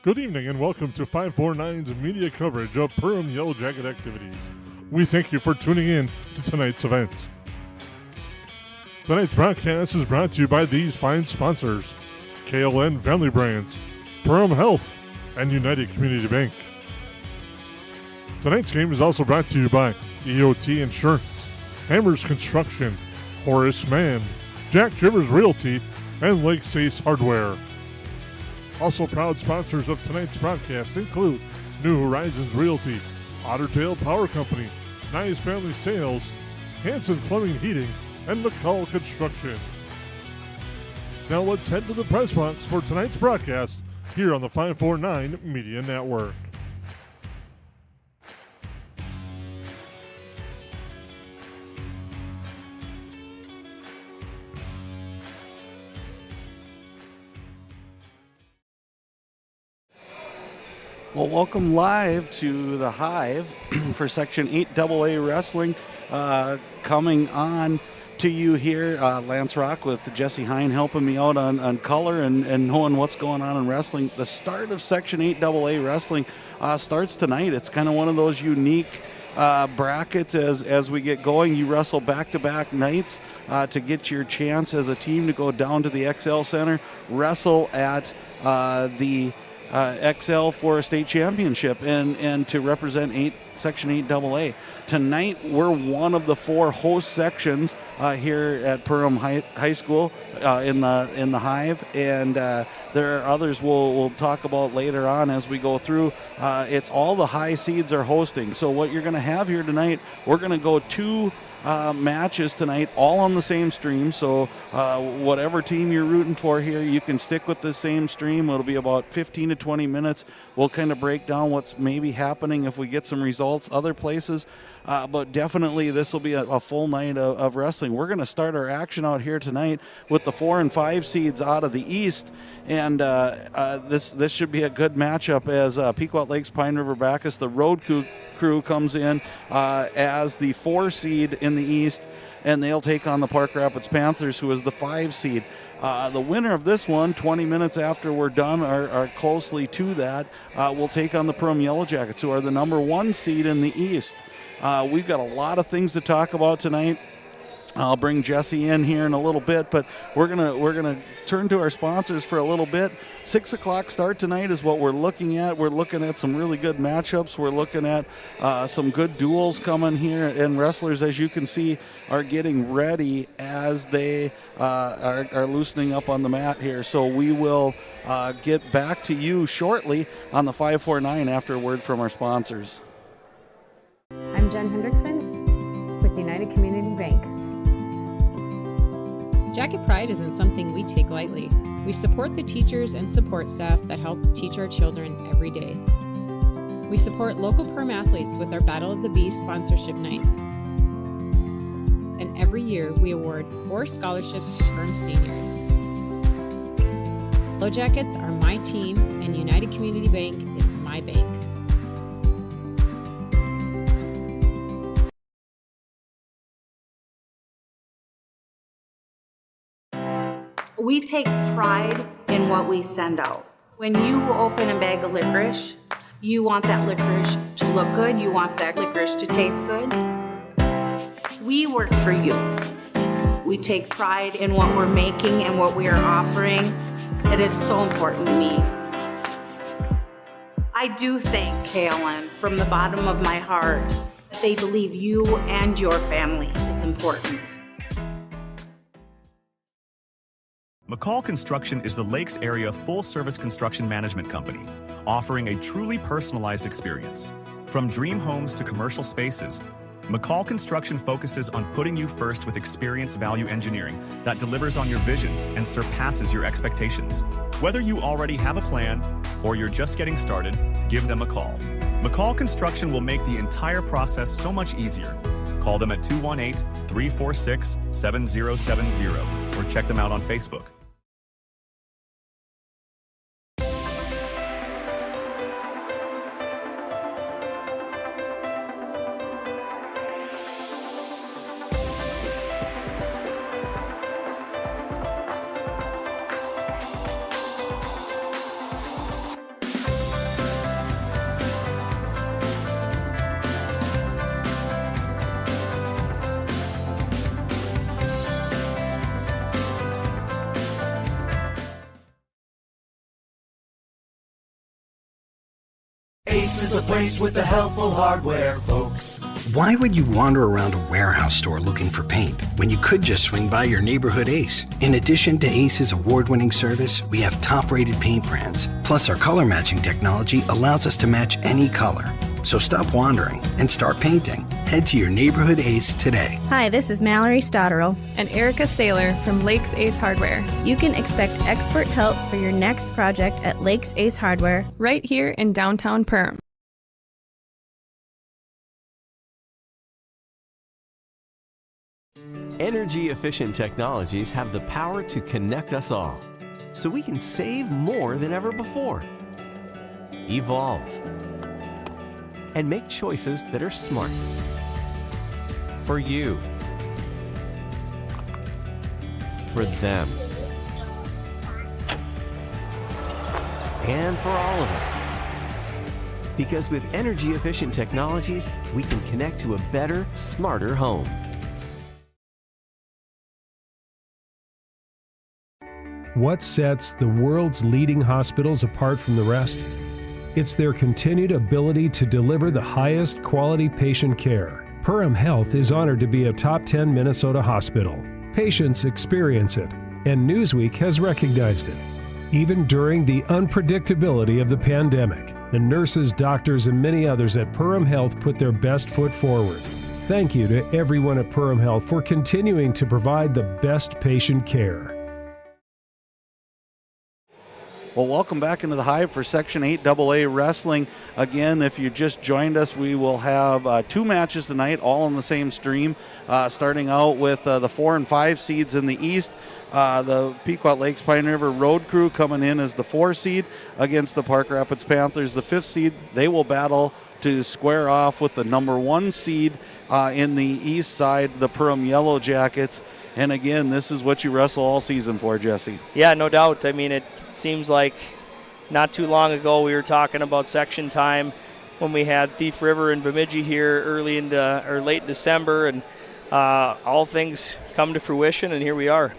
Good evening and welcome to 549's media coverage of Perham Yellowjacket activities. We thank you for tuning in to tonight's event. Tonight's broadcast is brought to you by these fine sponsors: KLN Family Brands, Perham Health, and United Community Bank. Tonight's game is also brought to you by EOT Insurance, Hammers Construction, Horace Mann, Jack Jivers Realty, and Lakes Ace Hardware. Also proud sponsors of tonight's broadcast include New Horizons Realty, Ottertail Power Company, Nye Family Sales, Hanson Plumbing Heating, and McCall Construction. Now let's head to the press box for tonight's broadcast here on the 549 Media Network. Well, welcome live to the Hive for Section 8 AA Wrestling. Coming on to you here, Lance Rock with Jesse Hine helping me out on color and knowing what's going on in wrestling. The start of Section 8 AA Wrestling starts tonight. It's kind of one of those unique brackets as we get going. You wrestle back-to-back nights to get your chance as a team to go down to the XL Center, wrestle at the XL for a state championship and to represent Section 8 AA. Tonight, we're one of the four host sections here at Perham High School in the Hive, and there are others we'll talk about later on as we go through. It's all the high seeds are hosting. So what you're going to have here tonight, we're going to go two matches tonight, all on the same stream. So whatever team you're rooting for here, you can stick with the same stream. It'll be about 15 to 20 minutes. We'll kind of break down what's maybe happening if we get some results other places. But definitely this will be a full night of wrestling. We're going to start our action out here tonight with the 4 and 5 seeds out of the East. And this should be a good matchup as Pequot Lakes, Pine River-Backus, the road crew comes in as the 4 seed in the East, and they'll take on the Park Rapids Panthers, who is the 5 seed. The winner of this one, 20 minutes after we're done, or closely to that, will take on the Perham Yellowjackets, who are the number 1 seed in the East. We've got a lot of things to talk about tonight. I'll bring Jesse in here in a little bit, but we're gonna turn to our sponsors for a little bit. 6 o'clock start tonight is what we're looking at. We're looking at some really good matchups. We're looking at some good duels coming here, and wrestlers, as you can see, are getting ready as they are loosening up on the mat here. So we will get back to you shortly on the 549 after a word from our sponsors. I'm Jen Hendrickson with United Community Bank. Jacket pride isn't something we take lightly. We support the teachers and support staff that help teach our children every day. We support local Perham athletes with our Battle of the Beast sponsorship nights. And every year we award 4 scholarships to Perham seniors. Yellowjackets are my team, and United Community Bank is my bank. We take pride in what we send out. When you open a bag of licorice, you want that licorice to look good, you want that licorice to taste good. We work for you. We take pride in what we're making and what we are offering. It is so important to me. I do thank KLN from the bottom of my heart that they believe you and your family is important. McCall Construction is the Lakes area full-service construction management company, offering a truly personalized experience. From dream homes to commercial spaces, McCall Construction focuses on putting you first with experienced value engineering that delivers on your vision and surpasses your expectations. Whether you already have a plan or you're just getting started, give them a call. McCall Construction will make the entire process so much easier. Call them at 218-346-7070 or check them out on Facebook. Ace is the place with the helpful hardware, folks. Why would you wander around a warehouse store looking for paint when you could just swing by your neighborhood Ace? In addition to Ace's award-winning service, we have top-rated paint brands. Plus, our color matching technology allows us to match any color. So stop wandering and start painting. Head to your neighborhood Ace today. Hi, this is Mallory Stotterell and Erica Saylor from Lakes Ace Hardware. You can expect expert help for your next project at Lakes Ace Hardware, right here in downtown Perham. Energy-efficient technologies have the power to connect us all, so we can save more than ever before. Evolve and make choices that are smart. For you. For them. And for all of us. Because with energy-efficient technologies, we can connect to a better, smarter home. What sets the world's leading hospitals apart from the rest? It's their continued ability to deliver the highest quality patient care. Perham Health is honored to be a top 10 Minnesota hospital. Patients experience it, and Newsweek has recognized it. Even during the unpredictability of the pandemic, the nurses, doctors, and many others at Perham Health put their best foot forward. Thank you to everyone at Perham Health for continuing to provide the best patient care. Well, welcome back into the Hive for Section 8 AA Wrestling. Again, if you just joined us, we will have 2 matches tonight, all on the same stream, starting out with the 4 and 5 seeds in the East. The Pequot Lakes Pine River Road Crew coming in as the 4 seed against the Park Rapids Panthers, the 5th seed. They will battle to square off with the number 1 seed in the East side, the Perham Yellowjackets. And again, this is what you wrestle all season for, Jesse. Yeah, no doubt. I mean, it seems like not too long ago we were talking about section time when we had Thief River and Bemidji here late December, and all things come to fruition, and here we are.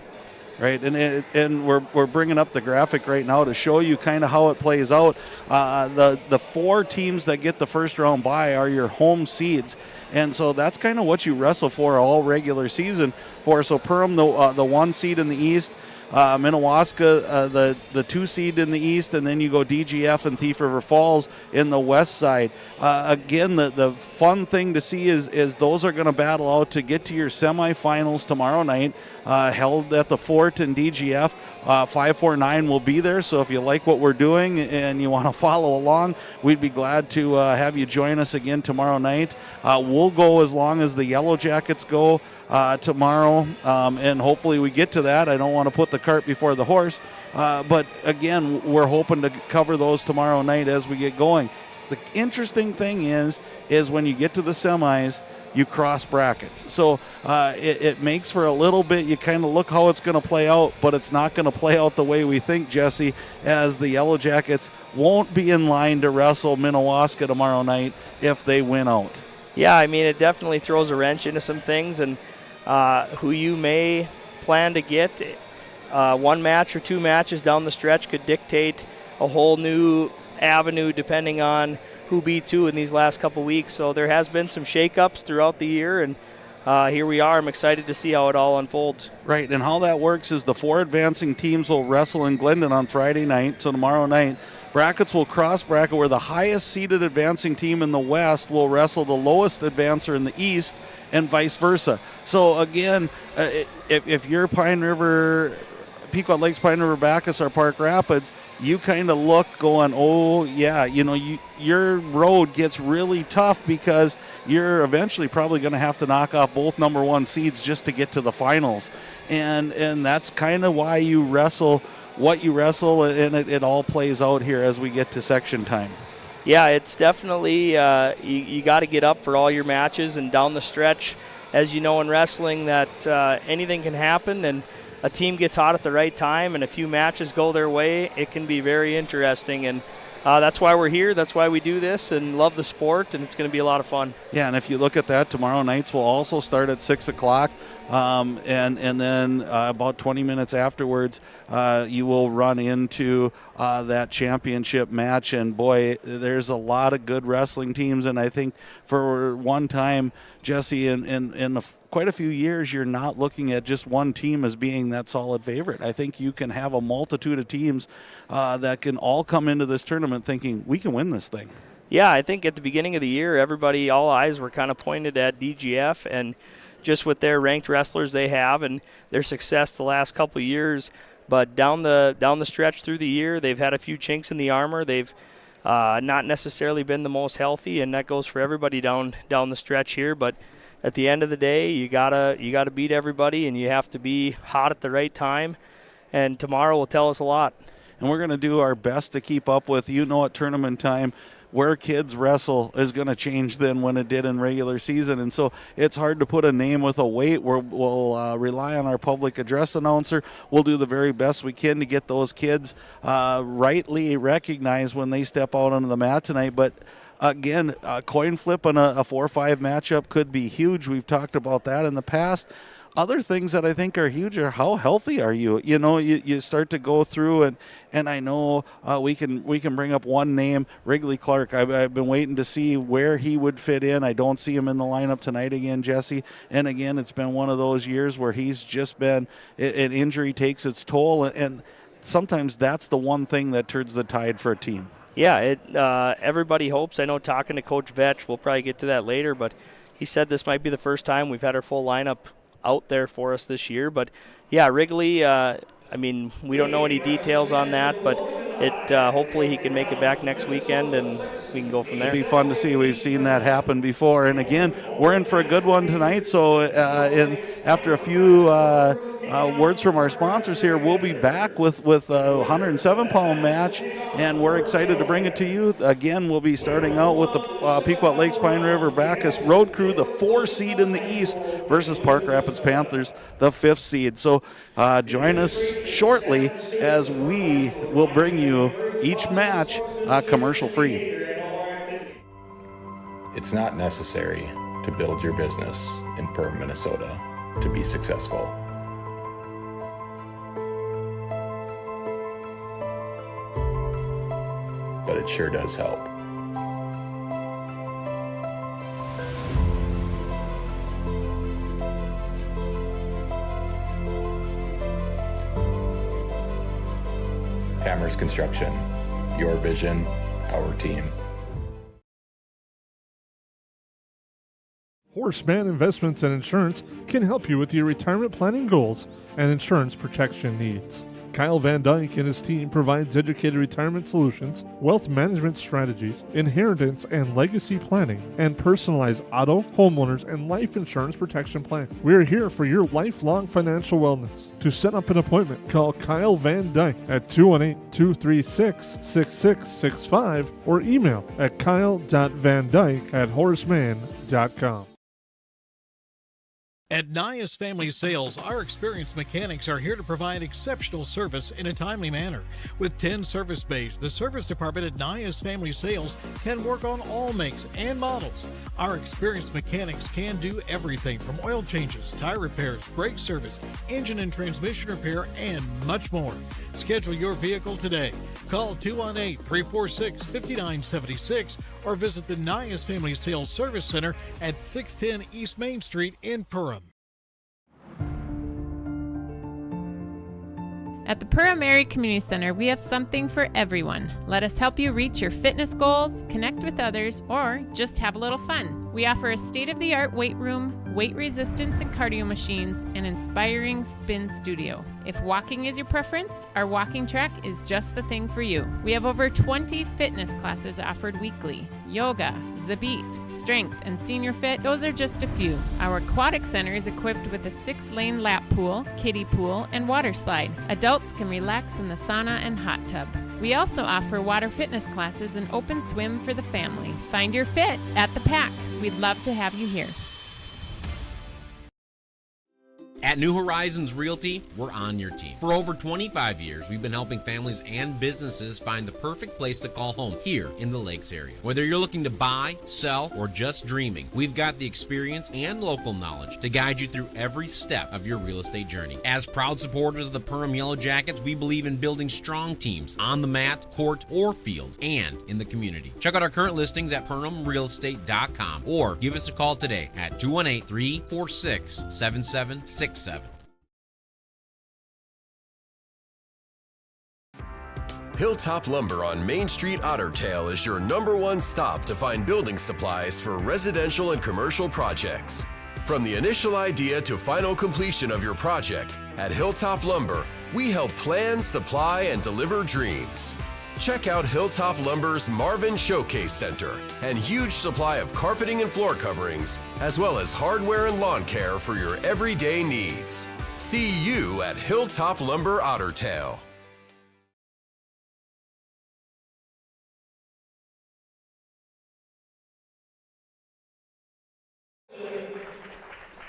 Right, and we're bringing up the graphic right now to show you kind of how it plays out. The 4 teams that get the first round bye are your home seeds, and so that's kind of what you wrestle for all regular season for. So Perham, the 1 seed in the East, Minnewaska, the 2 seed in the East, and then you go DGF and Thief River Falls in the West side. Again, the fun thing to see is those are going to battle out to get to your semifinals tomorrow night, held at the Fort in DGF. 549 will be there, so if you like what we're doing and you want to follow along, we'd be glad to have you join us again tomorrow night. We'll go as long as the Yellowjackets go tomorrow, and hopefully we get to that. I don't want to put the cart before the horse, but again, we're hoping to cover those tomorrow night as we get going. The interesting thing is when you get to the semis, you cross brackets. So it makes for a little bit, you kind of look how it's going to play out, but it's not going to play out the way we think, Jesse, as the Yellowjackets won't be in line to wrestle Minnewaska tomorrow night if they win out. Yeah, I mean, it definitely throws a wrench into some things, and who you may plan to get 1 match or 2 matches down the stretch could dictate a whole new avenue depending on who beats who in these last couple weeks. So there has been some shakeups throughout the year, and here we are. I'm excited to see how it all unfolds. Right, and how that works is the 4 advancing teams will wrestle in Glendon on Friday night, so tomorrow night. Brackets will cross bracket where the highest seeded advancing team in the West will wrestle the lowest advancer in the East, and vice versa. So again, if you're Pequot Lakes, Pine River-Backus, or Park Rapids, you kind of look going, oh yeah, your road gets really tough because you're eventually probably going to have to knock off both number 1 seeds just to get to the finals, and that's kind of why you wrestle what you wrestle, and it all plays out here as we get to section time. Yeah, it's definitely you got to get up for all your matches, and down the stretch, as you know in wrestling, that anything can happen, and a team gets hot at the right time and a few matches go their way, it can be very interesting. And that's why we're here. That's why we do this and love the sport, and it's going to be a lot of fun. Yeah, and if you look at that, tomorrow nights will also start at 6 o'clock, and then about 20 minutes afterwards, you will run into that championship match. And boy, there's a lot of good wrestling teams, and I think for one time, Jesse, in quite a few years, you're not looking at just one team as being that solid favorite. I think you can have a multitude of teams that can all come into this tournament thinking, we can win this thing. Yeah, I think at the beginning of the year, all eyes were kind of pointed at DGF, and just with their ranked wrestlers they have and their success the last couple of years. But down the stretch through the year, they've had a few chinks in the armor. They've not necessarily been the most healthy, and that goes for everybody down the stretch here. But at the end of the day, you gotta beat everybody, and you have to be hot at the right time. And tomorrow will tell us a lot. And we're going to do our best to keep up with, at tournament time, where kids wrestle is going to change than when it did in regular season. And so it's hard to put a name with a weight. We'll rely on our public address announcer. We'll do the very best we can to get those kids rightly recognized when they step out onto the mat tonight. But again, a coin flip on a 4-5 matchup could be huge. We've talked about that in the past. Other things that I think are huge are how healthy are you? You start to go through, and I know we can bring up one name, Wrigley Clark. I've been waiting to see where he would fit in. I don't see him in the lineup tonight again, Jesse. And again, it's been one of those years where he's just been, an injury takes its toll, and sometimes that's the one thing that turns the tide for a team. Yeah, everybody hopes. I know talking to Coach Vetch, we'll probably get to that later, but he said this might be the first time we've had our full lineup out there for us this year. But yeah, Wrigley, we don't know any details on that, but hopefully he can make it back next weekend and we can go from there. It'll be fun to see. We've seen that happen before. And again, we're in for a good one tonight. So after a few words from our sponsors here, we'll be back with a 107-pound match, and we're excited to bring it to you. Again, we'll be starting out with the Pequot Lakes Pine River-Backus Road Crew, the 4 seed in the East, versus Park Rapids Panthers, the 5th seed. So join us shortly as we will bring you each match commercial-free. It's not necessary to build your business in Perham, Minnesota to be successful. But it sure does help. Hammers Construction, your vision, our team. Horseman Investments and Insurance can help you with your retirement planning goals and insurance protection needs. Kyle Van Dyke and his team provides educated retirement solutions, wealth management strategies, inheritance and legacy planning, and personalized auto, homeowners, and life insurance protection plans. We are here for your lifelong financial wellness. To set up an appointment, call Kyle Van Dyke at 218-236-6665 or email at kyle.vandyke@horseman.com. At Nias Family Sales, our experienced mechanics are here to provide exceptional service in a timely manner. With 10 service bays, the service department at Nias Family Sales can work on all makes and models. Our experienced mechanics can do everything from oil changes, tire repairs, brake service, engine and transmission repair, and much more. Schedule your vehicle today. Call 218-346-5976 or visit the Nias Family Sales Service Center at 610 East Main Street in Perham. At the Perham Area Community Center, we have something for everyone. Let us help you reach your fitness goals, connect with others, or just have a little fun. We offer a state-of-the-art weight room, weight resistance and cardio machines, and inspiring spin studio. If walking is your preference, our walking track is just the thing for you. We have over 20 fitness classes offered weekly. Yoga, Zabit, Strength, and Senior Fit, those are just a few. Our aquatic center is equipped with a 6-lane lap pool, kiddie pool, and water slide. Adults can relax in the sauna and hot tub. We also offer water fitness classes and open swim for the family. Find your fit at the Pack. We'd love to have you here. At New Horizons Realty, we're on your team. For over 25 years, we've been helping families and businesses find the perfect place to call home here in the Lakes area. Whether you're looking to buy, sell, or just dreaming, we've got the experience and local knowledge to guide you through every step of your real estate journey. As proud supporters of the Perham Yellowjackets, we believe in building strong teams on the mat, court, or field, and in the community. Check out our current listings at perhamrealestate.com or give us a call today at 218-346-7767. Hilltop Lumber on Main Street Otter Tail is your #1 stop to find building supplies for residential and commercial projects. From the initial idea to final completion of your project, at Hilltop Lumber, we help plan, supply, and deliver dreams. Check out Hilltop Lumber's Marvin Showcase Center and huge supply of carpeting and floor coverings, as well as hardware and lawn care for your everyday needs. See you at Hilltop Lumber Otter Tail.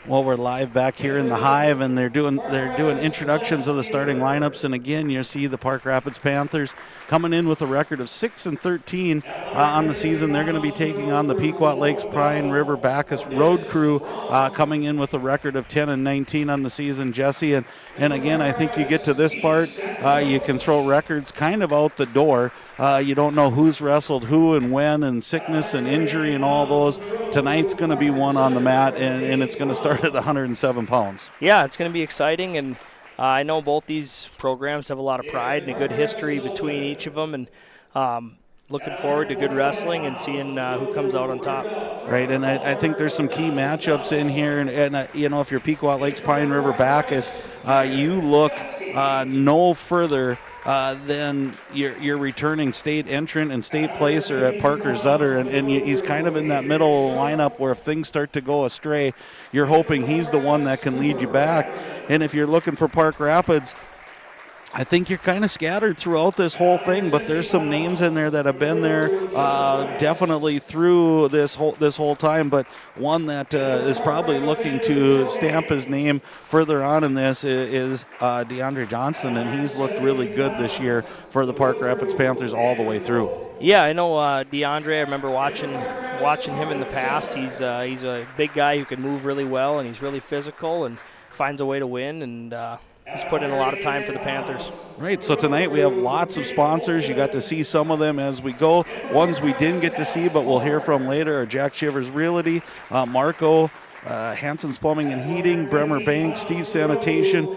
Well, we're live back here in the Hive, and they're doing introductions of the starting lineups. And again, you see the Park Rapids Panthers coming in with a record of 6-13 on the season. They're going to be taking on the Pequot Lakes Prime River-Backus Road Crew, coming in with a record of 10-19 on the season. Jesse, and again, I think you get to this part, you can throw records kind of out the door. You don't know who's wrestled who and when, and sickness and injury and all those. Tonight's going to be one on the mat, and it's going to start at 107 pounds. Yeah, it's going to be exciting, and I know both these programs have a lot of pride and a good history between each of them, and looking forward to good wrestling and seeing who comes out on top. Right, and I think there's some key matchups in here, and you know, if you're Pequot Lakes Pine River Backus, you look no further than your returning state entrant and state placer at Parker Zutter, and he's kind of in that middle lineup where if things start to go astray, you're hoping he's the one that can lead you back. And if you're looking for Park Rapids, I think you're kind of scattered throughout this whole thing, but there's some names in there that have been there definitely through this whole time. But one that is probably looking to stamp his name further on in this is DeAndre Johnson, and he's looked really good this year for the Park Rapids Panthers all the way through. Yeah, I know DeAndre. I remember watching him in the past. He's a big guy who can move really well, and he's really physical and finds a way to win, and he's put in a lot of time for the Panthers. Right, so tonight we have lots of sponsors. You got to see some of them as we go. Ones we didn't get to see but we'll hear from later are Jack Shivers Realty, Marco, Hanson's Plumbing and Heating, Bremer Bank, Steve Sanitation,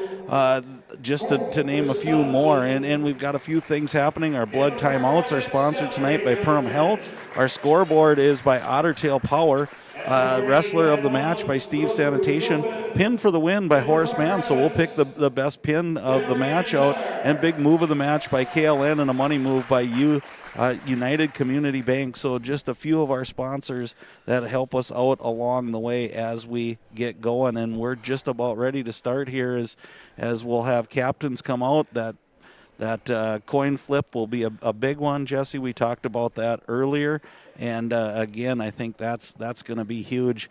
just to name a few more. And we've got a few things happening. Our blood timeouts are sponsored tonight by Perham Health. Our scoreboard is by Ottertail Power. Wrestler of the match by Steve Sanitation. Pin for the win by Horace Mann, so we'll pick the best pin of the match out. And big move of the match by KLN, and a money move by United Community Bank. So just a few of our sponsors that help us out along the way as we get going. And we're just about ready to start here as we'll have captains come out. That coin flip will be a big one, Jesse. We talked about that earlier. And again, I think that's going to be huge,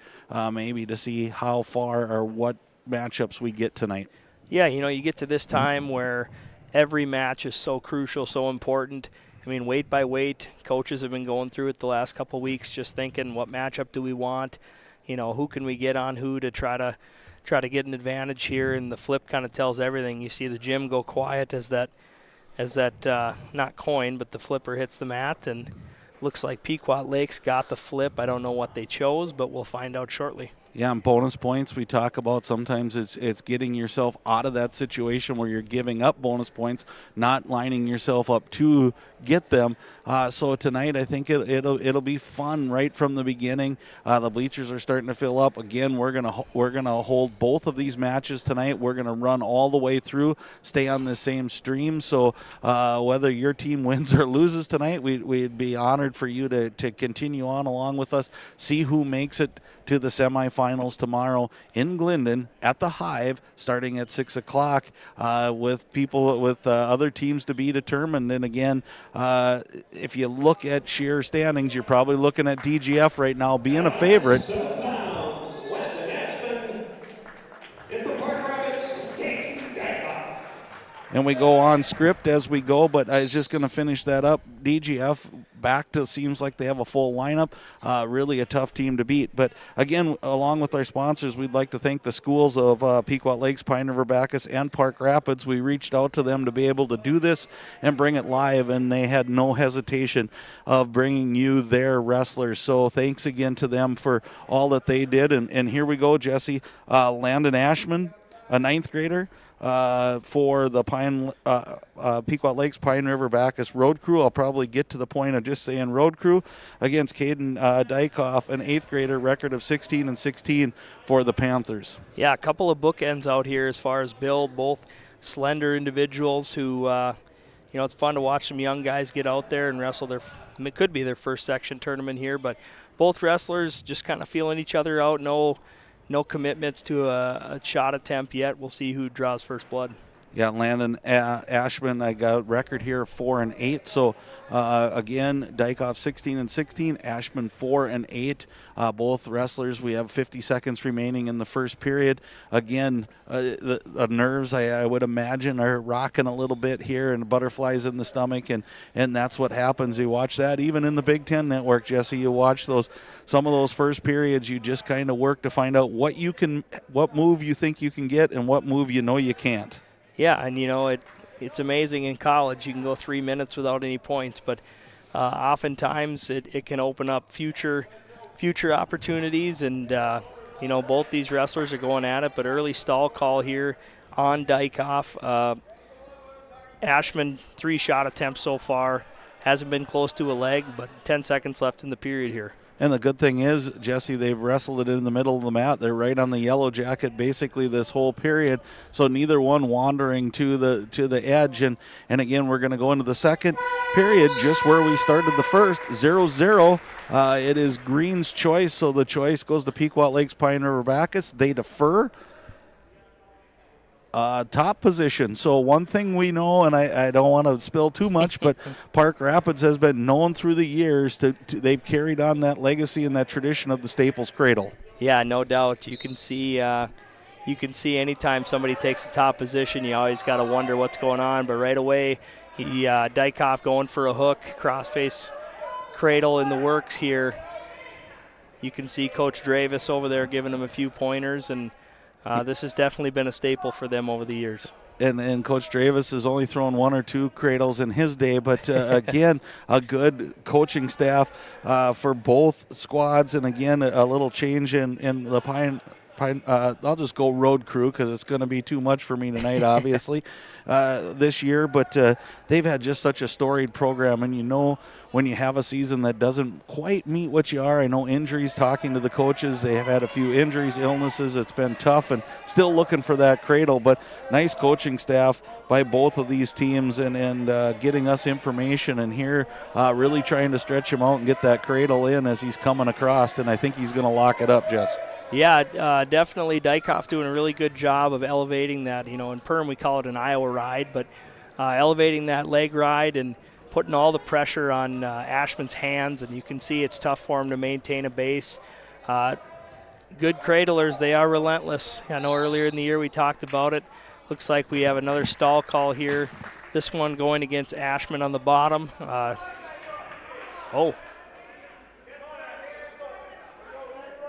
maybe to see how far or what matchups we get tonight. Yeah, you know, you get to this time where every match is so crucial, so important. I mean, weight by weight, coaches have been going through it the last couple of weeks, just thinking what matchup do we want? You know, who can we get on who to try to get an advantage here? And the flip kind of tells everything. You see the gym go quiet as that not coin, but the flipper hits the mat, and looks like Pequot Lakes got the flip. I don't know what they chose, but we'll find out shortly. Yeah, and bonus points we talk about, sometimes it's getting yourself out of that situation where you're giving up bonus points, not lining yourself up to get them. So tonight I think it'll be fun right from the beginning. The bleachers are starting to fill up. Again, we're gonna hold both of these matches tonight. We're gonna run all the way through, stay on the same stream. So whether your team wins or loses tonight, we'd be honored for you to continue on along with us, see who makes it to the semifinals tomorrow in Glendon at the Hive, starting at 6 o'clock, with other teams to be determined. And again, if you look at sheer standings, you're probably looking at DGF right now being a favorite. And we go on script as we go, but I was just going to finish that up. DGF back to seems like they have a full lineup. Really a tough team to beat. But again, along with our sponsors, we'd like to thank the schools of Pequot Lakes, Pine River-Backus, and Park Rapids. We reached out to them to be able to do this and bring it live, and they had no hesitation of bringing you their wrestlers. So thanks again to them for all that they did. And here we go, Jesse. Landon Ashman, a 9th grader. For the Pequot Lakes Pine River-Backus Road Crew. I'll probably get to the point of just saying Road Crew against Caden Dykoff, an 8th grader, record of 16-16 for the Panthers. Yeah, a couple of bookends out here as far as build, both slender individuals who, it's fun to watch some young guys get out there and wrestle it could be their first section tournament here, but both wrestlers just kind of feeling each other out. No commitments to a shot attempt yet. We'll see who draws first blood. Yeah, Landon Ashman, I got a record here, 4-8. So again, Dykoff 16-16, Ashman 4-8. Both wrestlers, we have 50 seconds remaining in the first period. Again, the nerves, I would imagine, are rocking a little bit here, and butterflies in the stomach, and that's what happens. You watch that even in the Big Ten Network, Jesse. You watch some of those first periods. You just kind of work to find out what move you think you can get and what move you know you can't. Yeah, and it's amazing in college. You can go 3 minutes without any points, but oftentimes it can open up future opportunities. And both these wrestlers are going at it, but early stall call here on Dykoff. Ashman 3 shot attempts so far, hasn't been close to a leg, but 10 seconds left in the period here. And the good thing is, Jesse, they've wrestled it in the middle of the mat. They're right on the Yellowjacket basically this whole period, so neither one wandering to the edge. And again, we're going to go into the second period just where we started the first, 0-0. It is Green's choice, so the choice goes to Pequot Lakes Pine River-Backus. They defer. Top position. So one thing we know, and I don't want to spill too much, but Park Rapids has been known through the years they've carried on that legacy and that tradition of the Staples Cradle. Yeah, no doubt. You can see anytime somebody takes a top position, you always got to wonder what's going on. But right away, Dykoff going for a hook, crossface cradle in the works here. You can see Coach Dravis over there giving him a few pointers, and this has definitely been a staple for them over the years. And Coach Dravis has only thrown 1 or 2 cradles in his day, but again, a good coaching staff for both squads. And again, a little change in the Pine. I'll just go Road Crew because it's going to be too much for me tonight, obviously, this year. But they've had just such a storied program, and when you have a season that doesn't quite meet what you are. I know injuries, talking to the coaches, they have had a few injuries, illnesses. It's been tough, and still looking for that cradle. But nice coaching staff by both of these teams, and getting us information, and here really trying to stretch him out and get that cradle in as he's coming across, and I think he's going to lock it up, Jess. Yeah, definitely Dykoff doing a really good job of elevating that. In Perham we call it an Iowa ride, but elevating that leg ride and putting all the pressure on Ashman's hands, and you can see it's tough for him to maintain a base. Good cradlers, they are relentless. I know earlier in the year we talked about it. Looks like we have another stall call here. This one going against Ashman on the bottom.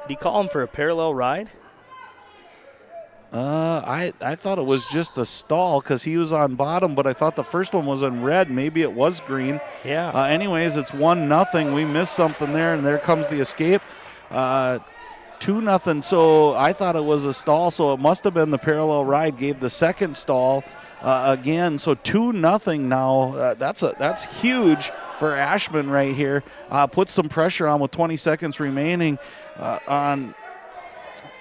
Did he call him for a parallel ride? I thought it was just a stall because he was on bottom, but I thought the first one was in red. Maybe it was green. Yeah. Anyways, it's 1-0. We missed something there, and there comes the escape. 2-0. So I thought it was a stall, so it must have been the parallel ride. Gave the second stall again. So 2-0 now. That's huge for Ashman right here. Put some pressure on with 20 seconds remaining on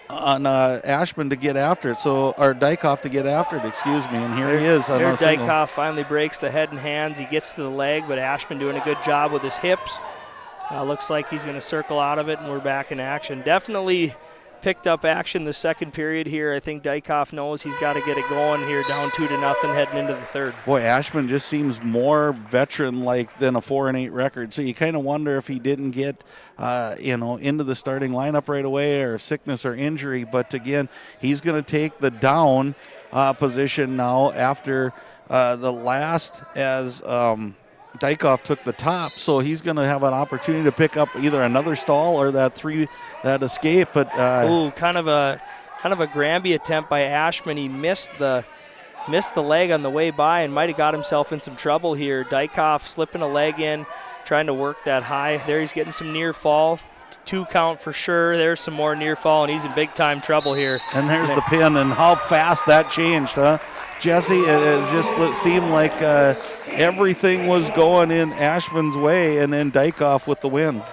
Ashman to get after it, or Dykoff to get after it, excuse me, and here he is. There Dykoff finally breaks the head and hands. He gets to the leg, but Ashman doing a good job with his hips. Looks like he's going to circle out of it, and we're back in action. Definitely picked up action the second period here. I think Dykoff knows he's got to get it going here, down 2-0 heading into the third. Boy, Ashman just seems more veteran-like than a 4-8 record. So you kind of wonder if he didn't get, into the starting lineup right away, or sickness or injury. But again, he's going to take the down position now after the last as Dykoff took the top, so he's going to have an opportunity to pick up either another stall or that escape. But kind of a Granby attempt by Ashman. He missed the leg on the way by and might have got himself in some trouble here. Dykoff slipping a leg in, trying to work that high. There he's getting some near fall. 2 count for sure. There's some more near fall, and he's in big time trouble here. And there's the pin, and how fast that changed, huh? Jesse, it just seemed like everything was going in Ashman's way, and then Dykoff with the win.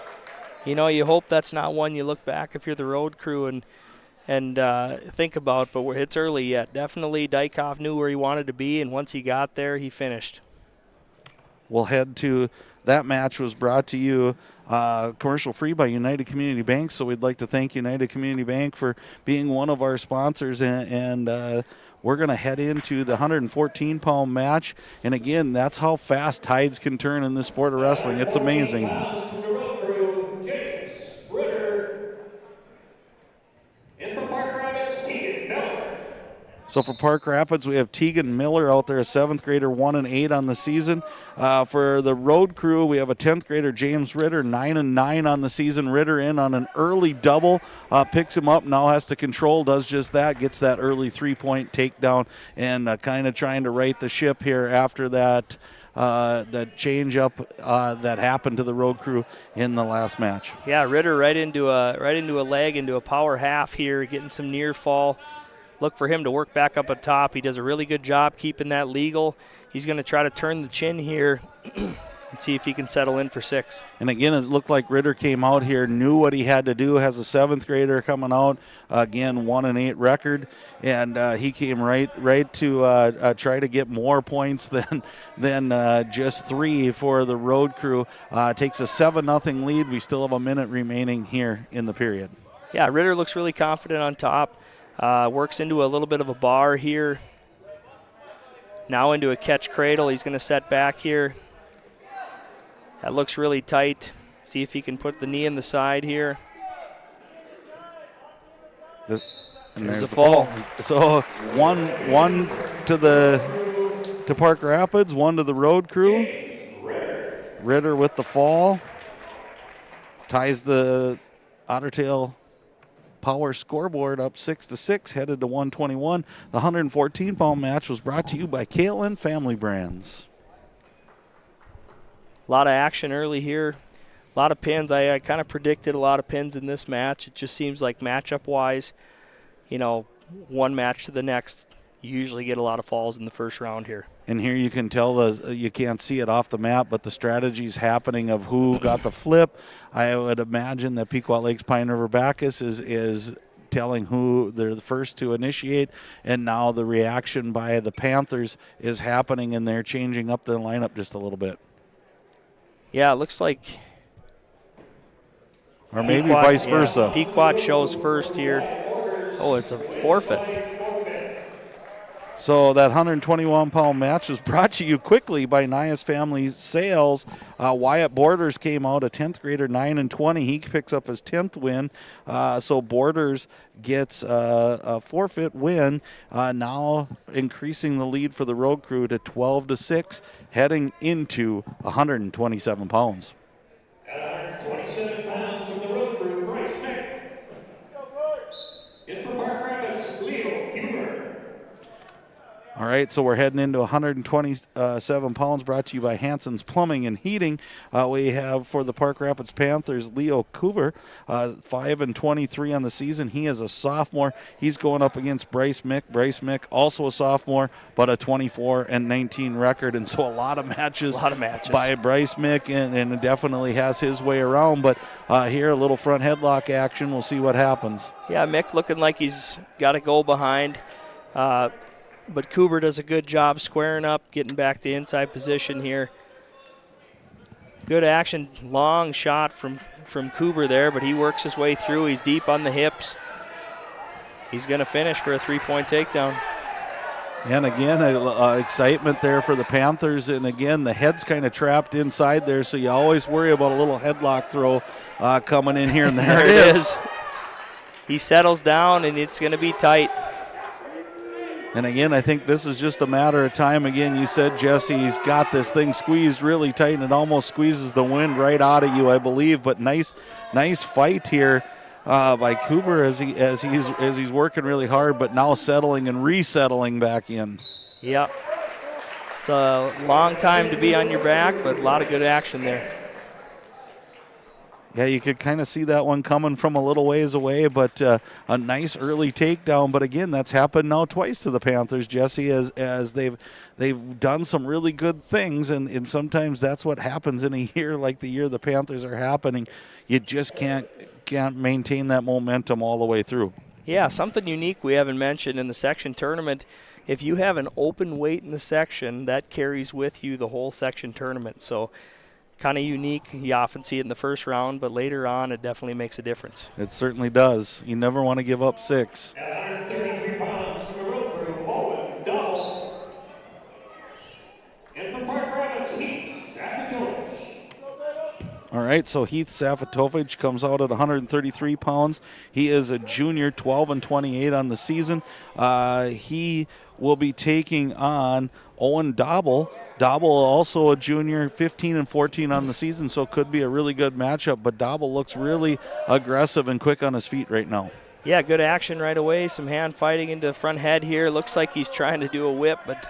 You know, you hope that's not one you look back if you're the road crew and think about, but it's early yet. Definitely Dykoff knew where he wanted to be, and once he got there, he finished. We'll head to that match was brought to you commercial free by United Community Bank, so we'd like to thank United Community Bank for being one of our sponsors, and we're going to head into the 114-pound match, and again, that's how fast tides can turn in this sport of wrestling. It's amazing. So for Park Rapids, we have Tegan Miller out there, a 7th grader, 1-8 on the season. For the road crew, we have a 10th grader, James Ritter, 9-9 on the season. Ritter in on an early double, picks him up, now has to control, does just that, gets that early 3-point takedown, and kind of trying to right the ship here after that change up that happened to the road crew in the last match. Yeah, Ritter right into a leg, into a power half here, getting some near fall. Look for him to work back up at top. He does a really good job keeping that legal. He's going to try to turn the chin here and see if he can settle in for 6. And again, it looked like Ritter came out here, knew what he had to do, has a 7th grader coming out, again, 1-8 record, and he came right to try to get more points than just 3 for the road crew. Takes a 7-0 lead. We still have a minute remaining here in the period. Yeah, Ritter looks really confident on top. Works into a little bit of a bar here. Now into a catch cradle. He's going to set back here. That looks really tight. See if he can put the knee in the side here. There's a fall. So one to Park Rapids, 1 to the road crew. Ritter with the fall. Ties the Otter Tail Power scoreboard up 6-6, headed to 121. The 114-pound match was brought to you by Caitlin Family Brands. A lot of action early here. A lot of pins. I kind of predicted a lot of pins in this match. It just seems like matchup-wise, one match to the next, you usually get a lot of falls in the first round here. And here you can tell you can't see it off the map, but the strategies happening of who got the flip. I would imagine that Pequot Lakes Pine River-Backus is telling who they're the first to initiate, and now the reaction by the Panthers is happening, and they're changing up their lineup just a little bit. Yeah, it looks like. Or maybe vice versa. Pequot shows first here. Oh, it's a forfeit. So that 121-pound match was brought to you quickly by Nias Family Sales. Wyatt Borders came out, a 10th grader, 9-20. He picks up his 10th win. So Borders gets a forfeit win, now increasing the lead for the road crew to 12-6, heading into 127 pounds. At 127 pounds from the road crew, Bryce Mick. In from Park Rapids, Leo Huber. All right, so we're heading into 127 pounds, brought to you by Hanson's Plumbing and Heating. We have for the Park Rapids Panthers, Leo Kuber, 5-23 on the season. He is a sophomore. He's going up against Bryce Mick. Bryce Mick, also a sophomore, but a 24-19 record. And so a lot of matches by Bryce Mick, and it definitely has his way around. But here, a little front headlock action. We'll see what happens. Yeah, Mick looking like he's got to go behind. But Kuber does a good job squaring up, getting back to inside position here. Good action, long shot from Kuber there, but he works his way through. He's deep on the hips. He's going to finish for a 3-point takedown. And again, excitement there for the Panthers. And again, the head's kind of trapped inside there, so you always worry about a little headlock throw coming in here. And there it is. He settles down, and it's going to be tight. And again, I think this is just a matter of time. Again, you said, Jesse, he's got this thing squeezed really tight, and it almost squeezes the wind right out of you, I believe. But nice fight here by Cooper as he's working really hard, but now settling and resettling back in. Yep. It's a long time to be on your back, but a lot of good action there. Yeah, you could kind of see that one coming from a little ways away, but a nice early takedown. But again, that's happened now twice to the Panthers, Jesse, as they've done some really good things, and sometimes that's what happens in a year like the year the Panthers are happening. You just can't maintain that momentum all the way through. Yeah, something unique we haven't mentioned in the section tournament. If you have an open weight in the section, that carries with you the whole section tournament. So kind of unique. You often see it in the first round, but later on it definitely makes a difference. It certainly does. You never want to give up 6. At 133 pounds from the road crew, Owen Double. And from Park Rapids, Heath Safatovich. All right, so Heath Safatovich comes out at 133 pounds. He is a junior, 12-28 on the season. He will be taking on Owen Dobble. Dobble also a junior, 15-14 on the season, so it could be a really good matchup. But Dobble looks really aggressive and quick on his feet right now. Yeah, good action right away. Some hand fighting into the front head here. Looks like he's trying to do a whip, but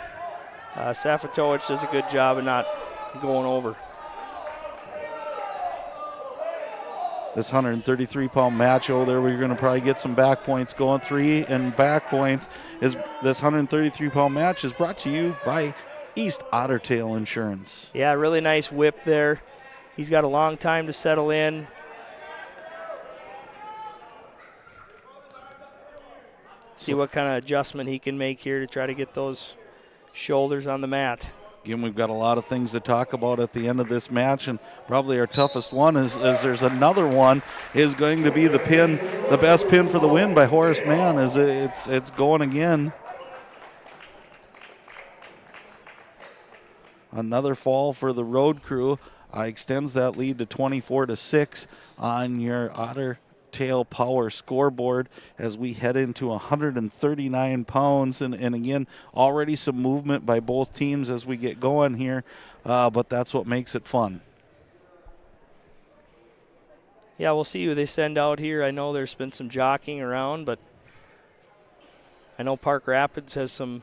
Safatovich does a good job of not going over. This 133-pound match, there we're going to probably get some back points going. 3 and back points. This 133-pound match is brought to you by East Ottertail Insurance. Yeah, really nice whip there. He's got a long time to settle in. See what kind of adjustment he can make here to try to get those shoulders on the mat. Again, we've got a lot of things to talk about at the end of this match, and probably our toughest one is there's another one is going to be the best pin for the win by Horace Mann. As it's going again. Another fall for the road crew extends that lead to 24-6 on your Ottertail Power scoreboard as we head into 139 pounds. And again, already some movement by both teams as we get going here, but that's what makes it fun. Yeah, we'll see who they send out here. I know there's been some jockeying around, but I know Park Rapids has some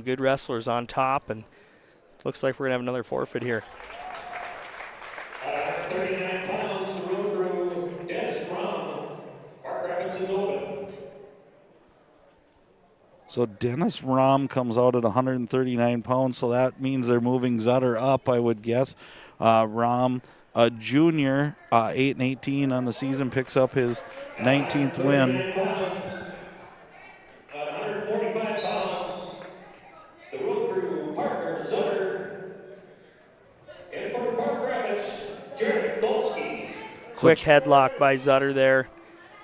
good wrestlers on top, and looks like we're going to have another forfeit here. 39 pounds, road crew, Dennis Rom. Park Rapids is open. So Dennis Rom comes out at 139 pounds, so that means they're moving Zutter up, I would guess. Rom, a junior, 8-18 on the season, picks up his 19th win. 145 pounds, the road crew, Parker Zutter. And for Park Rapids, Jared Golsky. Quick headlock by Zutter there.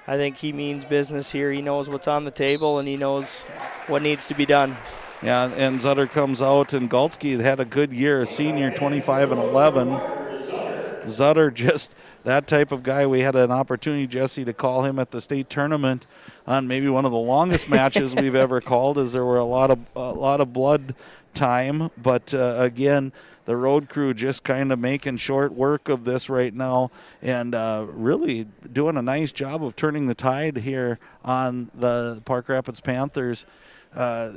I think he means business here. He knows what's on the table, and he knows what needs to be done. Yeah, and Zutter comes out, and Golsky had a good year, a senior, 25-11. Zutter, just that type of guy. We had an opportunity, Jesse, to call him at the state tournament on maybe one of the longest matches we've ever called, as there were a lot of blood time. But again, the road crew just kind of making short work of this right now, and really doing a nice job of turning the tide here on the Park Rapids Panthers.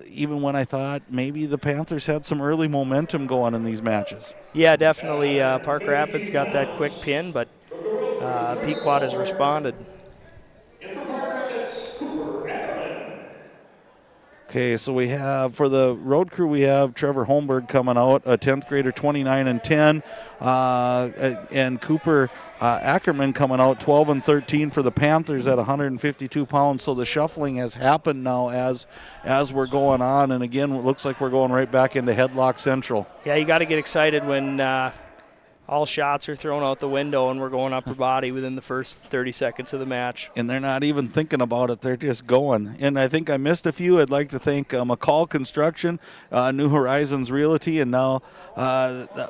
Even when I thought maybe the Panthers had some early momentum going in these matches. Yeah, definitely. Park Rapids got that quick pin, but Pequot has responded. Okay, so we have, for the road crew, we have Trevor Holmberg coming out, a 10th grader, 29-10, and Cooper Ackerman coming out, 12-13 for the Panthers at 152 pounds. So the shuffling has happened now as we're going on, and again, it looks like we're going right back into headlock central. Yeah, you got to get excited when all shots are thrown out the window, and we're going upper body within the first 30 seconds of the match. And they're not even thinking about it. They're just going. And I think I missed a few. I'd like to thank McCall Construction, New Horizons Realty, and now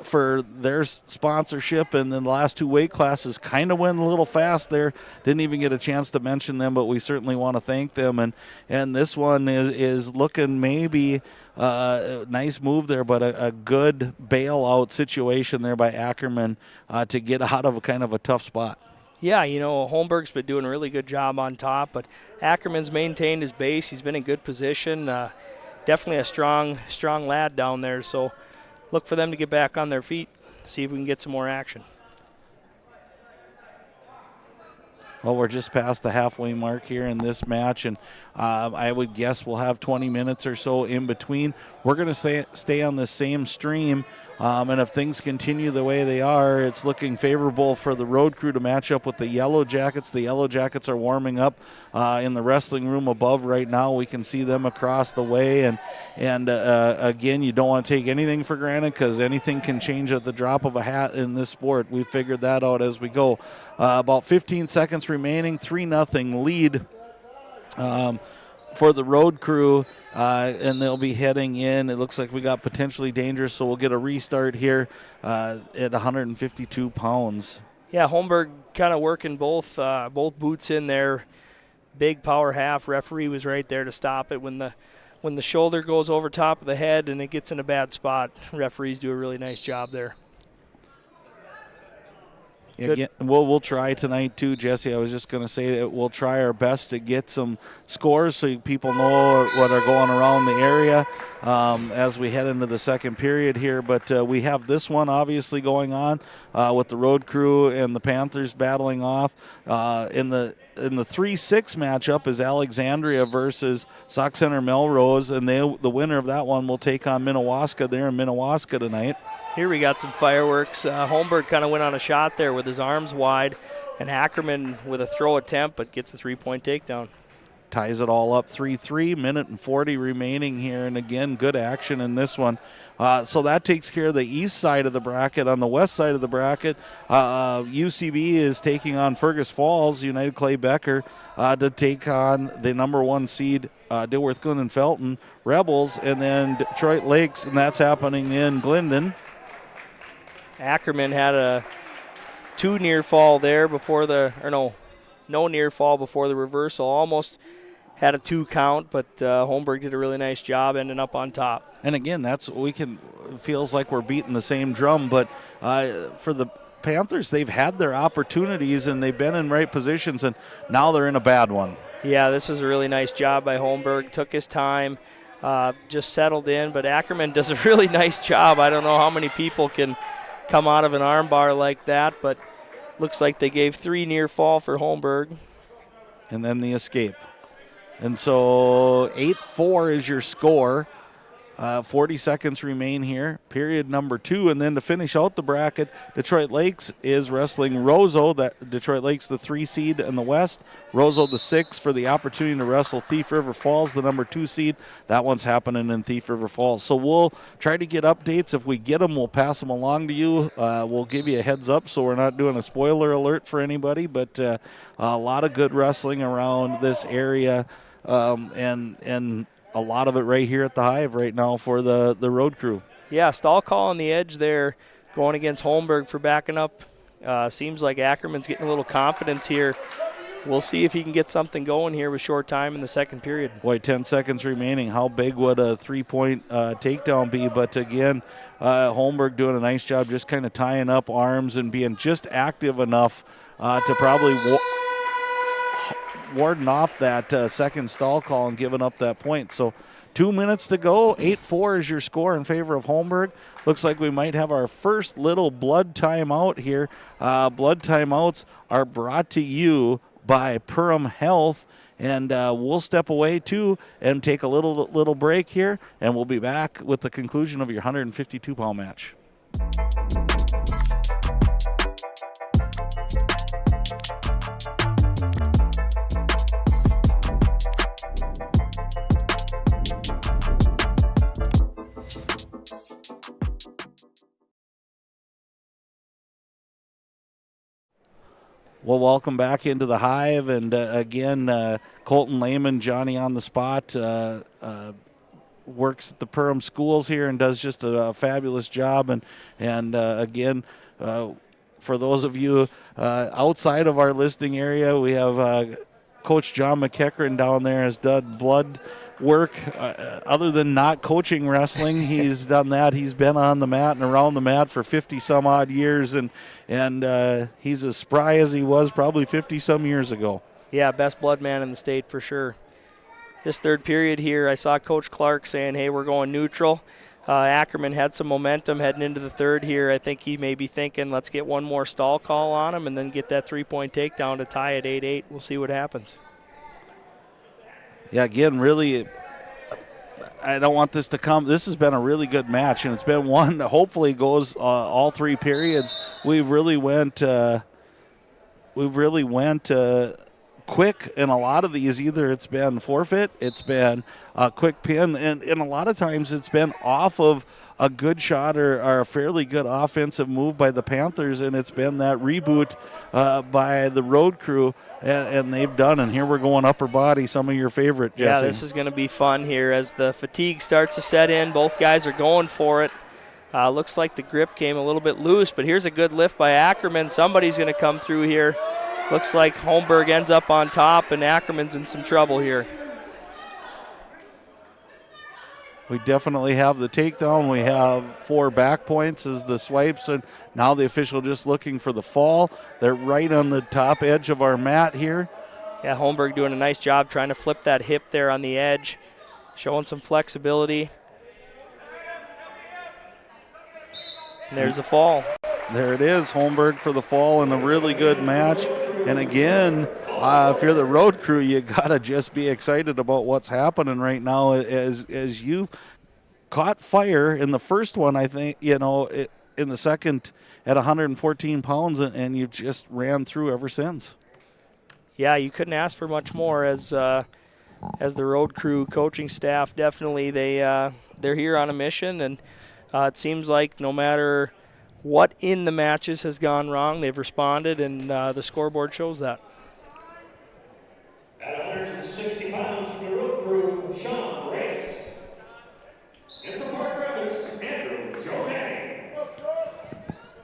for their sponsorship. And then the last 2 weight classes kind of went a little fast there. Didn't even get a chance to mention them, but we certainly want to thank them. And this one is looking maybe nice move there, but a good bailout situation there by Ackerman to get out of a kind of a tough spot. Yeah, Holmberg's been doing a really good job on top, but Ackerman's maintained his base. He's been in good position. Definitely a strong lad down there, so look for them to get back on their feet, see if we can get some more action. Well, we're just past the halfway mark here in this match, and I would guess we'll have 20 minutes or so in between. We're going to stay on the same stream, and if things continue the way they are, it's looking favorable for the road crew to match up with the Yellowjackets. The Yellowjackets are warming up in the wrestling room above right now. We can see them across the way, and again, you don't want to take anything for granted because anything can change at the drop of a hat in this sport. We figured that out as we go. About 15 seconds remaining, 3-0 lead for the road crew, and they'll be heading in. It looks like we got potentially dangerous, so we'll get a restart here at 152 pounds. Yeah, Holmberg kind of working both boots in there. Big power half. Referee was right there to stop it when the shoulder goes over top of the head and it gets in a bad spot. Referees do a really nice job there. Again, we'll try tonight too, Jesse. I was just going to say that we'll try our best to get some scores so people know what are going around the area as we head into the second period here. But we have this one obviously going on with the road crew and the Panthers battling off. In the 3-6 matchup is Alexandria versus Sauk Center Melrose, and the winner of that one will take on Minnewaska there in Minnewaska tonight. Here we got some fireworks. Holmberg kind of went on a shot there with his arms wide, and Ackerman with a throw attempt, but gets the 3-point takedown. Ties it all up 3-3, minute and 40 remaining here, and again, good action in this one. So that takes care of the east side of the bracket. On the west side of the bracket, UCB is taking on Fergus Falls, United Clay Becker, to take on the number 1 seed, Dilworth Glenn Felton Rebels, and then Detroit Lakes, and that's happening in Glendon. Ackerman had a 2 near fall there before no near fall before the reversal. Almost had a 2 count, but Holmberg did a really nice job ending up on top. And again, feels like we're beating the same drum, but for the Panthers, they've had their opportunities and they've been in right positions, and now they're in a bad one. Yeah, this is a really nice job by Holmberg. Took his time, just settled in, but Ackerman does a really nice job. I don't know how many people can come out of an arm bar like that, but looks like they gave 3 near fall for Holmberg. And then the escape. And so 8-4 is your score. 40 seconds remain here. Period number 2. And then to finish out the bracket, Detroit Lakes is wrestling Roseau. Detroit Lakes, the 3 seed in the West. Roseau, the 6, for the opportunity to wrestle Thief River Falls, the number 2 seed. That one's happening in Thief River Falls. So we'll try to get updates. If we get them, we'll pass them along to you. We'll give you a heads up so we're not doing a spoiler alert for anybody. But a lot of good wrestling around this area, and a lot of it right here at the Hive right now for the road crew. Yeah, stall call on the edge there going against Holmberg for backing up. Seems like Ackerman's getting a little confidence here. We'll see if he can get something going here with short time in the second period. Boy, 10 seconds remaining. How big would a 3-point takedown be? But again, Holmberg doing a nice job just kind of tying up arms and being just active enough to probably warding off that second stall call and giving up that point. So 2 minutes to go. 8-4 is your score in favor of Holmberg. Looks like we might have our first little blood timeout here. Blood timeouts are brought to you by Perham Health. And we'll step away, too, and take a little break here. And we'll be back with the conclusion of your 152-pound match. We'll welcome back into the Hive, and again, Colton Lehman, Johnny on the spot, works at the Perham schools here and does just a fabulous job. And again, for those of you outside of our listing area, we have Coach John McEachran down there has done blood work. Other than not coaching wrestling, he's done that. He's been on the mat and around the mat for 50-some-odd years, and he's as spry as he was probably 50-some years ago. Yeah, best blood man in the state for sure. This third period here, I saw Coach Clark saying, hey, we're going neutral. Ackerman had some momentum heading into the third here. I think he may be thinking, let's get one more stall call on him and then get that three-point takedown to tie at 8-8. We'll see what happens. Yeah, again, really, I don't want this to come. This has been a really good match, and it's been one that hopefully goes all three periods. We really went quick in a lot of these. Either it's been forfeit, it's been a quick pin, and a lot of times it's been off of a good shot or a fairly good offensive move by the Panthers, and it's been that reboot by the road crew, and they've done. And here we're going upper body, some of your favorite, Jesse. Yeah, this is going to be fun here as the fatigue starts to set in. Both guys are going for it. Looks like the grip came a little bit loose, but here's a good lift by Ackerman. Somebody's going to come through here. Looks like Holmberg ends up on top, and Ackerman's in some trouble here. We definitely have the takedown. We have 4 back points as the swipes, and now the official just looking for the fall. They're right on the top edge of our mat here. Yeah, Holmberg doing a nice job trying to flip that hip there on the edge, showing some flexibility. And there's a fall. There it is, Holmberg for the fall in a really good match. And again, if you're the road crew, you gotta just be excited about what's happening right now. As you caught fire in the first one, I think, in the second at 114 pounds, and you've just ran through ever since. Yeah, you couldn't ask for much more as the road crew coaching staff. Definitely, they're here on a mission, and it seems like no matter what in the matches has gone wrong, they've responded, and the scoreboard shows that. At 160 pounds from the road crew, Sean Reyes. And from Park Rapids, Andrew Johanning.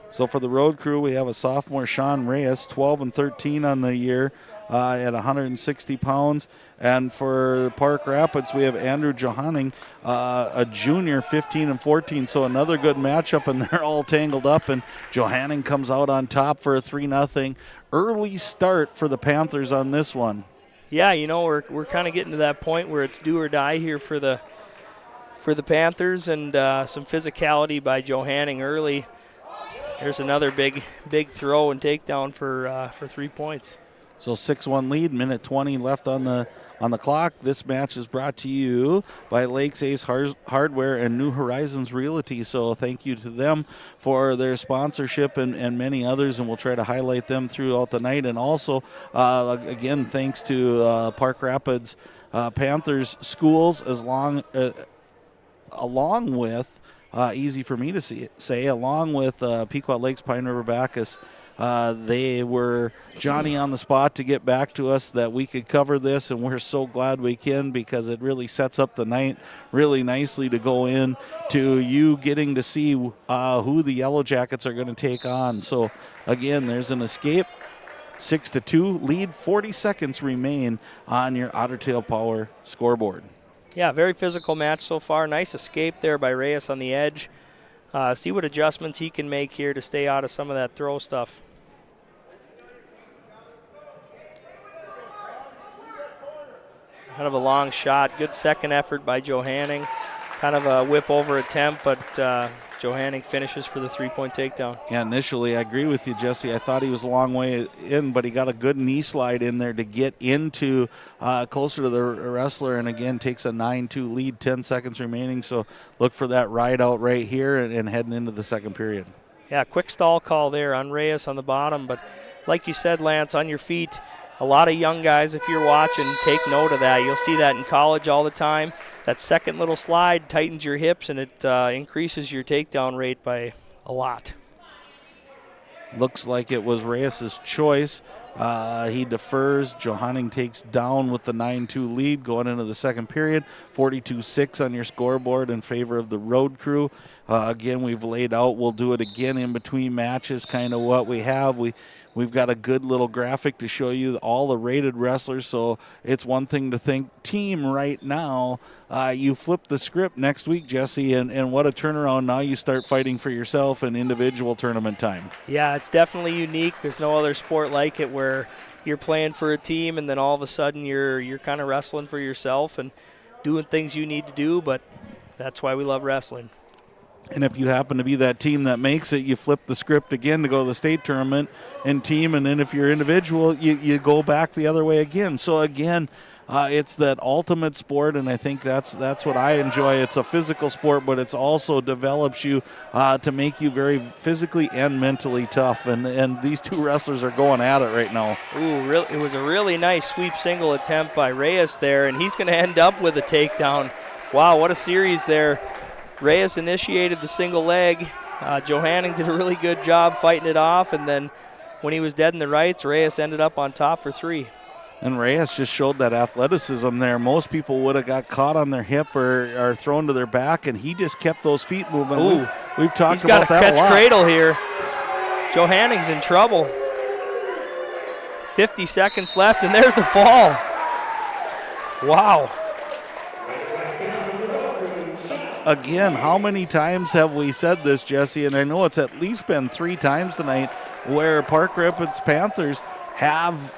So for the road crew, we have a sophomore, Sean Reyes, 12-13 on the year at 160 pounds. And for Park Rapids, we have Andrew Johanning, a junior, 15-14. So another good matchup, and they're all tangled up. And Johanning comes out on top for a 3-0 early start for the Panthers on this one. Yeah, we're kind of getting to that point where it's do or die here for the Panthers, and some physicality by Johanning early. There's another big throw and takedown for 3 points. So 6-1 lead, minute 20 left on the clock. This match is brought to you by Lakes Ace Hardware and New Horizons Realty. So thank you to them for their sponsorship and many others, and we'll try to highlight them throughout the night. And also, again, thanks to Park Rapids Panthers schools, along with, easy for me to say, along with Pequot Lakes, Pine River-Backus. They were Johnny on the spot to get back to us that we could cover this, and we're so glad we can, because it really sets up the night really nicely to go in to you getting to see who the Yellowjackets are going to take on. So again, there's an escape, 6-2 lead, 40 seconds remain on your Otter Tail Power scoreboard. Yeah, very physical match so far. Nice escape there by Reyes on the edge. See what adjustments he can make here to stay out of some of that throw stuff. Kind of a long shot. Good second effort by Johanning. Kind of a whip over attempt, but Johanning finishes for the 3-point takedown. Yeah, initially I agree with you, Jesse. I thought he was a long way in, but he got a good knee slide in there to get into closer to the wrestler, and again takes a 9-2 lead, 10 seconds remaining. So look for that ride out right here and heading into the second period. Yeah, quick stall call there on Reyes on the bottom, but like you said, Lance, on your feet, a lot of young guys, if you're watching, take note of that. You'll see that in college all the time. That second little slide tightens your hips, and it increases your takedown rate by a lot. Looks like it was Reyes' choice. He defers. Johanning takes down with the 9-2 lead going into the second period. 42-6 on your scoreboard in favor of the road crew. Again, we've laid out. We'll do it again in between matches, kind of what we have. We've got a good little graphic to show you all the rated wrestlers, so it's one thing to think team right now. You flip the script next week, Jesse, and what a turnaround. Now you start fighting for yourself in individual tournament time. Yeah, it's definitely unique. There's no other sport like it where you're playing for a team and then all of a sudden you're kind of wrestling for yourself and doing things you need to do, but that's why we love wrestling. And if you happen to be that team that makes it, you flip the script again to go to the state tournament and team, and then if you're individual, you go back the other way again. So again, it's that ultimate sport, and I think that's what I enjoy. It's a physical sport, but it also develops you to make you very physically and mentally tough. And these two wrestlers are going at it right now. Ooh, it was a really nice sweep single attempt by Reyes there, and he's going to end up with a takedown. Wow, what a series there. Reyes initiated the single leg. Johanning did a really good job fighting it off, and then when he was dead in the rights, Reyes ended up on top for 3. And Reyes just showed that athleticism there. Most people would have got caught on their hip or thrown to their back, and he just kept those feet moving. Ooh, we've talked about that a lot. He's got a catch cradle here. Johanning's in trouble. 50 seconds left, and there's the fall. Wow. Again, how many times have we said this, Jesse? And I know it's at least been 3 times tonight where Park Rapids Panthers have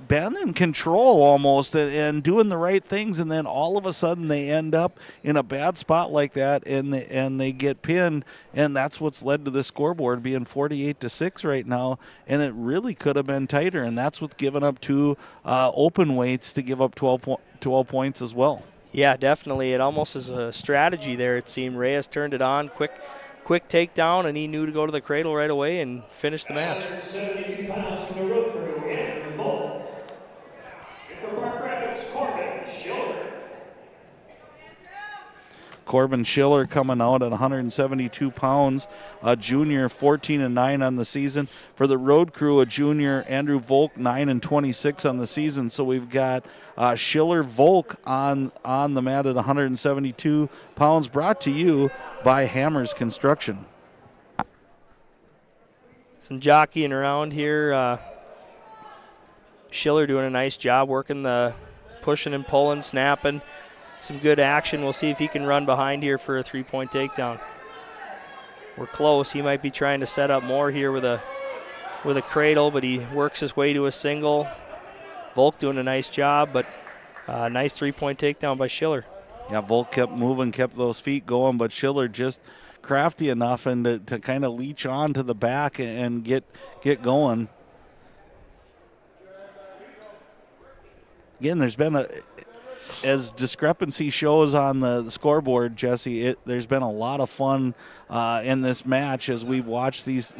been in control almost and doing the right things, and then all of a sudden they end up in a bad spot like that and they get pinned, and that's what's led to the scoreboard being 48-6 right now, and it really could have been tighter, and that's what's given up 2 open weights to give up 12 points as well. Yeah, definitely. It almost is a strategy there, it seemed. Reyes turned it on, quick takedown, and he knew to go to the cradle right away and finish the match. 72 pounds from the road crew, Andrew Volk. For Park Rapids, Corbin Schiller. Corbin Schiller coming out at 172 pounds, a junior, 14-9 on the season. For the road crew, a junior, Andrew Volk, 9-26 on the season. So we've got Schiller Volk on the mat at 172 pounds, brought to you by Hammers Construction. Some jockeying around here. Schiller doing a nice job working the pushing and pulling, snapping. Some good action. We'll see if he can run behind here for a 3-point takedown. We're close. He might be trying to set up more here with a cradle, but he works his way to a single. Volk doing a nice job, but nice 3-point takedown by Schiller. Yeah, Volk kept moving, kept those feet going, but Schiller just crafty enough and to kind of leech on to the back and get going. Again, there's been as discrepancy shows on the scoreboard, Jesse, there's been a lot of fun in this match as we've watched these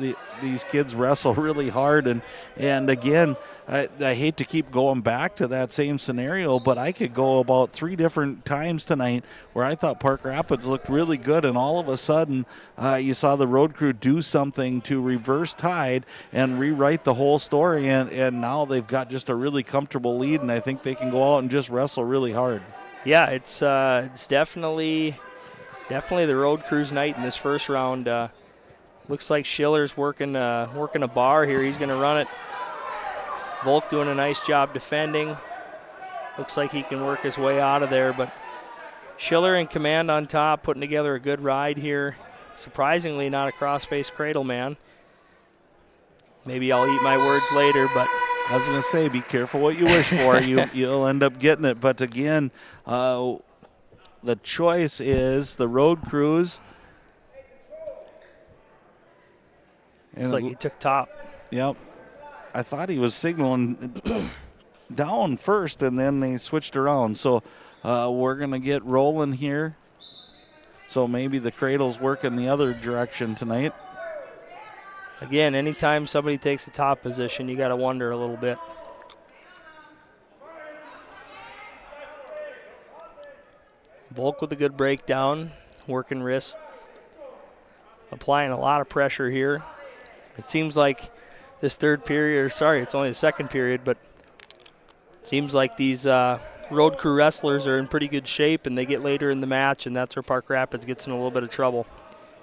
kids wrestle really hard. And again, I hate to keep going back to that same scenario, but I could go about 3 different times tonight where I thought Park Rapids looked really good, and all of a sudden you saw the road crew do something to reverse tide and rewrite the whole story, and now they've got just a really comfortable lead, and I think they can go out and just wrestle really hard. Yeah, it's definitely the road crew's night in this first round. Looks like Schiller's working a bar here. He's going to run it. Volk doing a nice job defending. Looks like he can work his way out of there, but Schiller in command on top, putting together a good ride here. Surprisingly, not a cross-face cradle man. Maybe I'll eat my words later, but I was going to say, be careful what you wish for. You'll end up getting it. But again, the choice is the road crews. It's like he took top. Yep. I thought he was signaling down first, and then they switched around. So we're going to get rolling here. So maybe the cradle's working the other direction tonight. Again, anytime somebody takes a top position, you got to wonder a little bit. Volk with a good breakdown, working wrist. Applying a lot of pressure here. It seems like this third period, or sorry, it's only the second period, but seems like these road crew wrestlers are in pretty good shape, and they get later in the match, and that's where Park Rapids gets in a little bit of trouble.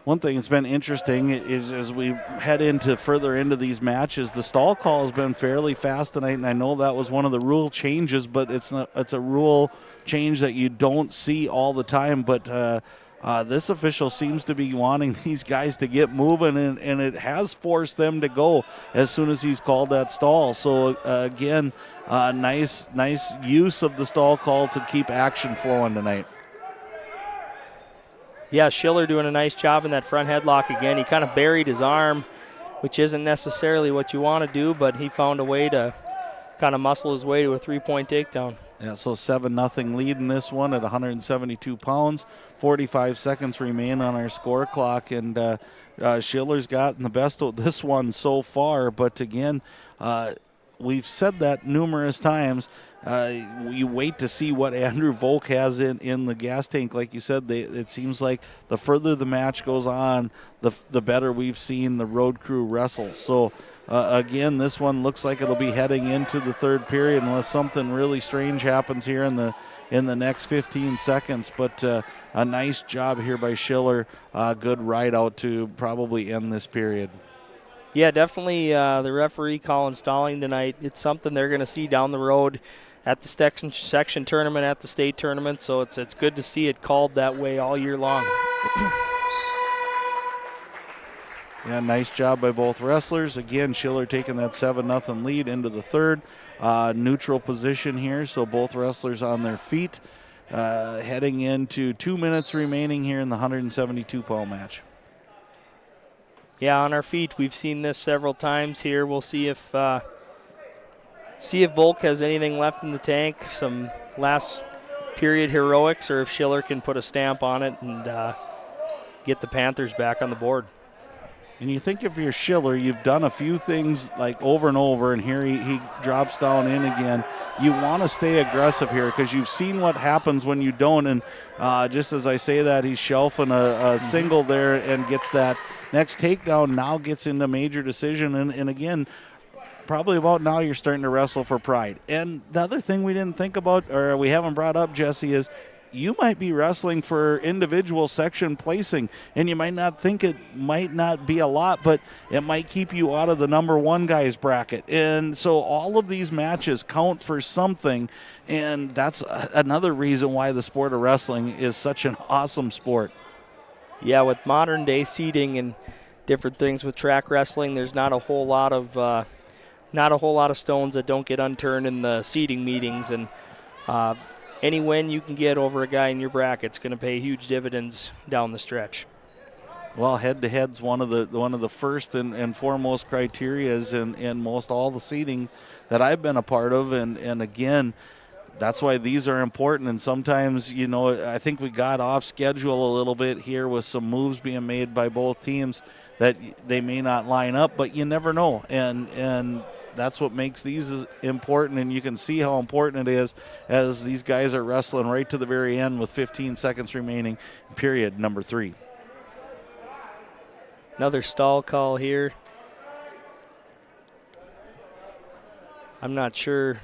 One thing that's been interesting is as we head further into these matches, the stall call has been fairly fast tonight, and I know that was one of the rule changes, but it's a rule change that you don't see all the time. But this official seems to be wanting these guys to get moving, and it has forced them to go as soon as he's called that stall. So again, nice use of the stall call to keep action flowing tonight. Yeah, Schiller doing a nice job in that front headlock again. He kind of buried his arm, which isn't necessarily what you want to do, but he found a way to kind of muscle his way to a 3-point takedown. Yeah, so 7-0 lead in this one at 172 pounds. 45 seconds remain on our score clock, and Schiller's gotten the best of this one so far. But again, we've said that numerous times. You wait to see what Andrew Volk has in the gas tank. Like you said, it seems like the further the match goes on, the better we've seen the road crew wrestle. So again, this one looks like it'll be heading into the third period unless something really strange happens here in the next 15 seconds. But a nice job here by Schiller. Good ride out to probably end this period. Yeah, definitely the referee calling stalling tonight. It's something they're going to see down the road at the section tournament, at the state tournament, so it's good to see it called that way all year long. Yeah, nice job by both wrestlers. Again, Schiller taking that 7-0 lead into the third. Neutral position here, so both wrestlers on their feet. Heading into 2 minutes remaining here in the 172-pound match. Yeah, on our feet. We've seen this several times here. We'll see if Volk has anything left in the tank, some last period heroics, or if Schiller can put a stamp on it and get the Panthers back on the board. And you think if you're Schiller, you've done a few things like over and over, and here he drops down in again. You want to stay aggressive here because you've seen what happens when you don't. And just as I say that, he's shelving a single there and gets that next takedown, now gets into major decision. And again, probably about now you're starting to wrestle for pride. And the other thing we didn't think about, or we haven't brought up, Jesse, is you might be wrestling for individual section placing, and you might not think it might not be a lot, but it might keep you out of the number one guy's bracket. And so all of these matches count for something, and that's another reason why the sport of wrestling is such an awesome sport. Yeah, with modern day seating and different things with track wrestling, there's not a whole lot of stones that don't get unturned in the seating meetings, and any win you can get over a guy in your bracket is going to pay huge dividends down the stretch. Well, head-to-head's one of the first and foremost criterias in most all the seating that I've been a part of, and again, that's why these are important. And sometimes, I think we got off schedule a little bit here with some moves being made by both teams that they may not line up, but you never know. And that's what makes these important, and you can see how important it is as these guys are wrestling right to the very end with 15 seconds remaining, period number 3. Another stall call here. I'm not sure.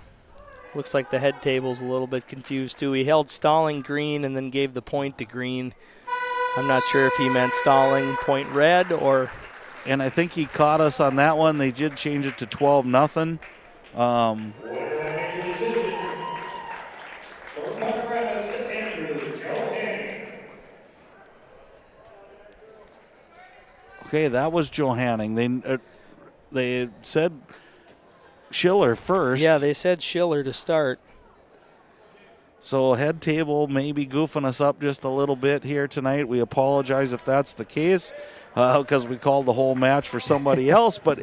Looks like the head table's a little bit confused too. He held stalling green and then gave the point to green. I'm not sure if he meant stalling point red or... And I think he caught us on that one. They did change it to 12-0. Okay, that was Johanning. They said Schiller first. Yeah, they said Schiller to start. So head table may be goofing us up just a little bit here tonight. We apologize if that's the case because we called the whole match for somebody else. But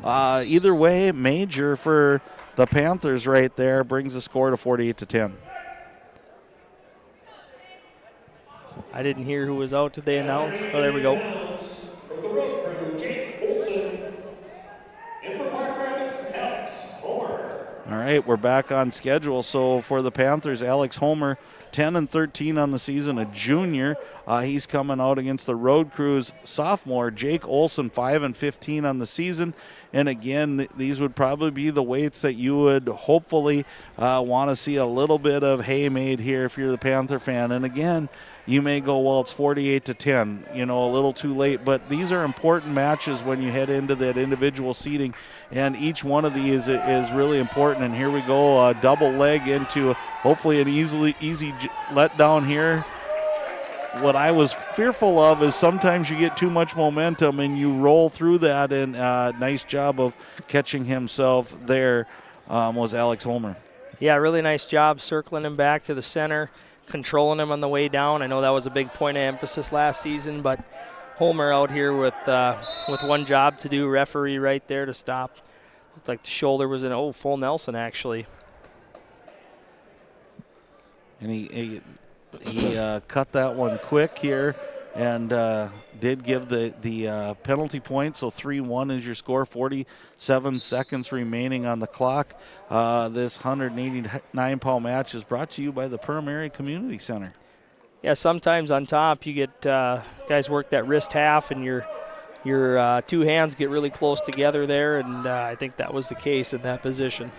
either way, major for the Panthers right there brings the score to 48-10. I didn't hear who was out. Did they announce? Oh, there we go. From the road crew, Jake Olson. And for Park Rapids, Alex Homer. All right, we're back on schedule. So for the Panthers, Alex Homer, 10-13 on the season, a junior. He's coming out against the Road Crew's sophomore, Jake Olson, 5-15 on the season. And again, these would probably be the weights that you would hopefully want to see a little bit of hay made here if you're the Panther fan. And again, you may go, well, it's 48-10, a little too late. But these are important matches when you head into that individual seating, and each one of these is really important. And here we go, a double leg into hopefully an easy letdown here. What I was fearful of is sometimes you get too much momentum and you roll through that, and nice job of catching himself there was Alex Homer. Yeah, really nice job circling him back to the center, controlling him on the way down. I know that was a big point of emphasis last season, but Homer out here with one job to do, referee right there to stop. Looked like the shoulder was in, full Nelson actually. And he cut that one quick here and did give the penalty point. So 3-1 is your score, 47 seconds remaining on the clock. This 189-pound match is brought to you by the Perham Area Community Center. Yeah, sometimes on top you get guys work that wrist half and your two hands get really close together there, and I think that was the case in that position.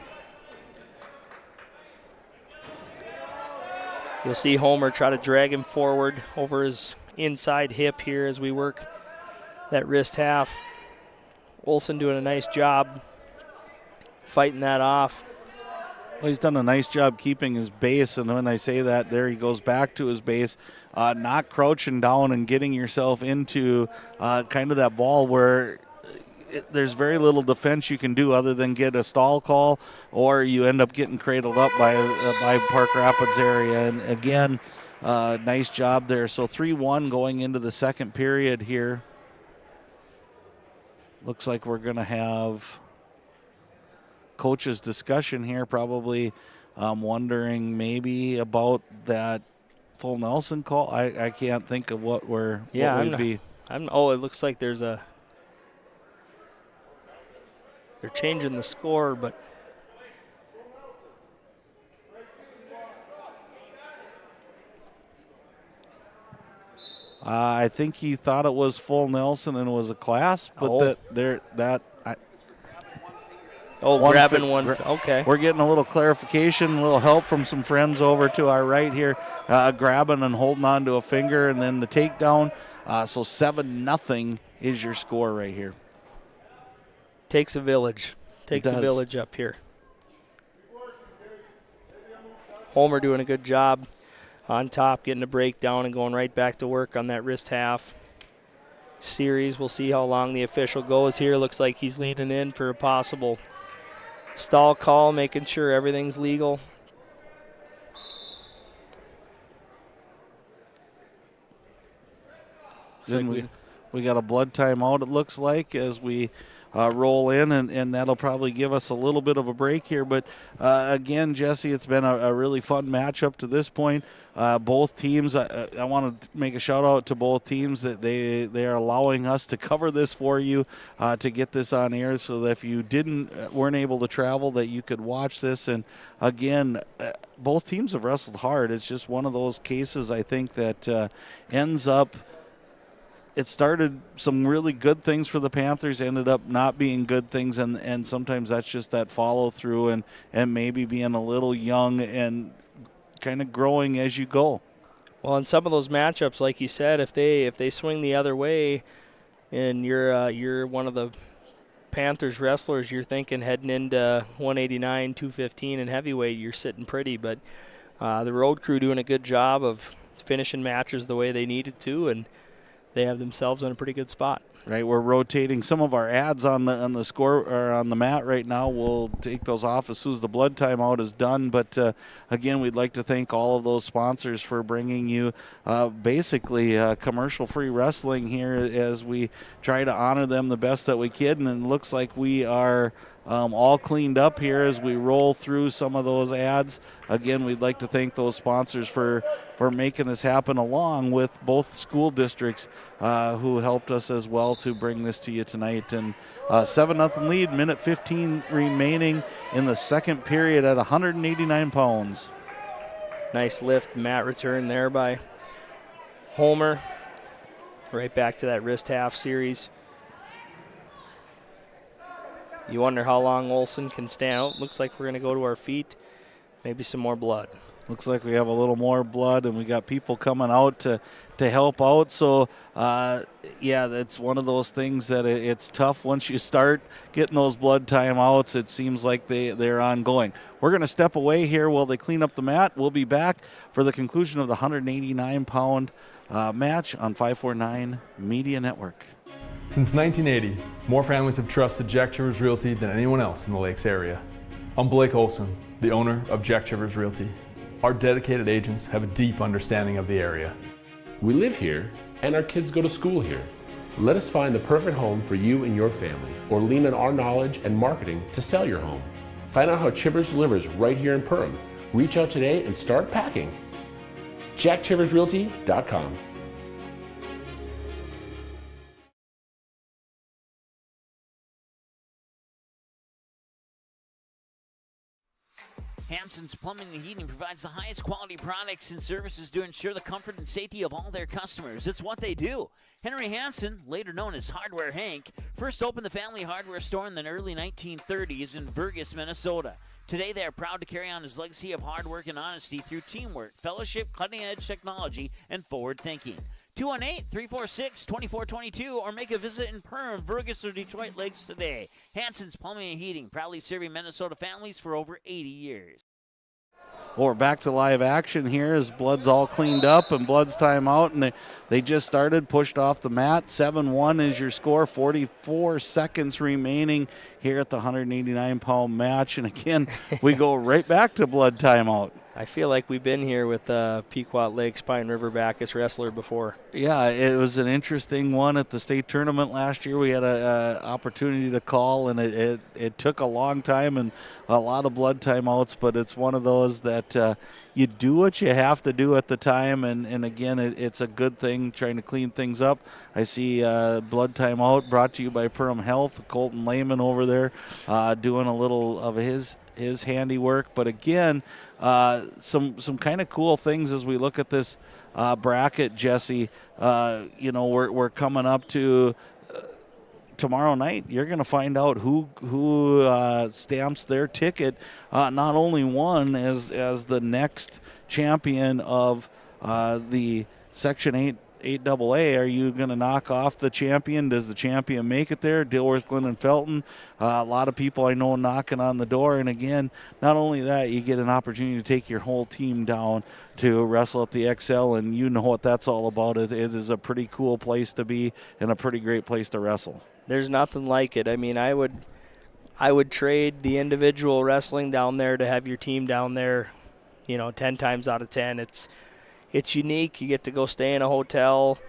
You'll see Homer try to drag him forward over his inside hip here as we work that wrist half. Olson doing a nice job fighting that off. Well, he's done a nice job keeping his base, and when I say that, there he goes back to his base, not crouching down and getting yourself into kind of that ball where there's very little defense you can do other than get a stall call, or you end up getting cradled up by Park Rapids area. And again, nice job there. So 3-1 going into the second period here. Looks like we're going to have coach's discussion here, probably wondering maybe about that full Nelson call. I can't think of what would be. It looks like they're changing the score, but I think he thought it was full Nelson and it was a clasp, but grabbing one. Okay. We're getting a little clarification, a little help from some friends over to our right here, grabbing and holding on to a finger, and then the takedown. So 7-0 is your score right here. Takes a village. Takes a village up here. Homer doing a good job on top, getting a breakdown and going right back to work on that wrist half series. We'll see how long the official goes here. Looks like he's leaning in for a possible stall call, making sure everything's legal. Then we got a blood timeout, it looks like, as we roll in, and that'll probably give us a little bit of a break here. But again, Jesse, it's been a really fun match up to this point. Both teams, I want to make a shout out to both teams that they are allowing us to cover this for you, to get this on air, so that if you weren't able to travel, that you could watch this. And again, both teams have wrestled hard. It's just one of those cases, I think, that ends up. It started some really good things for the Panthers, ended up not being good things, and sometimes that's just that follow-through and maybe being a little young and kind of growing as you go. Well, in some of those matchups, like you said, if they swing the other way and you're one of the Panthers wrestlers, you're thinking heading into 189, 215 and heavyweight, you're sitting pretty. But the road crew doing a good job of finishing matches the way they needed to, and they have themselves in a pretty good spot. Right, we're rotating some of our ads on the score or on the mat right now. We'll take those off as soon as the blood timeout is done. But again, we'd like to thank all of those sponsors for bringing you basically commercial-free wrestling here as we try to honor them the best that we can. And it looks like we are all cleaned up here as we roll through some of those ads. Again, we'd like to thank those sponsors for making this happen, along with both school districts who helped us as well to bring this to you tonight. And 7-0 lead, minute 15 remaining in the second period at 189 pounds. Nice lift, mat return there by Homer. Right back to that wrist half series. You wonder how long Olsen can stand out. Looks like we're going to go to our feet. Maybe some more blood. Looks like we have a little more blood, and we got people coming out to help out. So, yeah, that's one of those things that it's tough once you start getting those blood timeouts. It seems like they're ongoing. We're going to step away here while they clean up the mat. We'll be back for the conclusion of the 189-pound match on 549 Media Network. Since 1980, more families have trusted Jack Chivers Realty than anyone else in the Lakes area. I'm Blake Olson, the owner of Jack Chivers Realty. Our dedicated agents have a deep understanding of the area. We live here and our kids go to school here. Let us find the perfect home for you and your family, or lean on our knowledge and marketing to sell your home. Find out how Chivers delivers right here in Perham. Reach out today and start packing. JackChiversRealty.com. Hansen's Plumbing and Heating provides the highest quality products and services to ensure the comfort and safety of all their customers. It's what they do. Henry Hansen, later known as Hardware Hank, first opened the family hardware store in the early 1930s in Burgess, Minnesota. Today, they are proud to carry on his legacy of hard work and honesty through teamwork, fellowship, cutting-edge technology, and forward thinking. 218-346-2422 or make a visit in Perham, Burgess, or Detroit Lakes today. Hansen's Plumbing and Heating, proudly serving Minnesota families for over 80 years. Well, we're back to live action here as blood's all cleaned up and blood's time out, and they just started, pushed off the mat. 7-1 is your score, 44 seconds remaining here at the 189-pound match. And again, we go right back to blood timeout. I feel like we've been here with Pequot Lakes Pine River-Backus wrestler before. Yeah, it was an interesting one at the state tournament last year. We had an opportunity to call, and it took a long time and a lot of blood timeouts, but it's one of those that you do what you have to do at the time, and again, it's a good thing trying to clean things up. I see blood timeout brought to you by Perham Health. Colton Lehman over there doing a little of his handiwork, but again, some kind of cool things as we look at this bracket, Jesse. We're coming up to tomorrow night. You're going to find out who stamps their ticket, not only one as the next champion of the Section 8AA. Are you going to knock off the champion? Does the champion make it there? Dilworth, Glenn, and Felton. A lot of people I know knocking on the door. And again, not only that, you get an opportunity to take your whole team down to wrestle at the XL, and you know what that's all about. It is a pretty cool place to be and a pretty great place to wrestle. There's nothing like it. I mean, I would trade the individual wrestling down there to have your team down there, 10 times out of 10. It's unique. You get to go stay in a hotel.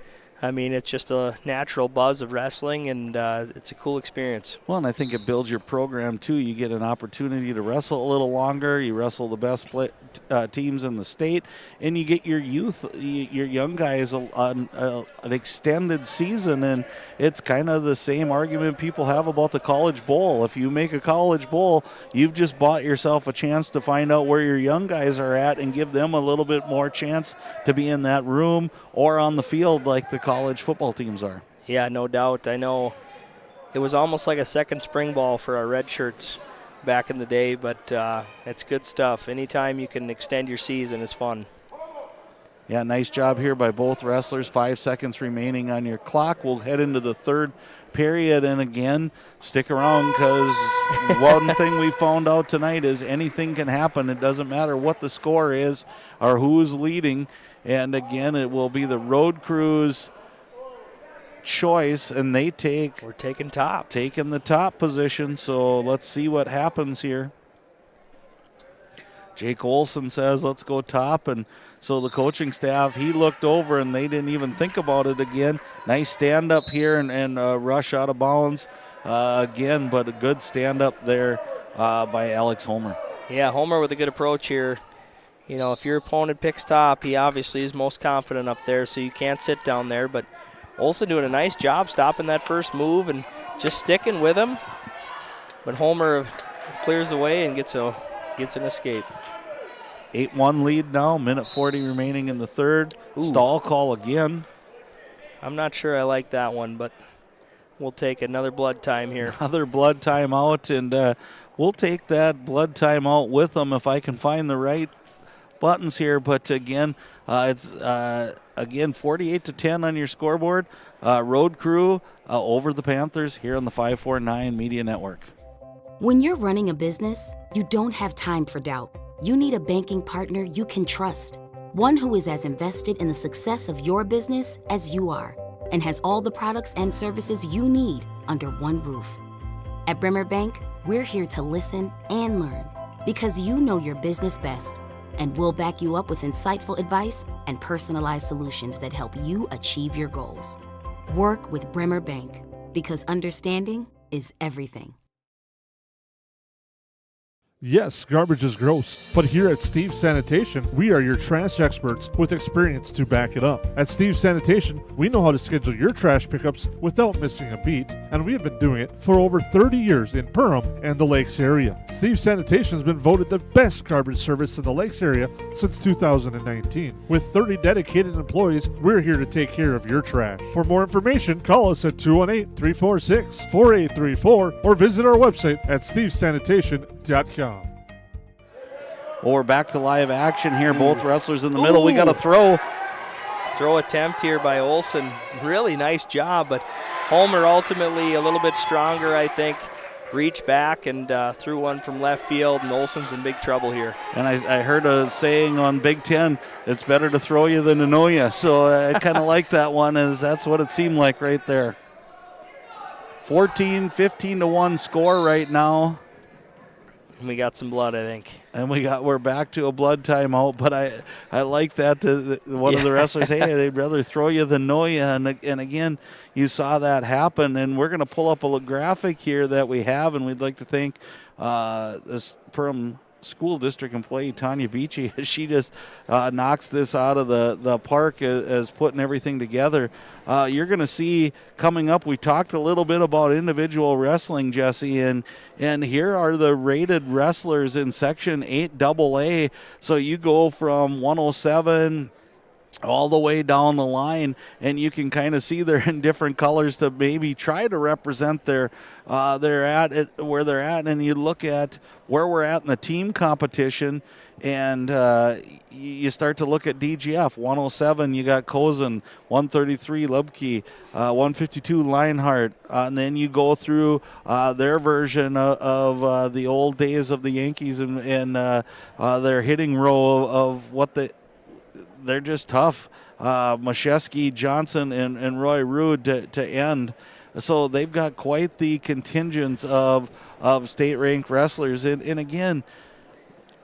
I mean, it's just a natural buzz of wrestling, and it's a cool experience. Well, and I think it builds your program, too. You get an opportunity to wrestle a little longer. You wrestle the best teams in the state, and you get your youth, your young guys on an extended season, and it's kind of the same argument people have about the College Bowl. If you make a College Bowl, you've just bought yourself a chance to find out where your young guys are at and give them a little bit more chance to be in that room or on the field like the college football teams are. Yeah, no doubt. I know it was almost like a second spring ball for our red shirts back in the day, but it's good stuff. Anytime you can extend your season is fun. Yeah, nice job here by both wrestlers. 5 seconds remaining on your clock. We'll head into the third period, and again, stick around because one thing we found out tonight is anything can happen. It doesn't matter what the score is or who's leading. And again, it will be the road crew's choice, and we're taking the top position. So let's see what happens here. Jake Olson says, let's go top. And so the coaching staff, he looked over and they didn't even think about it again. Nice stand up here and rush out of bounds again, but a good stand-up there by Alex Homer. Yeah, Homer with a good approach here. You know, if your opponent picks top, he obviously is most confident up there, so you can't sit down there. But Olsen doing a nice job stopping that first move and just sticking with him. But Homer clears away and gets an escape. 8-1 lead now, minute 40 remaining in the third. Ooh. Stall call again. I'm not sure I like that one, but we'll take another blood time here. Another blood timeout, and we'll take that blood timeout with them if I can find the right buttons here. But again, it's 48-10 on your scoreboard. Road Crew over the Panthers here on the 549 Media Network. When you're running a business, you don't have time for doubt. You need a banking partner you can trust. One who is as invested in the success of your business as you are, and has all the products and services you need under one roof. At Bremer Bank, we're here to listen and learn, because you know your business best, and we'll back you up with insightful advice and personalized solutions that help you achieve your goals. Work with Bremer Bank, because understanding is everything. Yes, garbage is gross, but here at Steve's Sanitation, we are your trash experts with experience to back it up. At Steve's Sanitation, we know how to schedule your trash pickups without missing a beat, and we have been doing it for over 30 years in Perham and the Lakes area. Steve's Sanitation has been voted the best garbage service in the Lakes area since 2019. With 30 dedicated employees, we're here to take care of your trash. For more information, call us at 218-346-4834 or visit our website at stevesanitation.com. Well, we're back to live action here. Both wrestlers in the middle. We got a throw. Throw attempt here by Olsen. Really nice job, but Homer ultimately a little bit stronger, I think. Reached back and threw one from left field, and Olsen's in big trouble here. And I heard a saying on Big Ten, it's better to throw you than to know you. So I kind of like that one, as that's what it seemed like right there. 15-1 score right now. And we got some blood, I think. And we're back to a blood timeout, but I like that one of the wrestlers, hey, they'd rather throw you than know you. And again, you saw that happen. And we're going to pull up a graphic here that we have, and we'd like to thank this Perham School District employee, Tanya Beachy. She just knocks this out of the park as putting everything together. You're going to see coming up, we talked a little bit about individual wrestling, Jesse, and here are the rated wrestlers in Section 8AA. So you go from 107 all the way down the line, and you can kind of see they're in different colors to maybe try to represent where they're at, and you look at where we're at in the team competition, and you start to look at DGF. 107, you got Cozen, 133 Lubke, 152 Lionheart, and then you go through their version of the old days of the Yankees and their hitting row of what they're just tough. Mashesky, Johnson, and Roy Rude to end. So they've got quite the contingent of state-ranked wrestlers. And again,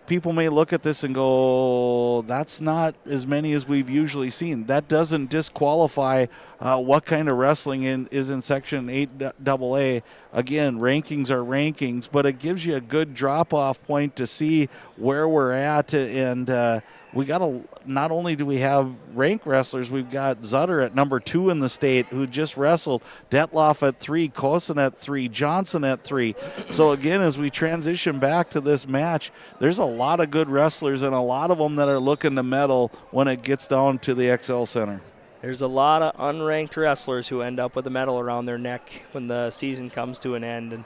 people may look at this and go, that's not as many as we've usually seen. That doesn't disqualify what kind of wrestling is in Section 8AA. Again, rankings are rankings, but it gives you a good drop-off point to see where we're at. And we got not only do we have ranked wrestlers, we've got Zutter at number 2 in the state who just wrestled, Detloff at 3, Kosen at 3, Johnson at 3. So again, as we transition back to this match, there's a lot of good wrestlers and a lot of them that are looking to medal when it gets down to the XL Center. There's a lot of unranked wrestlers who end up with a medal around their neck when the season comes to an end. And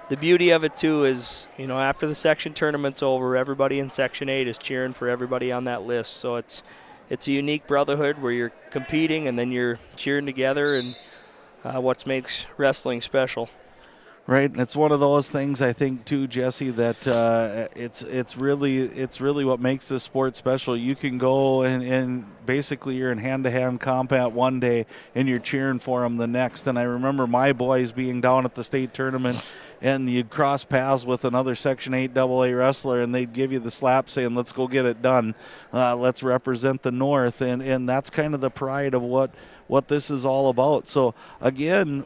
the beauty of it, too, is, after the section tournament's over, everybody in Section 8 is cheering for everybody on that list. So it's a unique brotherhood where you're competing and then you're cheering together, and what makes wrestling special. Right, and it's one of those things, I think, too, Jesse, that it's really what makes this sport special. You can go and basically you're in hand-to-hand combat one day and you're cheering for them the next. And I remember my boys being down at the state tournament, and you'd cross paths with another Section 8AA wrestler, and they'd give you the slap saying, let's go get it done. Let's represent the North. And that's kind of the pride of what this is all about. So, again,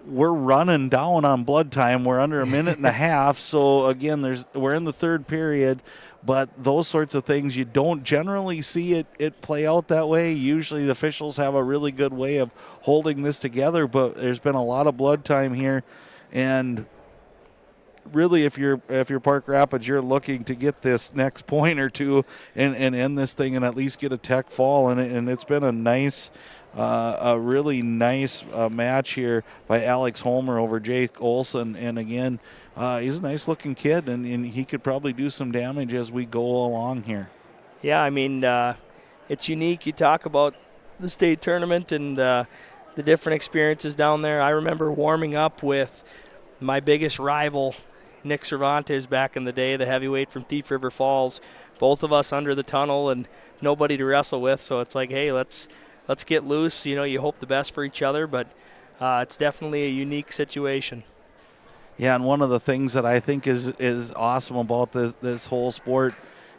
we're running down on blood time. We're under a minute and a half. So again, we're in the third period, but those sorts of things, you don't generally see it play out that way. Usually the officials have a really good way of holding this together, but there's been a lot of blood time here. And really, if you're Park Rapids, you're looking to get this next point or two and end this thing and at least get a tech fall. And it's been a really nice match here by Alex Homer over Jake Olson. And again, he's a nice looking kid, and he could probably do some damage as we go along here. Yeah, I mean, it's unique. You talk about the state tournament and the different experiences down there. I remember warming up with my biggest rival, Nick Cervantes, back in the day, the heavyweight from Thief River Falls. Both of us under the tunnel and nobody to wrestle with. So it's like, hey, let's get loose. You know, you hope the best for each other, but it's definitely a unique situation. Yeah, and one of the things that I think is awesome about this whole sport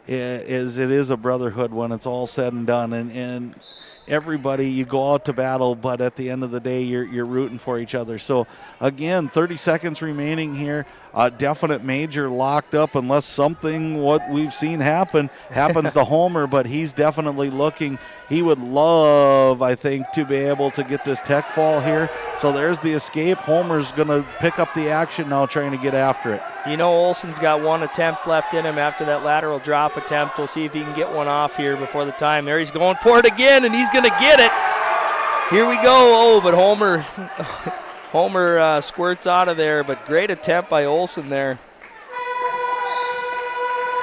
is it is a brotherhood when it's all said and done. And everybody, you go out to battle, but at the end of the day, you're rooting for each other. So, again, 30 seconds remaining here. Definite major locked up unless something what we've seen happens to Homer, but he's definitely looking. He would love, I think, to be able to get this tech fall here. So there's the escape. Homer's going to pick up the action now, trying to get after it. You know, Olson's got one attempt left in him after that lateral drop attempt. We'll see if he can get one off here before the time. There he's going for it again, and he's going to get it. Here we go. Oh, but Homer squirts out of there, but great attempt by Olson there.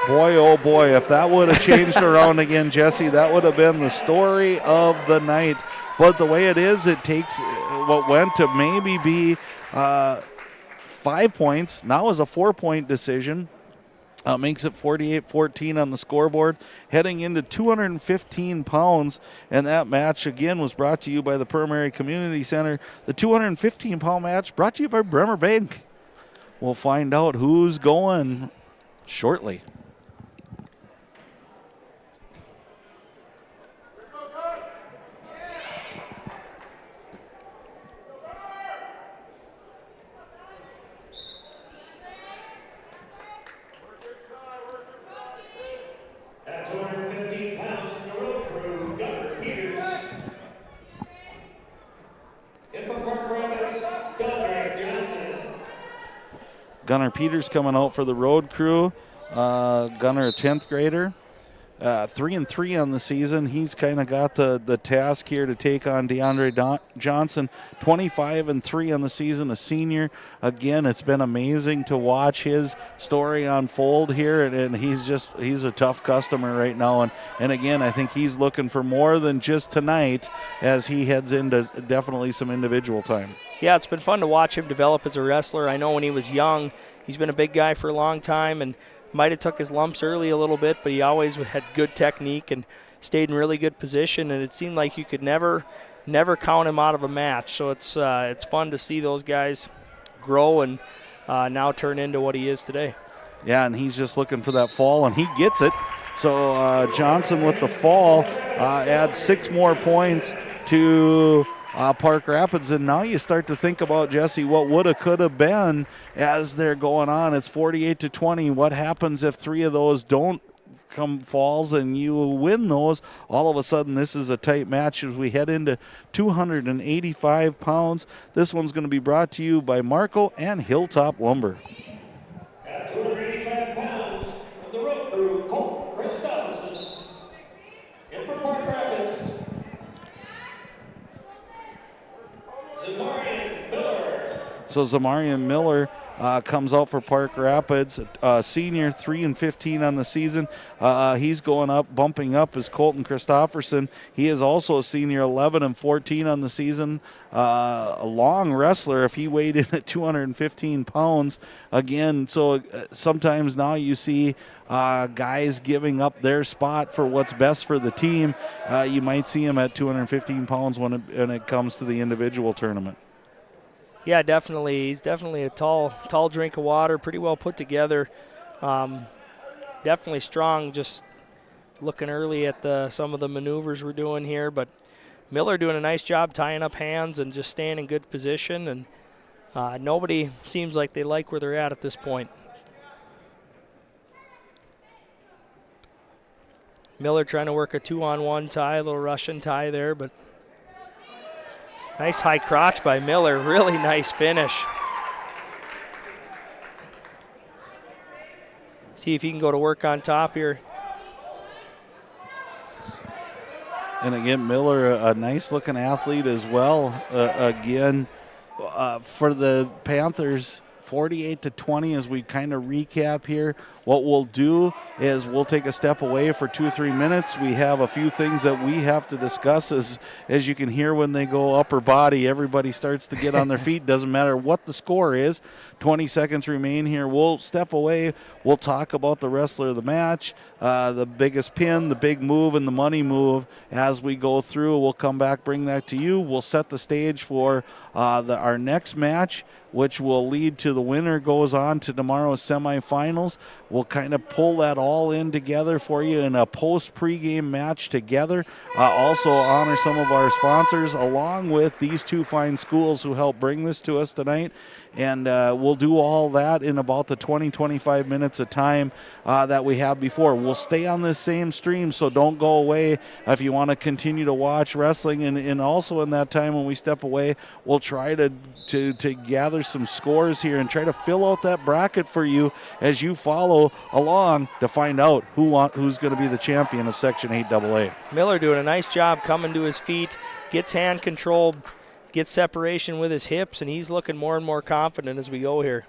Boy, oh boy, if that would have changed around again, Jesse, that would have been the story of the night. But the way it is, it takes what went to maybe be 5 points. Now is a 4-point decision. Makes it 48-14 on the scoreboard, heading into 215 pounds. And that match, again, was brought to you by the Perham Area Community Center. The 215-pound match brought to you by Bremer Bank. We'll find out who's going shortly. Gunnar Peters coming out for the road crew. Gunnar, a 10th grader. 3-3 on the season. He's kind of got the task here to take on DeAndre Johnson. 25-3 on the season, a senior. Again, it's been amazing to watch his story unfold here, and he's a tough customer right now. And again, I think he's looking for more than just tonight as he heads into definitely some individual time. Yeah, it's been fun to watch him develop as a wrestler. I know when he was young, he's been a big guy for a long time and might have took his lumps early a little bit, but he always had good technique and stayed in really good position, and it seemed like you could never count him out of a match. So it's fun to see those guys grow and now turn into what he is today. Yeah, and he's just looking for that fall, and he gets it. So Johnson with the fall adds 6 more points to Park Rapids, and now you start to think about, Jesse, what woulda, coulda been as they're going on. It's 48-20. What happens if 3 of those don't come falls and you win those? All of a sudden, this is a tight match as we head into 285 pounds. This one's going to be brought to you by Marco and Hilltop Lumber. At 285 pounds, from the road crew, Colt Christopherson. And for Park Rapids, Zamarian Miller. So Zamarian Miller comes out for Park Rapids, senior, 3-15 on the season. He's going up, bumping up as Colton Christopherson. He is also a senior, 11-14 on the season. A long wrestler if he weighed in at 215 pounds. Again, so sometimes now you see guys giving up their spot for what's best for the team. You might see him at 215 pounds when it comes to the individual tournament. Yeah, definitely. He's definitely a tall drink of water, pretty well put together. Definitely strong, just looking early at some of the maneuvers we're doing here. But Miller doing a nice job tying up hands and just staying in good position. And Nobody seems like they like where they're at this point. Miller trying to work a 2-on-1 tie, a little Russian tie there, but nice high crotch by Miller. Really nice finish. See if he can go to work on top here. And again, Miller, a nice looking athlete as well. For the Panthers, 48-20 as we kind of recap here. What we'll do is we'll take a step away for 2 or 3 minutes. We have a few things that we have to discuss. As you can hear when they go upper body, everybody starts to get on their feet. Doesn't matter what the score is. 20 seconds remain here. We'll step away. We'll talk about the wrestler of the match, the biggest pin, the big move, and the money move as we go through. We'll come back, bring that to you. We'll set the stage for our next match, which will lead to the winner goes on to tomorrow's semifinals. We'll kind of pull that all in together for you in a post-pregame match together. Also honor some of our sponsors along with these two fine schools who helped bring this to us tonight. And we'll do all that in about the 20-25 minutes of time that we have before. We'll stay on this same stream, so don't go away if you want to continue to watch wrestling. And also in that time when we step away, we'll try to gather some scores here and try to fill out that bracket for you as you follow along to find out who's going to be the champion of Section 8AA. Miller doing a nice job coming to his feet, gets hand control, gets separation with his hips, and he's looking more and more confident as we go here.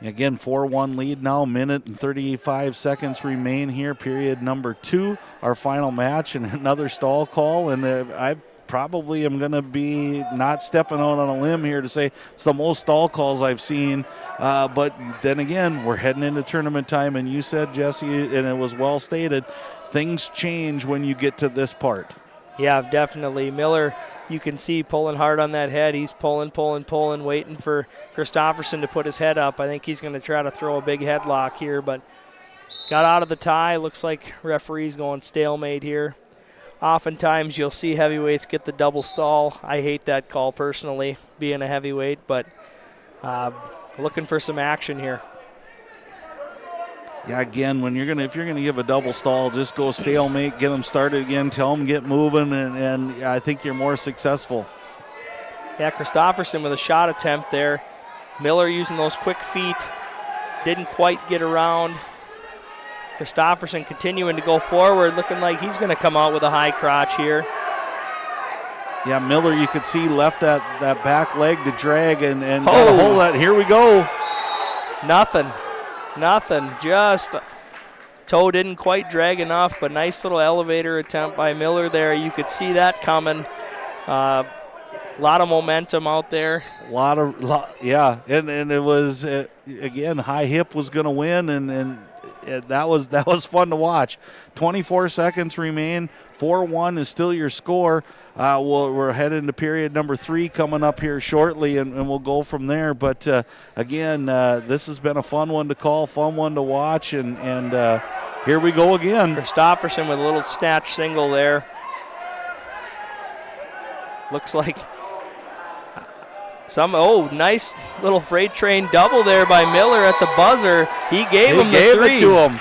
Again, 4-1 lead now, minute and 35 seconds remain here, period number 2, our final match, and another stall call. And I probably am going to be not stepping out on a limb here to say it's the most stall calls I've seen. But then again, we're heading into tournament time, and you said, Jesse, and it was well stated, things change when you get to this part. Yeah, definitely. Miller, you can see pulling hard on that head. He's pulling, waiting for Christofferson to put his head up. I think he's going to try to throw a big headlock here, but got out of the tie. Looks like referee's going stalemate here. Oftentimes you'll see heavyweights get the double stall. I hate that call personally, being a heavyweight, but looking for some action here. Yeah, again, if you're gonna give a double stall, just go stalemate, get them started again, tell them get moving, and I think you're more successful. Yeah, Christofferson with a shot attempt there. Miller using those quick feet, didn't quite get around. Christofferson continuing to go forward, looking like he's going to come out with a high crotch here. Yeah, Miller, you could see left that back leg to drag and got a hold of that. Here we go. Nothing. Just toe didn't quite drag enough, but nice little elevator attempt by Miller there. You could see that coming. A lot of momentum out there. Yeah, and it was again, high hip was going to win, and that was fun to watch. 24 seconds remain. 4-1 is still your score. We're heading to period number 3 coming up here shortly, and we'll go from there. But again, this has been a fun one to call, fun one to watch, and here we go again. Christofferson with a little snatch single there. Looks like nice little freight train double there by Miller at the buzzer. He gave him the 3. It to him.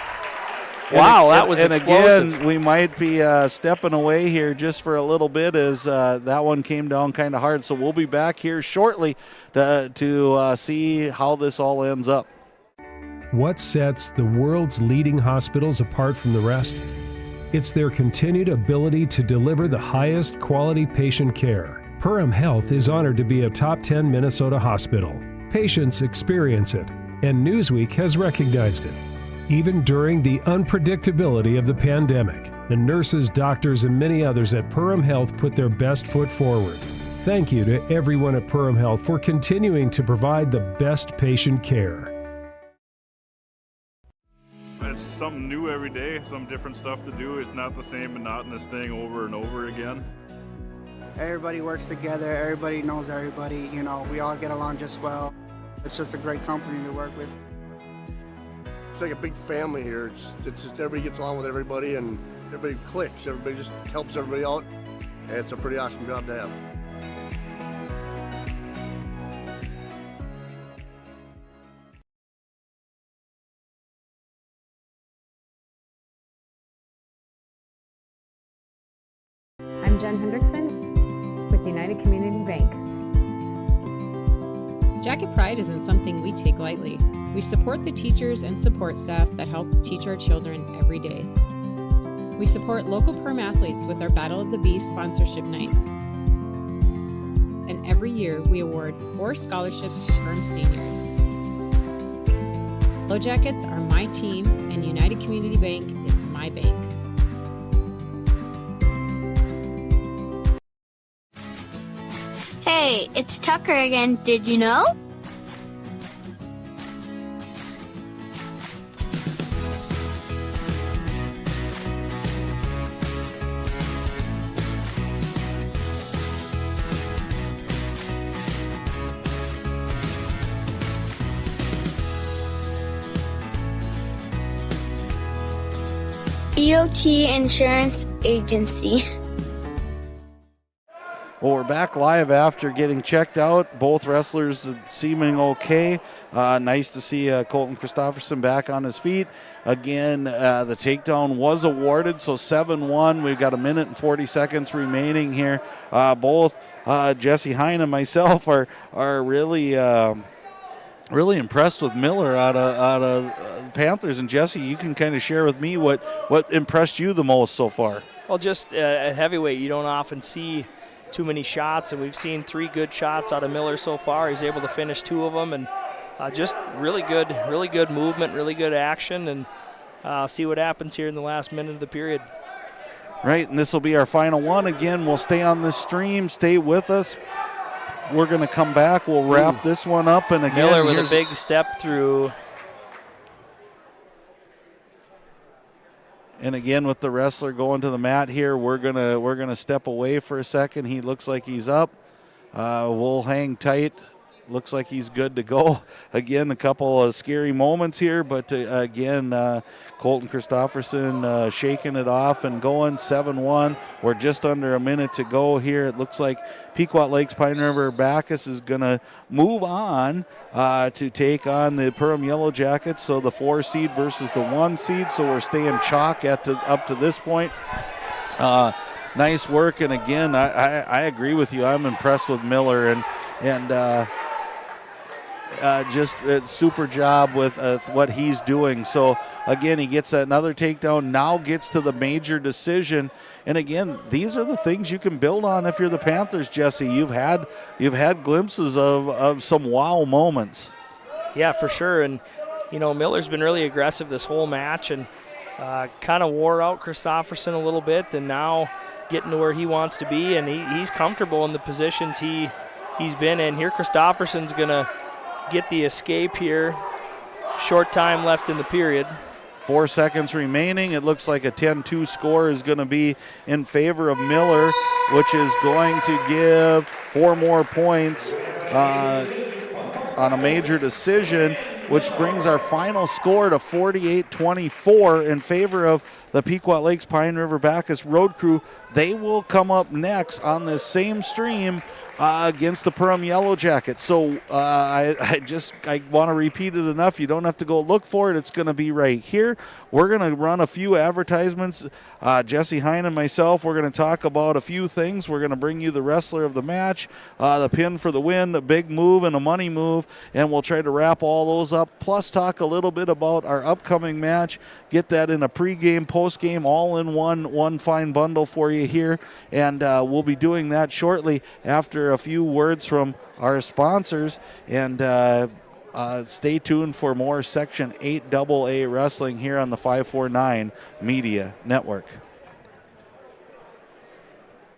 Wow, that was explosive. And again, we might be stepping away here just for a little bit as that one came down kind of hard. So we'll be back here shortly to see how this all ends up. What sets the world's leading hospitals apart from the rest? It's their continued ability to deliver the highest quality patient care. Perham Health is honored to be a top 10 Minnesota hospital. Patients experience it, and Newsweek has recognized it. Even during the unpredictability of the pandemic, the nurses, doctors, and many others at Perham Health put their best foot forward. Thank you to everyone at Perham Health for continuing to provide the best patient care. It's something new every day, some different stuff to do. It's not the same monotonous thing over and over again. Everybody works together, everybody knows everybody, we all get along just well. It's just a great company to work with. It's like a big family here. It's just everybody gets along with everybody and everybody clicks. Everybody just helps everybody out. And it's a pretty awesome job to have. Jen Hendrickson with United Community Bank. Jacket pride isn't something we take lightly. We support the teachers and support staff that help teach our children every day. We support local Perm athletes with our Battle of the Beast sponsorship nights. And every year we award 4 scholarships to Perm seniors. Yellowjackets are my team, and United Community Bank is my bank. Hey, it's Tucker again. Did you know? EOT Insurance Agency. Well, we're back live after getting checked out. Both wrestlers seeming okay. Nice to see Colton Christofferson back on his feet. Again, the takedown was awarded, so 7-1. We've got 1 minute and 40 seconds remaining here. Both Jesse Hine and myself are really really impressed with Miller out of Panthers. And Jesse, you can kind of share with me what impressed you the most so far. Well, just at heavyweight, you don't often see too many shots, and we've seen 3 good shots out of Miller so far. He's able to finish 2 of them, and just really good movement, really good action, and see what happens here in the last minute of the period. Right, and this will be our final one. Again, we'll stay on this stream. Stay with us. We're going to come back. We'll wrap this one up, and again, Miller with a big step through. And again, with the wrestler going to the mat here, we're gonna step away for a second. He looks like he's up. We'll hang tight. Looks like he's good to go. Again, a couple of scary moments here, but again, Colton Christofferson shaking it off and going 7-1. We're just under a minute to go here. It looks like Pequot Lakes Pine River-Backus is going to move on to take on the Perham Yellowjackets. So the 4 seed versus the 1 seed. So we're staying chalk up to this point. Nice work, and again, I agree with you. I'm impressed with Miller and just a super job with what he's doing. So again, he gets another takedown, now gets to the major decision. And again, these are the things you can build on if you're the Panthers, Jesse. You've had glimpses of some wow moments. Yeah, for sure. And you know, Miller's been really aggressive this whole match, and kind of wore out Christofferson a little bit, and now getting to where he wants to be, and he's comfortable in the positions he's been in. Here Christofferson's gonna get the escape here. Short time left in the period. 4 seconds remaining. It looks like a 10-2 score is going to be in favor of Miller, which is going to give 4 more points on a major decision, which brings our final score to 48-24 in favor of the Pequot Lakes Pine River-Backus Road Crew. They will come up next on this same stream against the Perham Yellowjackets. So I want to repeat it enough. You don't have to go look for it. It's going to be right here. We're going to run a few advertisements. Jesse Hine and myself, we're going to talk about a few things. We're going to bring you the wrestler of the match, the pin for the win, the big move, and a money move, and we'll try to wrap all those up, plus talk a little bit about our upcoming match, get that in a pregame, postgame, all in one fine bundle for you here, and we'll be doing that shortly after a few words from our sponsors, and stay tuned for more Section 8 AA Wrestling here on the 549 Media Network.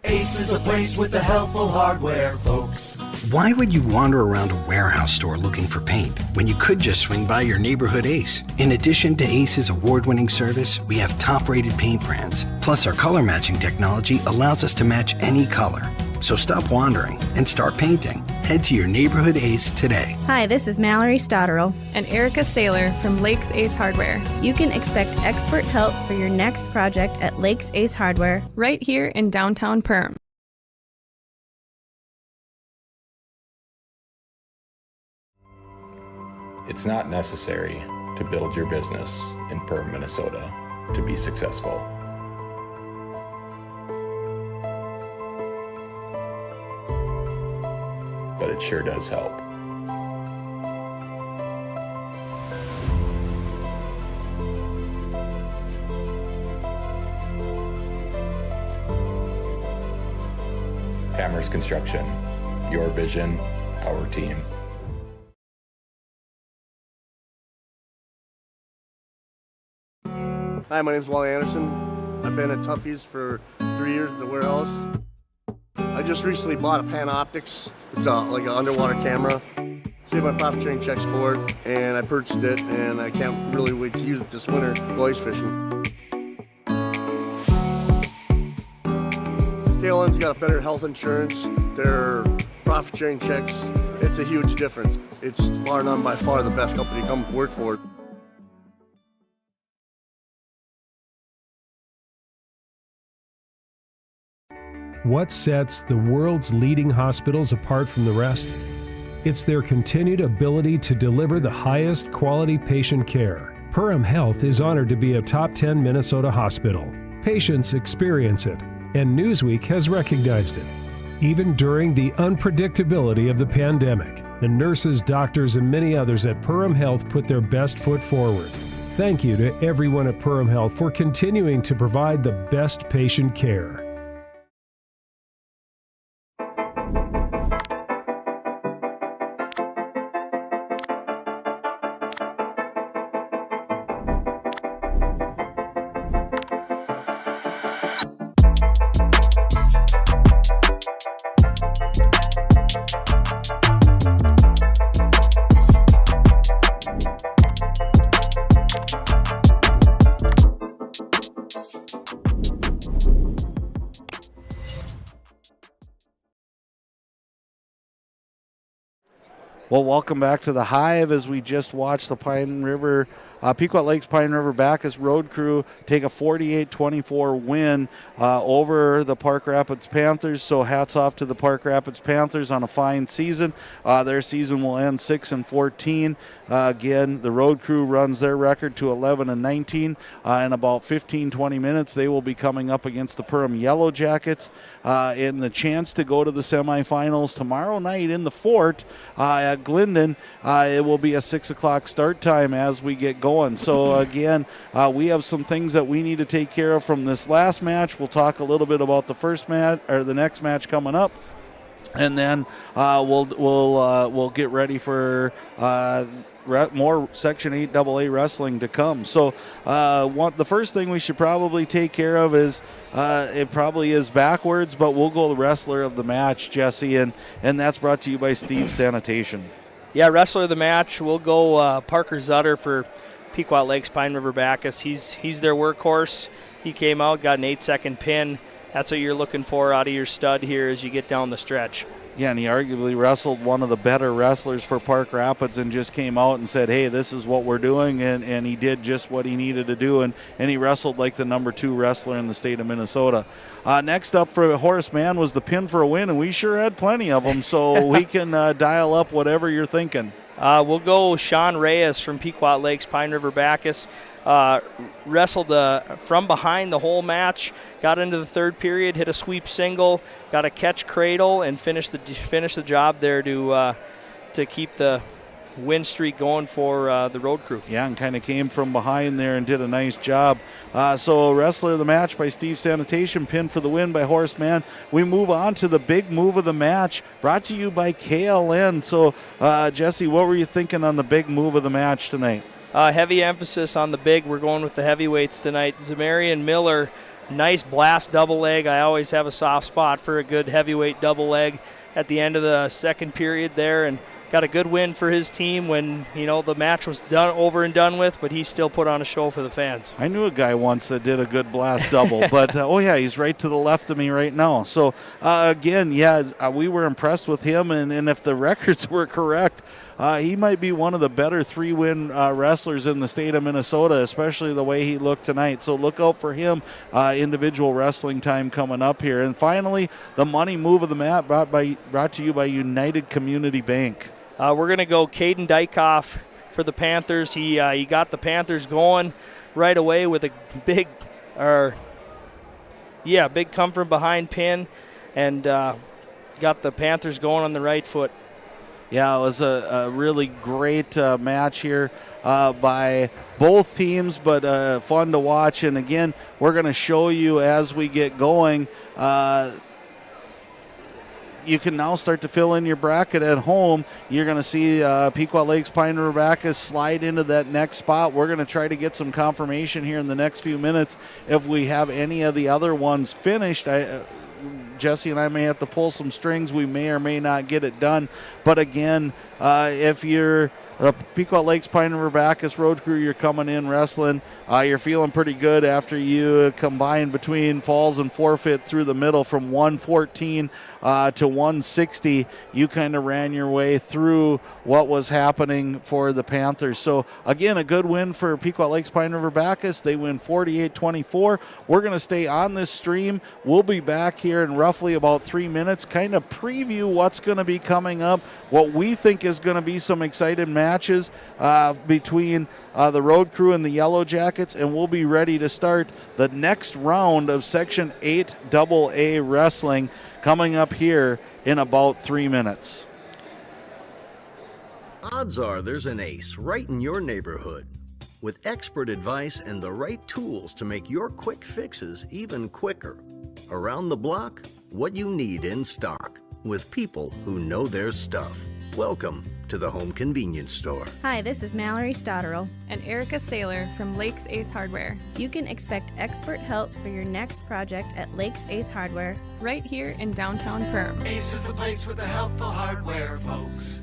Ace is the place with the helpful hardware, folks. Why would you wander around a warehouse store looking for paint when you could just swing by your neighborhood Ace? In addition to Ace's award-winning service, we have top-rated paint brands. Plus, our color matching technology allows us to match any color. So stop wandering and start painting. Head to your neighborhood Ace today. Hi, this is Mallory Stotterell and Erica Saylor from Lakes Ace Hardware. You can expect expert help for your next project at Lakes Ace Hardware, right here in downtown Perham. It's not necessary to build your business in Perham, Minnesota to be successful. it sure does help. Hammers Construction, your vision, our team. Hi, my name is Wally Anderson. I've been at Tuffy's for 3 years at the warehouse. I just recently bought a Panoptics. It's like an underwater camera. Saved my profit sharing checks for it, and I purchased it, and I can't really wait to use it this winter go ice fishing. KLM's got better health insurance. Their profit sharing checks, it's a huge difference. It's bar none by far the best company to come work for. What sets the world's leading hospitals apart from the rest? It's their continued ability to deliver the highest quality patient care. Perham Health is honored to be a top 10 Minnesota hospital. Patients experience it, and Newsweek has recognized it. Even during the unpredictability of the pandemic, the nurses, doctors, and many others at Perham Health put their best foot forward. Thank you to everyone at Perham Health for continuing to provide the best patient care. Well, welcome back to the Hive as we just watched the Pequot Lakes Pine River-Backus road crew take a 48-24 win over the Park Rapids Panthers. So hats off to the Park Rapids Panthers on a fine season. Their season will end 6-14. Again, the road crew runs their record to 11-19. In about 15-20 minutes, they will be coming up against the Perham Yellowjackets in the chance to go to the semifinals tomorrow night in the Fort at Glendon. It will be a 6 o'clock start time as we get going. So again, we have some things that we need to take care of from this last match. We'll talk a little bit about the first match or the next match coming up, and then we'll get ready for more Section 8 AA wrestling to come. So the first thing we should probably take care of is it probably is backwards, but we'll go the wrestler of the match, Jesse, and that's brought to you by Steve Sanitation. Yeah, wrestler of the match, we'll go Parker Zutter for Pequot Lakes Pine River-Backus. He's their workhorse. He came out, got an 8-second pin. That's what you're looking for out of your stud here as you get down the stretch. Yeah, and he arguably wrestled one of the better wrestlers for Park Rapids and just came out and said, hey, this is what we're doing, and he did just what he needed to do, and he wrestled like the number 2 wrestler in the state of Minnesota. Next up for Horace Mann was the pin for a win, and we sure had plenty of them, so we can dial up whatever you're thinking. We'll go Sean Reyes from Pequot Lakes Pine River-Backus. Wrestled from behind the whole match, got into the third period, hit a sweep single, got a catch cradle, and finished the job there to keep the win streak going for the road crew. Yeah, and kind of came from behind there and did a nice job. So wrestler of the match by Steve Sanitation, pin for the win by Horace Mann. We move on to the big move of the match, brought to you by KLN. So Jesse, what were you thinking on the big move of the match tonight? Heavy emphasis on the big. We're going with the heavyweights tonight. Zamarian Miller, nice blast double leg. I always have a soft spot for a good heavyweight double leg at the end of the second period there, and got a good win for his team when, the match was over and done with, but he still put on a show for the fans. I knew a guy once that did a good blast double, but he's right to the left of me right now. So again, we were impressed with him, and if the records were correct, he might be one of the better 3-win wrestlers in the state of Minnesota, especially the way he looked tonight. So look out for him. Individual wrestling time coming up here. And finally, the money move of the mat brought to you by United Community Bank. We're going to go Caden Dykoff for the Panthers. He got the Panthers going right away with a big come from behind pin, and got the Panthers going on the right foot. Yeah, it was a really great match here by both teams, but fun to watch. And again, we're going to show you as we get going. You can now start to fill in your bracket at home. You're going to see Pequot Lakes, Pine River-Backus slide into that next spot. We're going to try to get some confirmation here in the next few minutes if we have any of the other ones finished. Jesse and I may have to pull some strings. We may or may not get it done. But again, if you're the Pequot Lakes, Pine River-Backus road crew, you're coming in wrestling. You're feeling pretty good after you combine between falls and forfeit through the middle from 114 to 160. You kind of ran your way through what was happening for the Panthers. So, again, a good win for Pequot Lakes, Pine River-Backus. They win 48-24. We're going to stay on this stream. We'll be back here in roughly about 3 minutes, kind of preview what's going to be coming up, what we think is going to be some exciting matches between the road crew and the Yellowjackets, and we'll be ready to start the next round of Section 8 AA Wrestling coming up here in about 3 minutes. Odds are there's an ace right in your neighborhood. With expert advice and the right tools to make your quick fixes even quicker. Around the block, what you need in stock, with people who know their stuff. Welcome to the Home Convenience Store. Hi, this is Mallory Stotterell and Erica Saylor from Lakes Ace Hardware. You can expect expert help for your next project at Lakes Ace Hardware, right here in downtown Perham. Ace is the place with the helpful hardware, folks.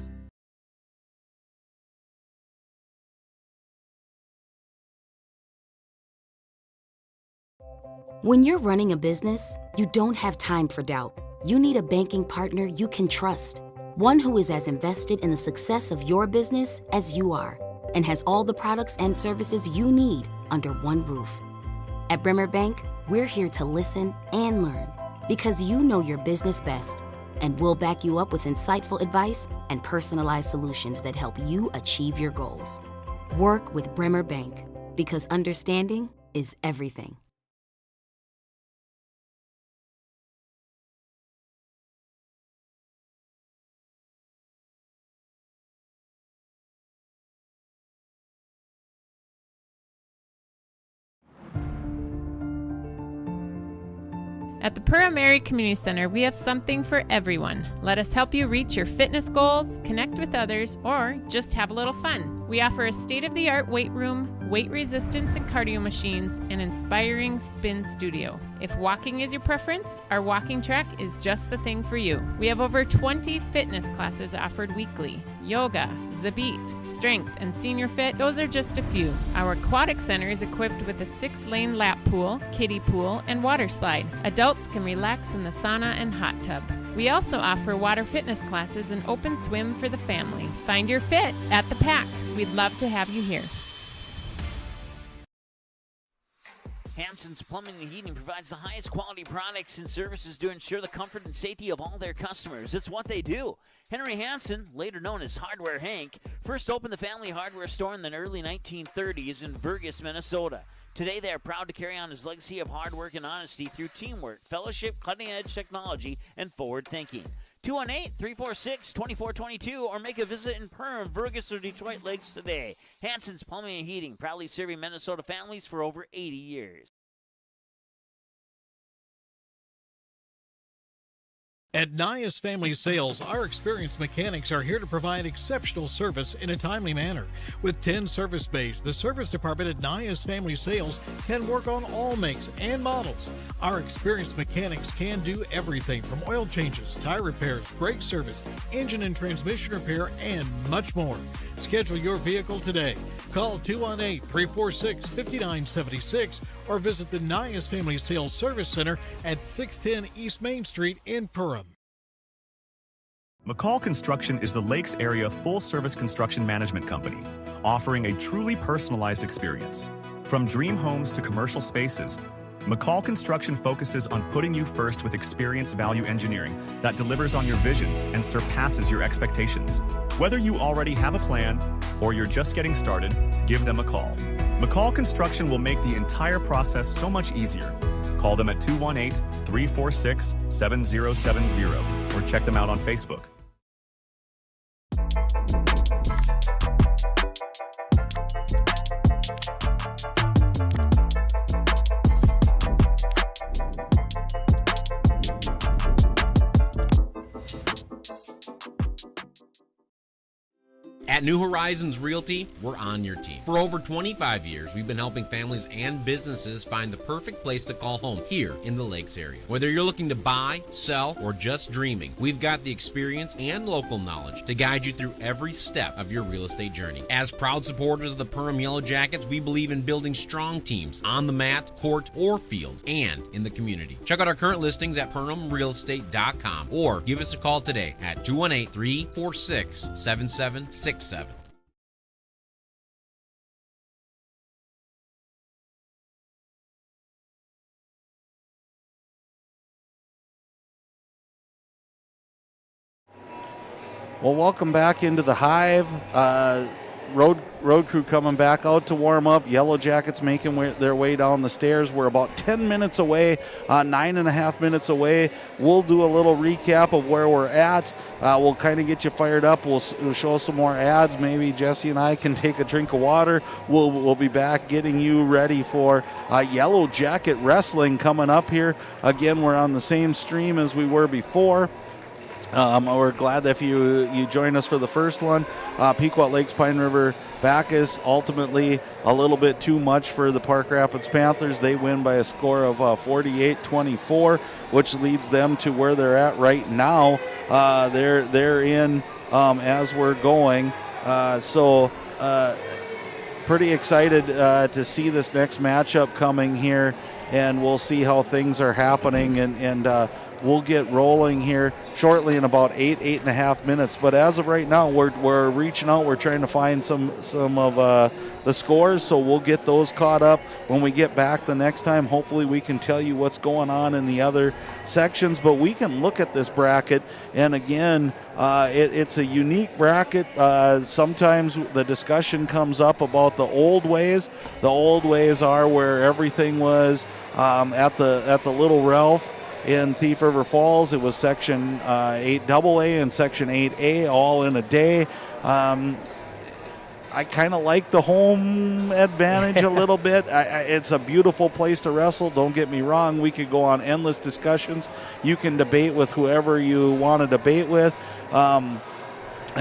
When you're running a business, you don't have time for doubt. You need a banking partner you can trust. One who is as invested in the success of your business as you are, and has all the products and services you need under one roof. At Bremer Bank, we're here to listen and learn, because you know your business best, and we'll back you up with insightful advice and personalized solutions that help you achieve your goals. Work with Bremer Bank, because understanding is everything. At the Perham Area Community Center, we have something for everyone. Let us help you reach your fitness goals, connect with others, or just have a little fun. We offer a state-of-the-art weight room, weight resistance and cardio machines, and inspiring spin studio. If walking is your preference, our walking track is just the thing for you. We have over 20 fitness classes offered weekly. Yoga, Zabit, Strength, and Senior Fit, those are just a few. Our aquatic center is equipped with a 6-lane lap pool, kiddie pool, and water slide. Adults can relax in the sauna and hot tub. We also offer water fitness classes and open swim for the family. Find your fit at the Pack. We'd love to have you here. Hansen's Plumbing and Heating provides the highest quality products and services to ensure the comfort and safety of all their customers. It's what they do. Henry Hansen, later known as Hardware Hank, first opened the family hardware store in the early 1930s in Burgess, Minnesota. Today, they are proud to carry on his legacy of hard work and honesty through teamwork, fellowship, cutting-edge technology, and forward thinking. 218-346-2422 or make a visit in Perham, Burgess, or Detroit Lakes today. Hansen's Plumbing and Heating, proudly serving Minnesota families for over 80 years. At Nias Family Sales, our experienced mechanics are here to provide exceptional service in a timely manner. With 10 service bays, the service department at Nias Family Sales can work on all makes and models. Our experienced mechanics can do everything from oil changes, tire repairs, brake service, engine and transmission repair, and much more. Schedule your vehicle today. Call 218-346-5976 or visit the Nias Family Sales Service Center at 610 East Main Street in Perham. McCall Construction is the Lakes area full-service construction management company, offering a truly personalized experience. From dream homes to commercial spaces, McCall Construction focuses on putting you first with experienced value engineering that delivers on your vision and surpasses your expectations. Whether you already have a plan or you're just getting started, give them a call. McCall Construction will make the entire process so much easier. Call them at 218-346-7070 or check them out on Facebook. At New Horizons Realty, we're on your team. For over 25 years, we've been helping families and businesses find the perfect place to call home here in the Lakes area. Whether you're looking to buy, sell, or just dreaming, we've got the experience and local knowledge to guide you through every step of your real estate journey. As proud supporters of the Perham Yellowjackets, we believe in building strong teams on the mat, court, or field, and in the community. Check out our current listings at perhamrealestate.com or give us a call today at 218-346-7767. Well, welcome back into the Hive. Road crew coming back out to warm up. Yellowjackets making their way down the stairs. We're about 10 minutes away, 9.5 minutes away. We'll do a little recap of where we're at. We'll kind of get you fired up. We'll show some more ads. Maybe Jesse and I can take a drink of water. We'll be back getting you ready for Yellowjacket wrestling coming up here. Again, we're on the same stream as we were before. We're glad that if you joined us for the first one. Pequot Lakes, Pine River-Backus, ultimately a little bit too much for the Park Rapids Panthers. They win by a score of 48-24, which leads them to where they're at right now. They're in as we're going. Pretty excited to see this next matchup coming here, and we'll see how things are happening, and we'll get rolling here shortly in about 8.5 minutes. But as of right now, we're reaching out. We're trying to find some of the scores, so we'll get those caught up when we get back the next time. Hopefully we can tell you what's going on in the other sections, but we can look at this bracket, and again, it's a unique bracket. Sometimes the discussion comes up about the old ways. The old ways are where everything was at the Little Ralph in Thief River Falls. It was Section 8AA and Section 8A all in a day. I kind of like the home advantage a little bit. It's a beautiful place to wrestle. Don't get me wrong. We could go on endless discussions. You can debate with whoever you want to debate with. I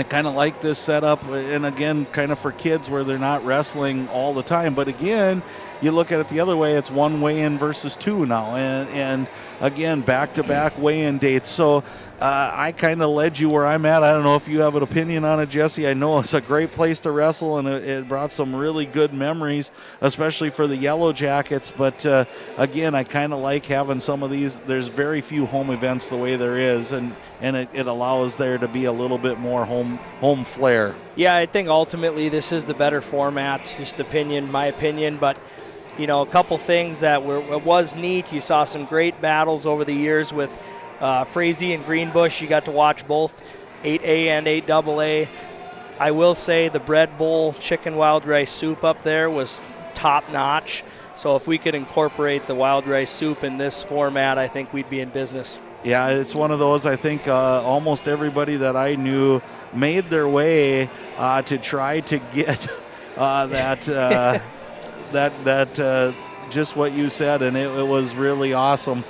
kind of like this setup, and again, kind of for kids where they're not wrestling all the time. But again, you look at it the other way, it's one weigh-in versus two now, and again, back-to-back weigh-in dates. So I kind of led you where I'm at. I don't know if you have an opinion on it, Jesse. I know it's a great place to wrestle, and it brought some really good memories, especially for the Yellowjackets. But again, I kind of like having some of these. There's very few home events the way there is, and it allows there to be a little bit more home flair. Yeah, I think ultimately this is the better format, just my opinion, but you know, a couple things that was neat. You saw some great battles over the years with Frazee and Greenbush. You got to watch both 8A and 8AA. I will say the bread bowl chicken wild rice soup up there was top notch. So if we could incorporate the wild rice soup in this format, I think we'd be in business. Yeah, it's one of those. I think almost everybody that I knew made their way to try to get that just what you said, and it was really awesome.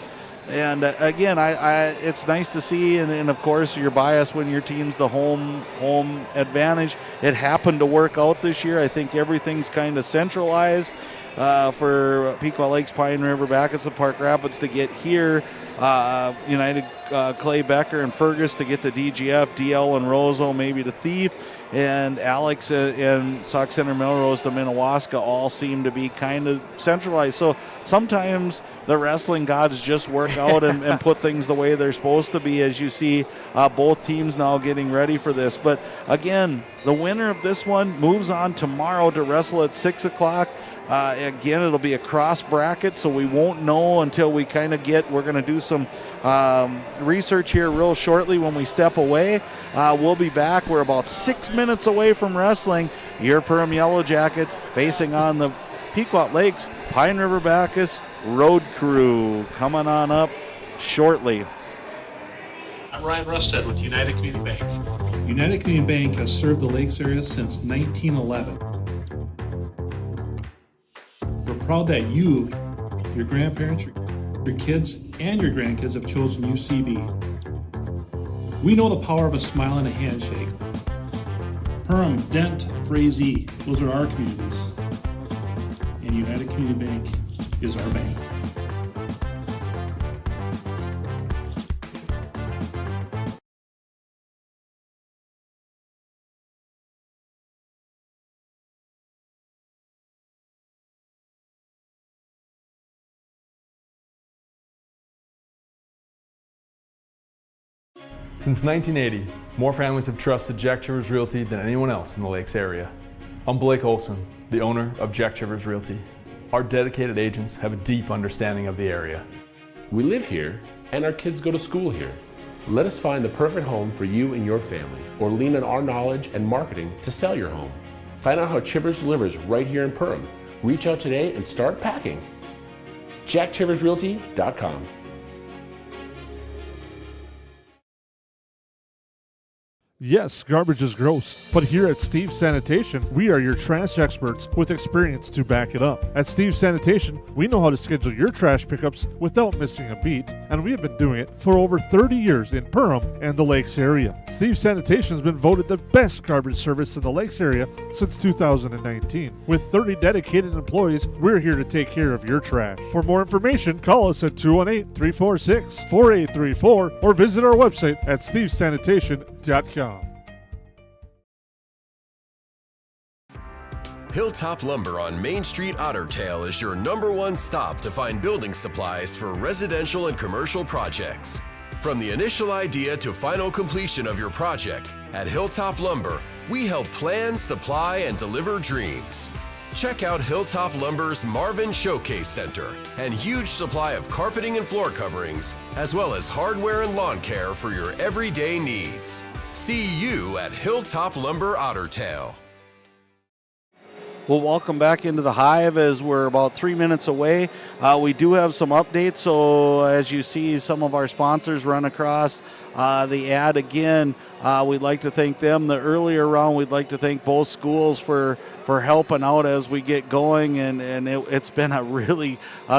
And again, it's nice to see, and of course you're biased when your team's the home advantage. It happened to work out this year. I think everything's kind of centralized for Pequot Lakes, Pine River-Backus, and Park Rapids to get here. United Clay Becker and Fergus to get to DGF, DL and Roseau maybe to Thief, and Alex and Sauk Center Melrose to Minnewaska all seem to be kind of centralized. So sometimes the wrestling gods just work out and put things the way they're supposed to be, as you see both teams now getting ready for this. But again, the winner of this one moves on tomorrow to wrestle at 6 o'clock. Again, it'll be a cross bracket, so we won't know until we kind of we're going to do some research here real shortly when we step away. We'll be back. We're about 6 minutes away from wrestling. Your Perham Yellowjackets facing on the Pequot Lakes, Pine River-Backus Road Crew coming on up shortly. I'm Ryan Rusted with United Community Bank. United Community Bank has served the Lakes area since 1911. We're proud that you, your grandparents, your kids, and your grandkids have chosen UCB. We know the power of a smile and a handshake. Perham, Dent, Frazee, those are our communities. And United Community Bank is our bank. Since 1980, more families have trusted Jack Chivers Realty than anyone else in the Lakes area. I'm Blake Olson, the owner of Jack Chivers Realty. Our dedicated agents have a deep understanding of the area. We live here and our kids go to school here. Let us find the perfect home for you and your family, or lean on our knowledge and marketing to sell your home. Find out how Chivers delivers right here in Perham. Reach out today and start packing. JackChiversRealty.com. Yes, garbage is gross, but here at Steve's Sanitation, we are your trash experts with experience to back it up. At Steve's Sanitation, we know how to schedule your trash pickups without missing a beat, and we have been doing it for over 30 years in Perham and the Lakes area. Steve's Sanitation has been voted the best garbage service in the Lakes area since 2019. With 30 dedicated employees, we're here to take care of your trash. For more information, call us at 218-346-4834 or visit our website at stevesanitation.com. Hilltop Lumber on Main Street Otter Tail is your #1 stop to find building supplies for residential and commercial projects. From the initial idea to final completion of your project, at Hilltop Lumber, we help plan, supply, and deliver dreams. Check out Hilltop Lumber's Marvin Showcase Center and huge supply of carpeting and floor coverings, as well as hardware and lawn care for your everyday needs. See you at Hilltop Lumber Otter Tail. Well, welcome back into the Hive as we're about 3 minutes away. We do have some updates. So as you see, some of our sponsors run across the ad again. We'd like to thank them. The earlier round, we'd like to thank both schools for helping out as we get going. And it's been a really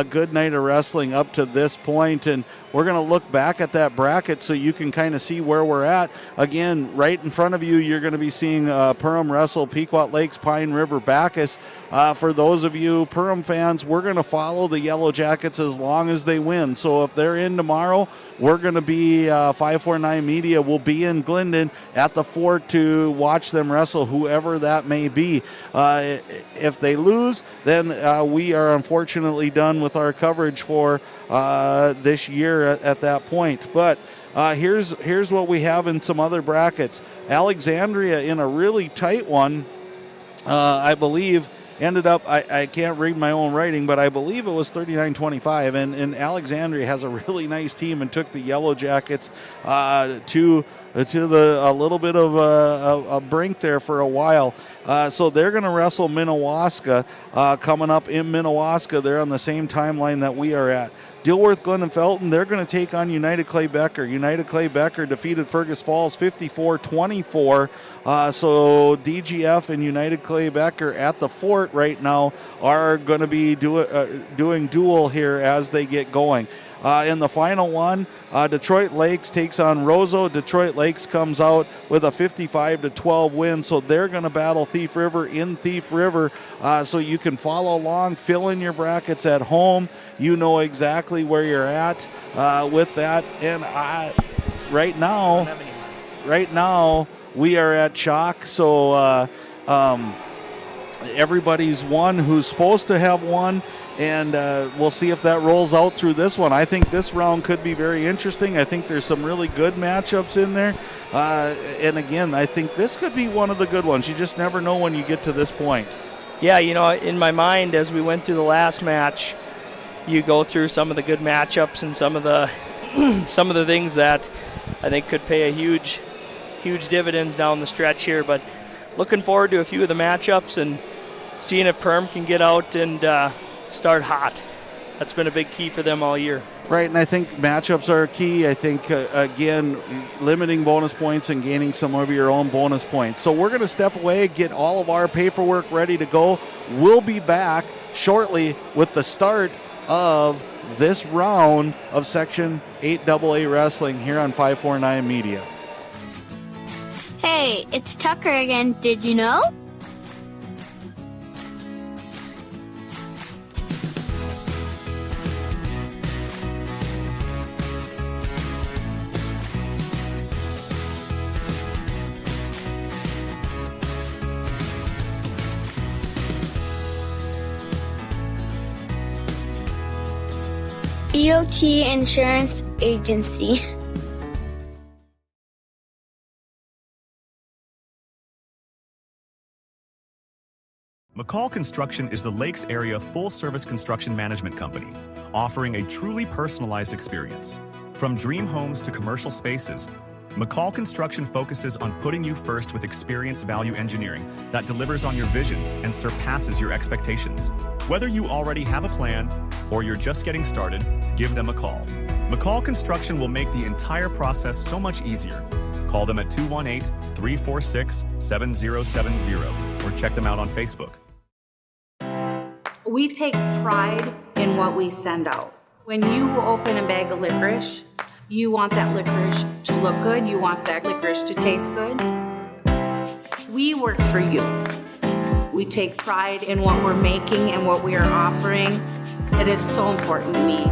good night of wrestling up to this point. And we're going to look back at that bracket so you can kind of see where we're at. Again, right in front of you, you're going to be seeing Perham wrestle Pequot Lakes, Pine River-Backus. For those of you Perham fans, we're going to follow the Yellowjackets as long as they win. So if they're in tomorrow, we're going to be 549 Media will be in Glendon at the fort to watch them wrestle, whoever that may be. If they lose, then we are unfortunately done with our coverage for this year at that point. But here's what we have in some other brackets. Alexandria in a really tight one, I believe, ended up, I can't read my own writing, but I believe it was 39-25, and Alexandria has a really nice team and took the Yellowjackets to a little bit of a brink there for a while. So they're going to wrestle Minnewaska coming up in Minnewaska. They're on the same timeline that we are at. Dilworth, Glen, and Felton, they're going to take on United Clay Becker. United Clay Becker defeated Fergus Falls 54-24. So DGF and United Clay Becker at the fort right now are going to be doing duel here as they get going. In the final one, Detroit Lakes takes on Roseau. Detroit Lakes comes out with a 55-12 win, so they're going to battle Thief River in Thief River. So you can follow along, fill in your brackets at home. You know exactly where you're at with that. And right now we are at chalk. So everybody's won who's supposed to have won. And we'll see if that rolls out through this one. I think this round could be very interesting. I think there's some really good matchups in there. And again, I think this could be one of the good ones. You just never know when you get to this point. Yeah, you know, in my mind, as we went through the last match, you go through some of the good matchups and some of the things that I think could pay a huge dividends down the stretch here. But looking forward to a few of the matchups and seeing if Perm can get out and start hot. That's been a big key for them all year. Right, and I think matchups are key. I think, again, limiting bonus points and gaining some of your own bonus points. So we're going to step away, get all of our paperwork ready to go. We'll be back shortly with the start of this round of Section 8AA Wrestling here on 549 Media. Hey, It's Tucker again, did you know? EOT Insurance Agency. McCall Construction is the Lakes area full-service construction management company, offering a truly personalized experience. From dream homes to commercial spaces, McCall Construction focuses on putting you first with experienced value engineering that delivers on your vision and surpasses your expectations. Whether you already have a plan or you're just getting started, give them a call. McCall Construction will make the entire process so much easier. Call them at 218-346-7070 or check them out on Facebook. We take pride in what we send out. When you open a bag of licorice, you want that licorice to look good, you want that licorice to taste good. We work for you. We take pride in what we're making and what we are offering. It is so important to me.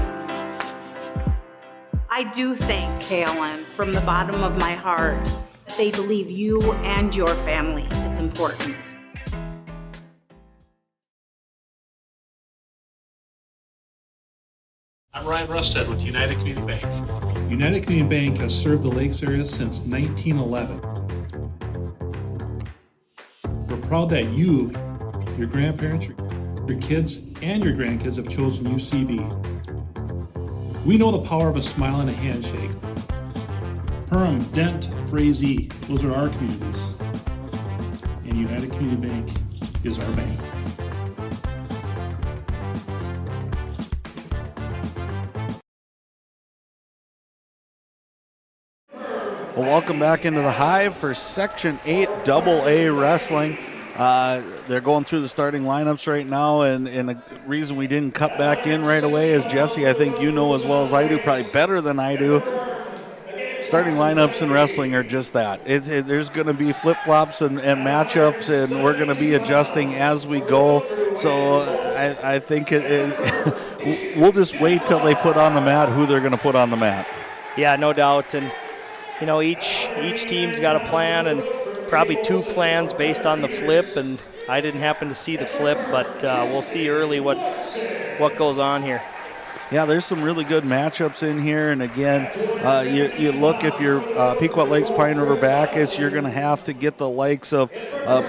I do thank KLM from the bottom of my heart that they believe you and your family is important. I'm Ryan Rusted with United Community Bank. United Community Bank has served the Lakes area since 1911. We're proud that you, your grandparents, your kids, and your grandkids have chosen UCB. We know the power of a smile and a handshake. Perham, Dent, Frazee, those are our communities. And United Community Bank is our bank. Well, welcome back into the Hive for Section 8 AA Wrestling. They're going through the starting lineups right now, and the reason we didn't cut back in right away is, Jesse, I think you know as well as I do, probably better than I do, starting lineups in wrestling are just that. There's going to be flip-flops and matchups, and we're going to be adjusting as we go. So I think we'll just wait till they put on the mat who they're going to put on the mat. Yeah, no doubt. And you know, each team's got a plan, and probably two plans based on the flip, and I didn't happen to see the flip, but we'll see early what goes on here. Yeah, there's some really good matchups in here, and again, you look, if you're Pequot Lakes, Pine River-Backus, you're going to have to get the likes of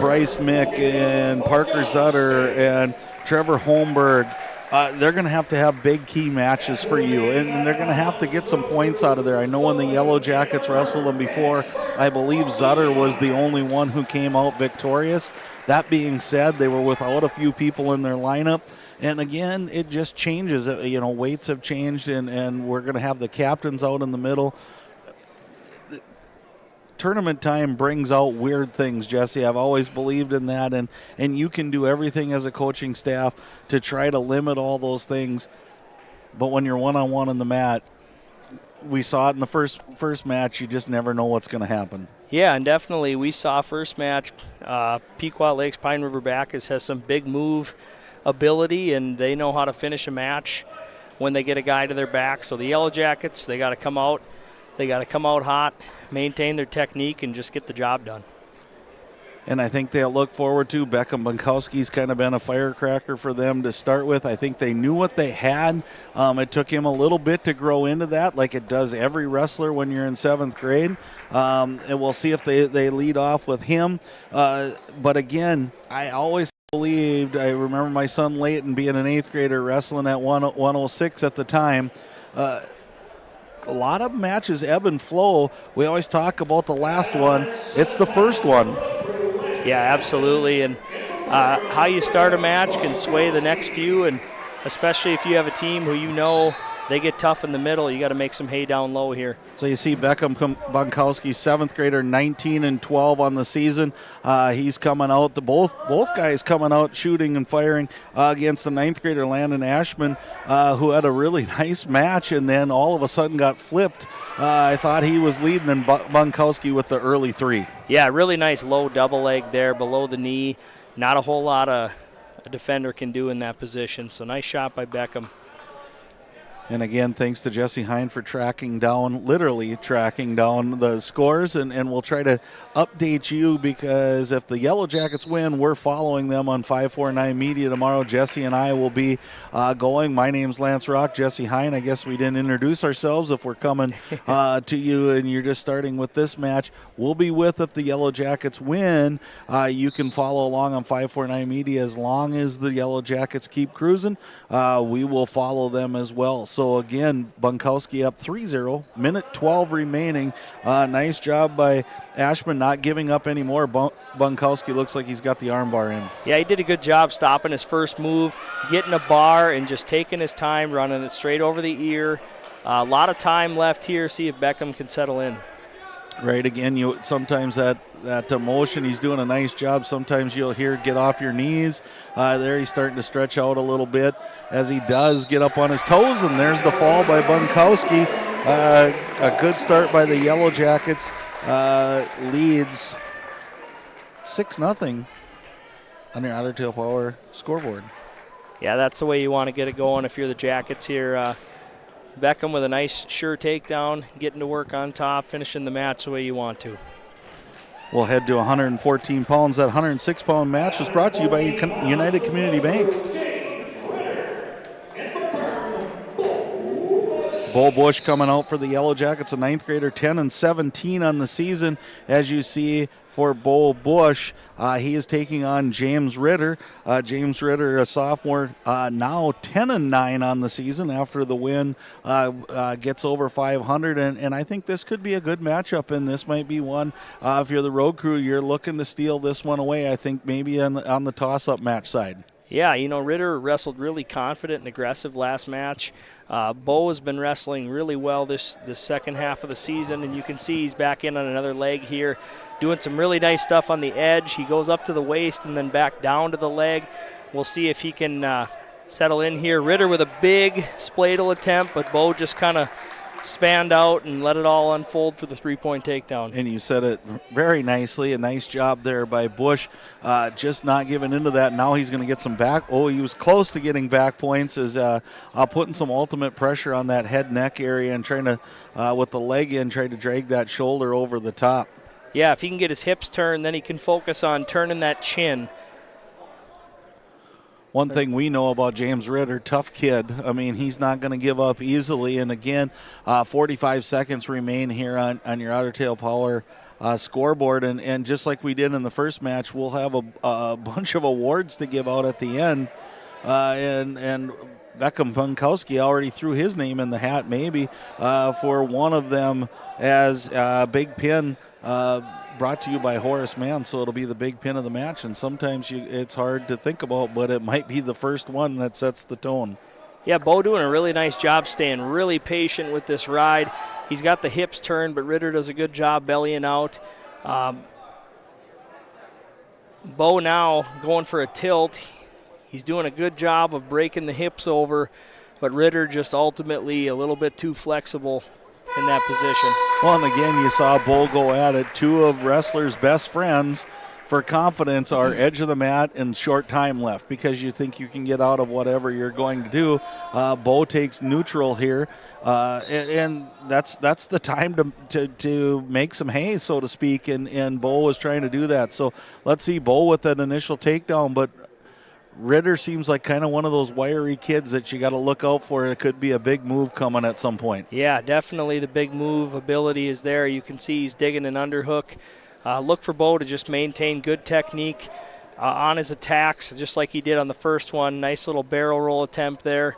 Bryce Mick and Parker Zutter and Trevor Holmberg. They're going to have big key matches for you, and they're going to have to get some points out of there. I know when the Yellowjackets wrestled them before, I believe Zutter was the only one who came out victorious. That being said, they were without a few people in their lineup, and again, it just changes. You know, weights have changed, and we're going to have the captains out in the middle. Tournament time brings out weird things, Jesse. I've always believed in that, and you can do everything as a coaching staff to try to limit all those things. But when you're one-on-one on the mat, we saw it in the first match, you just never know what's going to happen. Yeah, and definitely we saw first match, Pequot Lakes, Pine River-Backus has some big move ability, and they know how to finish a match when they get a guy to their back. So the Yellowjackets, they got to come out. They got to come out hot, maintain their technique, and just get the job done. And I think they'll look forward to. Beckham Bunkowski's kind of been a firecracker for them to start with. I think they knew what they had. It took him a little bit to grow into that, like it does every wrestler when you're in 7th grade. And we'll see if they lead off with him. But again, I always believed, I remember my son Leighton being an 8th grader wrestling at 106 at the time. A lot of matches ebb and flow. We always talk about the last one. It's the first one. Yeah, absolutely. And how you start a match can sway the next few, and especially if you have a team who you know they get tough in the middle, you got to make some hay down low here. So you see Beckham Bunkowski, 7th grader, 19-12 on the season. He's coming out. Both guys coming out shooting and firing against the 9th grader Landon Ashman, who had a really nice match and then all of a sudden got flipped. I thought he was leading, and Bunkowski with the early 3. Yeah, really nice low double leg there below the knee. Not a whole lot a defender can do in that position. So nice shot by Beckham. And again, thanks to Jesse Hine for literally tracking down the scores. And we'll try to update you, because if the Yellowjackets win, we're following them on 549 Media tomorrow. Jesse and I will be going. My name's Lance Rock, Jesse Hine. I guess we didn't introduce ourselves if we're coming to you and you're just starting with this match. We'll be with if the Yellowjackets win. You can follow along on 549 Media as long as the Yellowjackets keep cruising. We will follow them as well. So again, Bunkowski up 3-0, minute 12 remaining. Nice job by Ashman not giving up anymore. Bunkowski looks like he's got the arm bar in. Yeah, he did a good job stopping his first move, getting a bar and just taking his time, running it straight over the ear. A lot of time left here. See if Beckham can settle in. Right, again, sometimes that motion, he's doing a nice job. Sometimes you'll hear get off your knees. There he's starting to stretch out a little bit as he does get up on his toes, and there's the fall by Bunkowski. A good start by the Yellowjackets. Leads 6-0 on your Otter Tail Power scoreboard. Yeah, that's the way you want to get it going if you're the Jackets here. Beckham with a nice sure takedown, getting to work on top, finishing the match the way you want to. We'll head to 114 pounds. That 106-pound match was brought to you by United Community Bank. Bo Bush coming out for the Yellowjackets, a 9th grader, 10-17 on the season. As you see for Bo Bush, he is taking on James Ritter. James Ritter, a sophomore, now 10-9 on the season after the win, gets over 500. And I think this could be a good matchup, and this might be one, if you're the road crew, you're looking to steal this one away, I think maybe on the toss-up match side. Yeah, Ritter wrestled really confident and aggressive last match. Bo has been wrestling really well this second half of the season, and you can see he's back in on another leg here, doing some really nice stuff on the edge. He goes up to the waist and then back down to the leg. We'll see if he can settle in here. Ritter with a big spladle attempt, but Bo just kind of spanned out and let it all unfold for the three-point takedown. And you said it very nicely. A nice job there by Bush, just not giving into that. Now he's going to get some back. Oh, he was close to getting back points, is putting some ultimate pressure on that head-neck area and trying to, with the leg in, try to drag that shoulder over the top. Yeah, if he can get his hips turned, then he can focus on turning that chin. One thing we know about James Ritter, tough kid. I mean, he's not going to give up easily. And again, 45 seconds remain here on your Otter Tail Power scoreboard. And just like we did in the first match, we'll have a bunch of awards to give out at the end. And Beckham Bunkowski already threw his name in the hat maybe for one of them as Big Pin brought to you by Horace Mann, so it'll be the big pin of the match. And sometimes it's hard to think about, but it might be the first one that sets the tone. Yeah, Bo doing a really nice job staying really patient with this ride. He's got the hips turned, but Ritter does a good job bellying out. Bo now going for a tilt. He's doing a good job of breaking the hips over, but Ritter just ultimately a little bit too flexible in that position. Well, and again, you saw Bo go at it. Two of wrestlers' best friends for confidence are edge of the mat and short time left because you think you can get out of whatever you're going to do. Bo takes neutral here, and that's the time to make some hay, so to speak, and Bo was trying to do that. So let's see Bo with that initial takedown, but Ritter seems like kind of one of those wiry kids that you got to look out for. It could be a big move coming at some point. Yeah, definitely the big move ability is there. You can see he's digging an underhook. Look for Bo to just maintain good technique on his attacks, just like he did on the first one. Nice little barrel roll attempt there.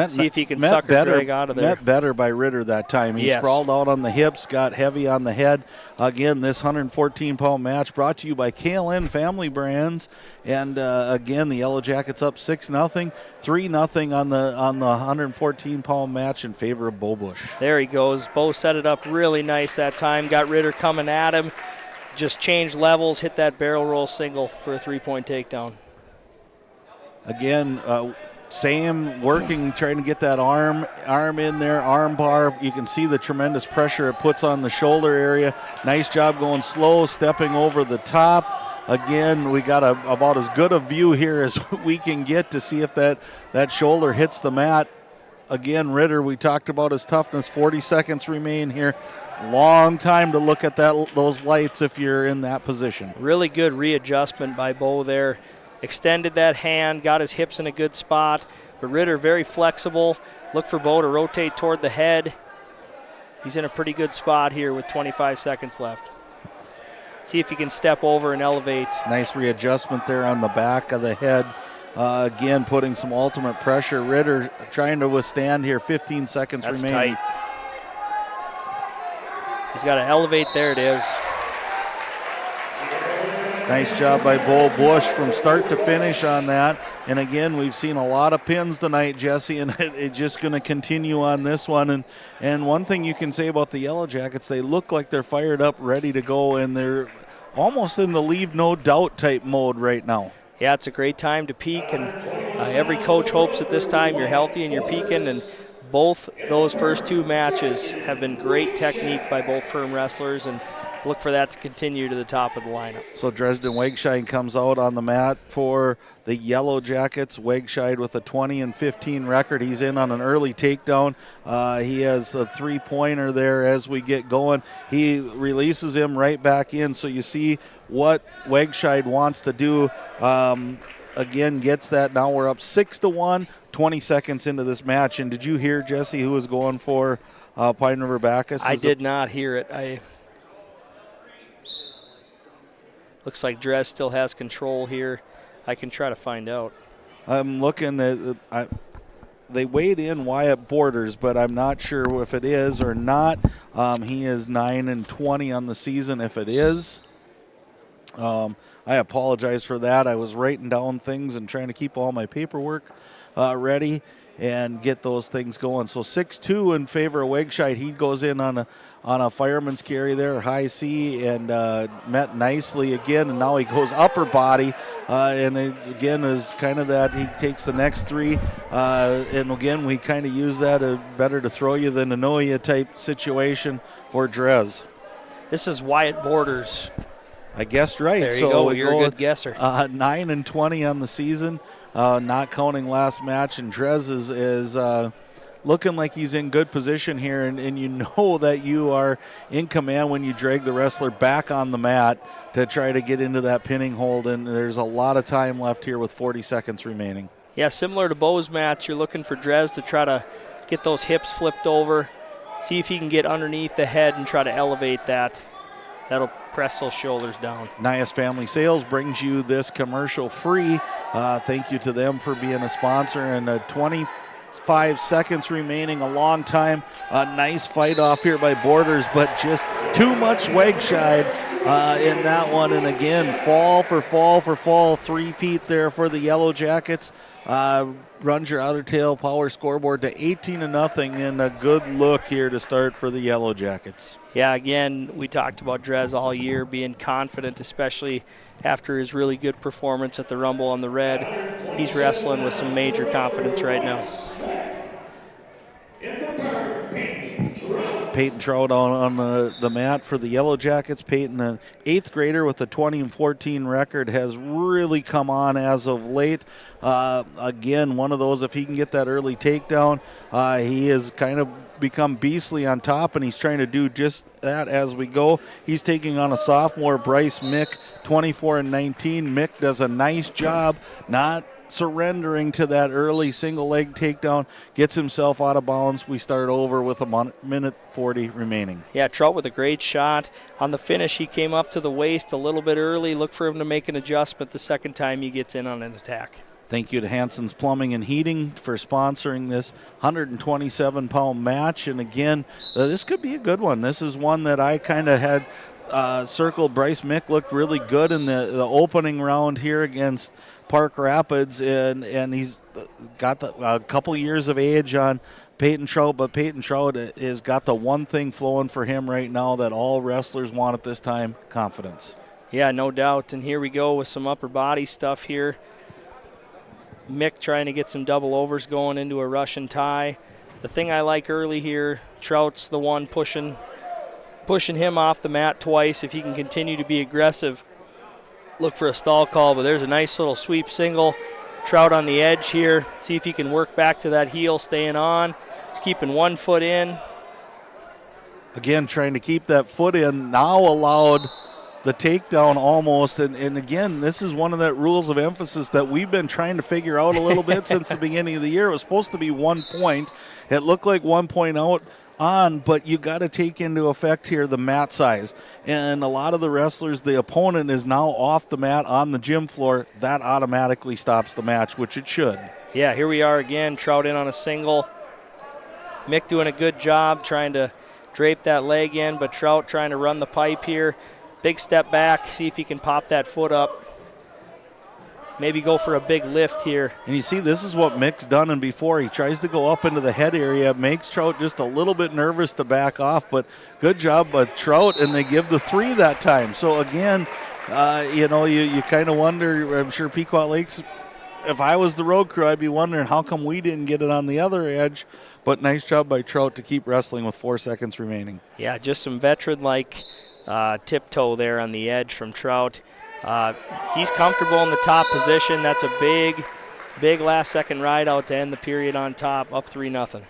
See if he can sucker drag out of there. Met better by Ritter that time. He sprawled out on the hips, got heavy on the head. Again, this 114-pound match brought to you by KLN Family Brands. And again, the Yellowjackets up 6-0, 3-0 on the 114-pound match in favor of Bo Bush. There he goes. Bo set it up really nice that time. Got Ritter coming at him. Just changed levels, hit that barrel roll single for a 3-point takedown. Again, Sam working, trying to get that arm in there, arm bar. You can see the tremendous pressure it puts on the shoulder area. Nice job going slow, stepping over the top. Again, we got about as good a view here as we can get to see if that shoulder hits the mat. Again, Ritter, we talked about his toughness. 40 seconds remain here. Long time to look at those lights if you're in that position. Really good readjustment by Bo there. Extended that hand, got his hips in a good spot. But Ritter very flexible. Look for Bo to rotate toward the head. He's in a pretty good spot here with 25 seconds left. See if he can step over and elevate. Nice readjustment there on the back of the head. Again, putting some ultimate pressure. Ritter trying to withstand here. 15 seconds That's remaining. Tight. He's got to elevate. There it is. Nice job by Bo Bush from start to finish on that. And again, we've seen a lot of pins tonight, Jesse, and it's just going to continue on this one. And one thing you can say about the Yellowjackets, they look like they're fired up, ready to go, and they're almost in the leave no doubt type mode right now. Yeah, it's a great time to peak, and every coach hopes at this time you're healthy and you're peaking. And both those first two matches have been great technique by both Perm wrestlers, and look for that to continue to the top of the lineup. So Dresden Wegscheid comes out on the mat for the Yellowjackets. Wegscheid with a 20-15 record. He's in on an early takedown. He has a three-pointer there as we get going. He releases him right back in. So you see what Wegscheid wants to do. Again, gets that. Now we're up 6-1, 20 seconds into this match. And did you hear, Jesse, who was going for Pine River-Backus? I did not hear it. Looks like Dres still has control here. I can try to find out. I'm looking at they weighed in Wyatt Borders, but I'm not sure if it is or not. He is 9-20 on the season if it is. I apologize for that. I was writing down things and trying to keep all my paperwork ready and get those things going. So 6-2 in favor of Wegscheid. He goes in on a fireman's carry there, high C, and met nicely again. And now he goes upper body, and it again is kind of that he takes the next three. And again, we kind of use that better to throw you than to know you type situation for Dres. This is Wyatt Borders. I guessed right. There you go. You're a good guesser. 9-20 on the season, not counting last match. And Dres is looking like he's in good position here. And you know that you are in command when you drag the wrestler back on the mat to try to get into that pinning hold. And there's a lot of time left here with 40 seconds remaining. Yeah, similar to Bo's match, you're looking for Dres to try to get those hips flipped over, see if he can get underneath the head and try to elevate that. That'll press those shoulders down. Nias Family Sales brings you this commercial free. Thank you to them for being a sponsor. And 25 seconds remaining, a long time. A nice fight off here by Borders, but just too much Wegscheid in that one. And again, fall for fall. Three-peat there for the Yellowjackets. Runs your outer tail power scoreboard to 18-0, and a good look here to start for the Yellowjackets. Yeah, again, we talked about Dres all year being confident, especially after his really good performance at the Rumble on the Red. He's wrestling with some major confidence right now. Peyton Trout on the mat for the Yellowjackets. Peyton, an 8th grader with a 20-14 record, has really come on as of late. Again, one of those, if he can get that early takedown, he has kind of become beastly on top, and he's trying to do just that as we go. He's taking on a sophomore, Bryce Mick, 24-19. Mick does a nice job not surrendering to that early single leg takedown, gets himself out of bounds. We start over with a minute 40 remaining. Yeah, Trout with a great shot. On the finish, he came up to the waist a little bit early. Look for him to make an adjustment the second time he gets in on an attack. Thank you to Hanson's Plumbing and Heating for sponsoring this 127-pound match. And again, this could be a good one. This is one that I kind of had circled. Bryce Mick looked really good in the opening round here against Park Rapids, and he's got a couple years of age on Peyton Trout, but Peyton Trout has got the one thing flowing for him right now that all wrestlers want at this time: confidence. Yeah, no doubt. And here we go with some upper body stuff here. Mick trying to get some double overs going into a Russian tie. The thing I like early here, Trout's the one pushing him off the mat twice. If he can continue to be aggressive, look for a stall call, but there's a nice little sweep single. Trout on the edge here. See if he can work back to that heel, staying on. He's keeping 1 foot in. Again, trying to keep that foot in. Now allowed the takedown almost. And again, this is one of the rules of emphasis that we've been trying to figure out a little bit since the beginning of the year. It was supposed to be 1 point. It looked like 1 point out on, but you got to take into effect here the mat size. And a lot of the wrestlers, the opponent is now off the mat on the gym floor. That automatically stops the match, which it should. Yeah, here we are again. Trout in on a single. Mick doing a good job trying to drape that leg in, but Trout trying to run the pipe here. Big step back, see if he can pop that foot up. Maybe go for a big lift here. And you see, this is what Mick's done and before. He tries to go up into the head area, makes Trout just a little bit nervous to back off, but good job by Trout, and they give the 3 that time. So again, you kind of wonder, I'm sure Pequot Lakes, if I was the road crew, I'd be wondering how come we didn't get it on the other edge, but nice job by Trout to keep wrestling with 4 seconds remaining. Yeah, just some veteran-like tiptoe there on the edge from Trout. He's comfortable in the top position. That's a big last-second ride out to end the period on top, up 3-0.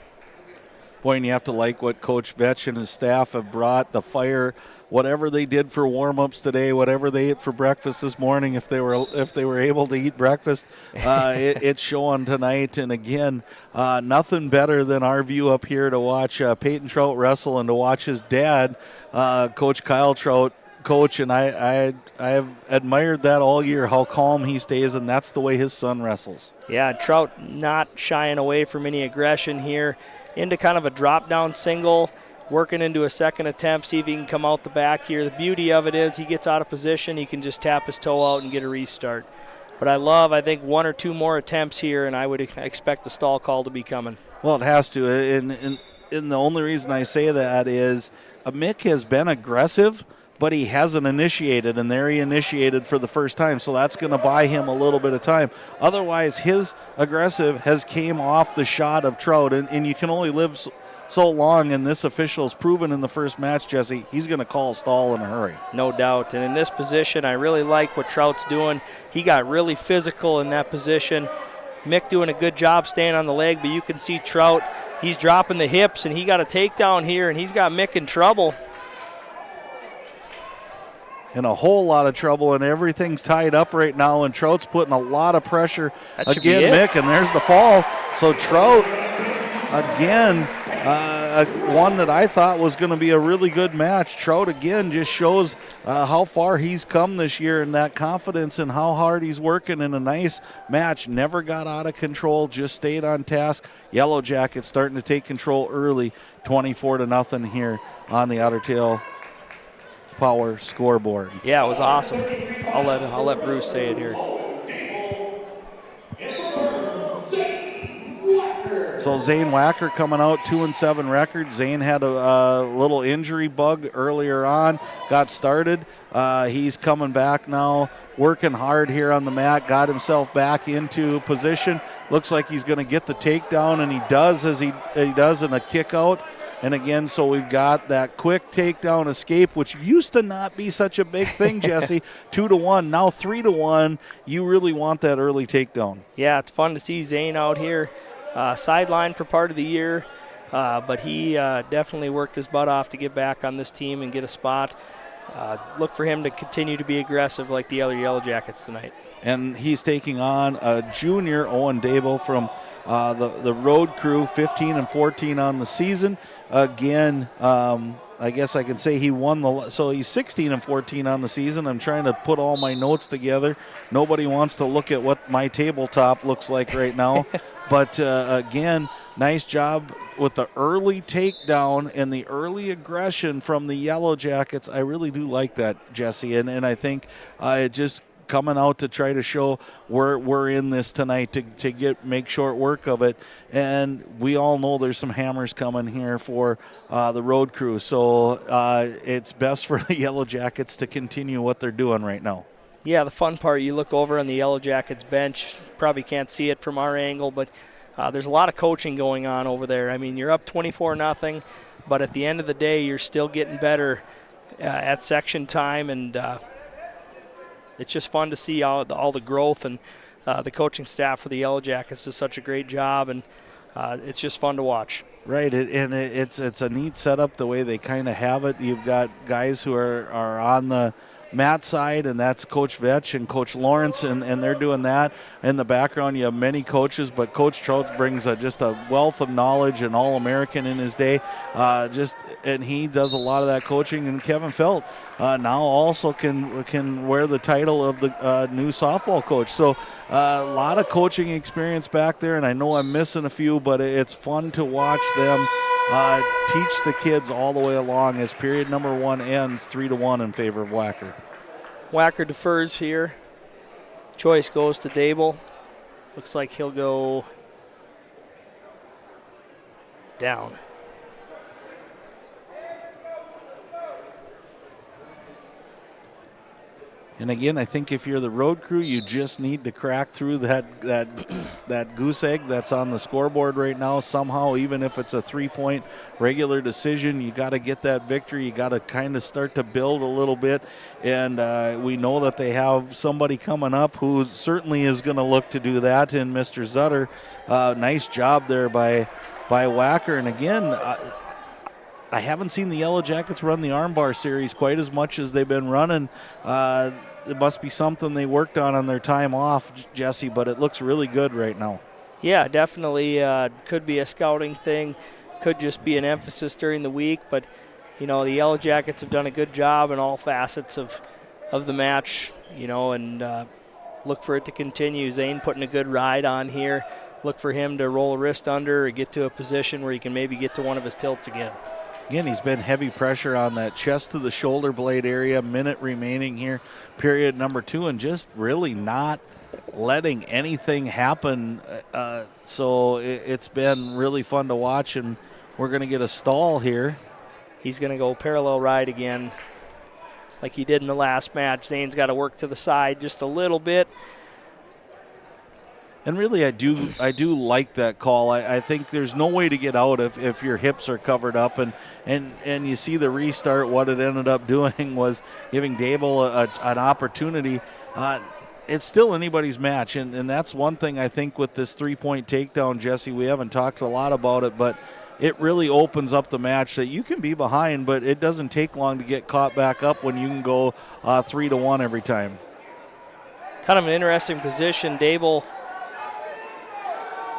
Boy, and you have to like what Coach Vetch and his staff have brought, the fire, whatever they did for warm-ups today, whatever they ate for breakfast this morning, if they were able to eat breakfast, it's showing tonight. And again, nothing better than our view up here to watch Peyton Trout wrestle and to watch his dad, Coach Kyle Trout, coach, and I have admired that all year, how calm he stays, and that's the way his son wrestles. Yeah, Trout not shying away from any aggression here, into kind of a drop-down single, working into a second attempt, see if he can come out the back here. The beauty of it is he gets out of position, he can just tap his toe out and get a restart. But I think 1 or 2 more attempts here, and I would expect the stall call to be coming. Well, it has to, and the only reason I say that is Mick has been aggressive, but he hasn't initiated, and there he initiated for the first time, so that's going to buy him a little bit of time. Otherwise, his aggressive has came off the shot of Trout, and you can only live so long, and this official's proven in the first match, Jesse, he's going to call a stall in a hurry. No doubt, and in this position, I really like what Trout's doing. He got really physical in that position. Mick doing a good job staying on the leg, but you can see Trout, he's dropping the hips, and he got a takedown here, and he's got Mick in trouble. In a whole lot of trouble, and everything's tied up right now, and Trout's putting a lot of pressure. Again, Mick, and there's the fall. So Trout, again, one that I thought was going to be a really good match. Trout, again, just shows how far he's come this year, and that confidence and how hard he's working in a nice match. Never got out of control, just stayed on task. Yellowjackets starting to take control early, 24-0 here on the Otter Tail Power scoreboard. Yeah, it was awesome. I'll let Bruce say it here. So Zane Wacker coming out 2-7 record. Zane had a little injury bug earlier on, got started. He's coming back now, working hard here on the mat, got himself back into position. Looks like he's going to get the takedown, and he does as he does in a kick out. And again, so we've got that quick takedown escape, which used to not be such a big thing, Jesse. 2-1, now 3-1. You really want that early takedown. Yeah, it's fun to see Zane out here. Sideline for part of the year, but he definitely worked his butt off to get back on this team and get a spot. Look for him to continue to be aggressive like the other Yellowjackets tonight. And he's taking on a junior, Owen Dable, from the road crew, 15-14 on the season. Again, I guess I can say he won so he's 16-14 on the season. I'm trying to put all my notes together. Nobody wants to look at what my tabletop looks like right now. But again, nice job with the early takedown and the early aggression from the Yellowjackets. I really do like that, Jesse, and I think it just coming out to try to show we're in this tonight to make short work of it. And we all know there's some hammers coming here for the road crew. So it's best for the Yellowjackets to continue what they're doing right now. Yeah, the fun part, you look over on the Yellowjackets bench, probably can't see it from our angle, but there's a lot of coaching going on over there. I mean, you're up 24-0, but at the end of the day, you're still getting better at section time, and it's just fun to see all the growth, and the coaching staff for the Yellowjackets does such a great job, and it's just fun to watch. Right, and it's a neat setup the way they kind of have it. You've got guys who are on the mat side, and that's Coach Vetch and Coach Lawrence, and they're doing that. In the background, you have many coaches, but Coach Trout brings just a wealth of knowledge, and All-American in his day, and he does a lot of that coaching. And Kevin Felt now also can wear the title of the new softball coach. So a lot of coaching experience back there, and I know I'm missing a few, but it's fun to watch them teach the kids all the way along as period number 1 ends 3-1 in favor of Wacker. Wacker defers here. Choice goes to Dable. Looks like he'll go down. And again, I think if you're the road crew, you just need to crack through that goose egg that's on the scoreboard right now somehow. Even if it's a 3-point regular decision, you got to get that victory. You got to kind of start to build a little bit. And we know that they have somebody coming up who certainly is going to look to do that in Mr. Zutter. Nice job there by Wacker. And again, I haven't seen the Yellowjackets run the armbar series quite as much as they've been running. It must be something they worked on their time off, Jesse, but it looks really good right now. Yeah, definitely could be a scouting thing, could just be an emphasis during the week, but the Yellowjackets have done a good job in all facets of the match, and look for it to continue. Zane putting a good ride on here. Look for him to roll a wrist under or get to a position where he can maybe get to one of his tilts again. Again, he's been heavy pressure on that chest to the shoulder blade area. Minute remaining here, period number 2, and just really not letting anything happen. So it's been really fun to watch, and we're going to get a stall here. He's going to go parallel ride again like he did in the last match. Zane's got to work to the side just a little bit. And really, I do like that call. I think there's no way to get out if your hips are covered up. And you see the restart, what it ended up doing was giving Dable an opportunity. It's still anybody's match, and that's one thing I think with this 3-point takedown, Jesse. We haven't talked a lot about it, but it really opens up the match that you can be behind, but it doesn't take long to get caught back up when you can go 3-1 every time. Kind of an interesting position. Dable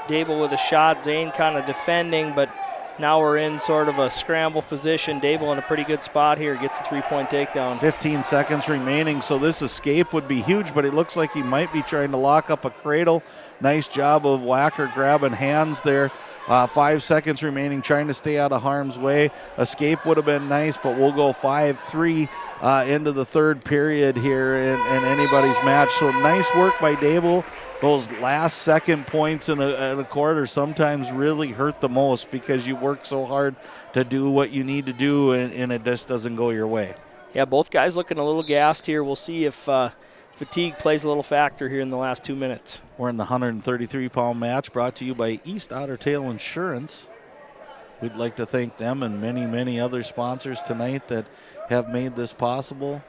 with a shot, Zane kind of defending, but now we're in sort of a scramble position. Dable in a pretty good spot here, gets a 3-point takedown. 15 seconds remaining, so this escape would be huge, but it looks like he might be trying to lock up a cradle. Nice job of Wacker grabbing hands there. 5 seconds remaining, trying to stay out of harm's way. Escape would have been nice, but we'll go 5-3 into the third period here in anybody's match. So nice work by Dable. Those last second points in a quarter sometimes really hurt the most because you work so hard to do what you need to do and it just doesn't go your way. Yeah, both guys looking a little gassed here. We'll see if fatigue plays a little factor here in the last 2 minutes. We're in the 133-pound match brought to you by East Otter Tail Insurance. We'd like to thank them and many, many other sponsors tonight that have made this possible.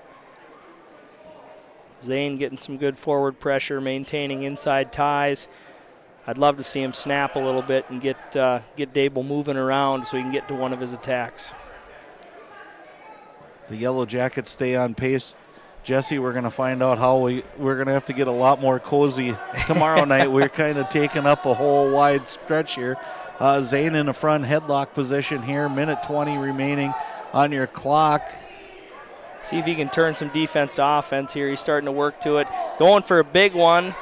Zane getting some good forward pressure, maintaining inside ties. I'd love to see him snap a little bit and get Dable moving around so he can get to one of his attacks. The Yellowjackets stay on pace. Jesse, we're going to find out how we're going to have to get a lot more cozy tomorrow night. We're kind of taking up a whole wide stretch here. Zane in the front headlock position here, minute 20 remaining. on your clock. See if he can turn some defense to offense here. He's starting to work to it. Going for a big one.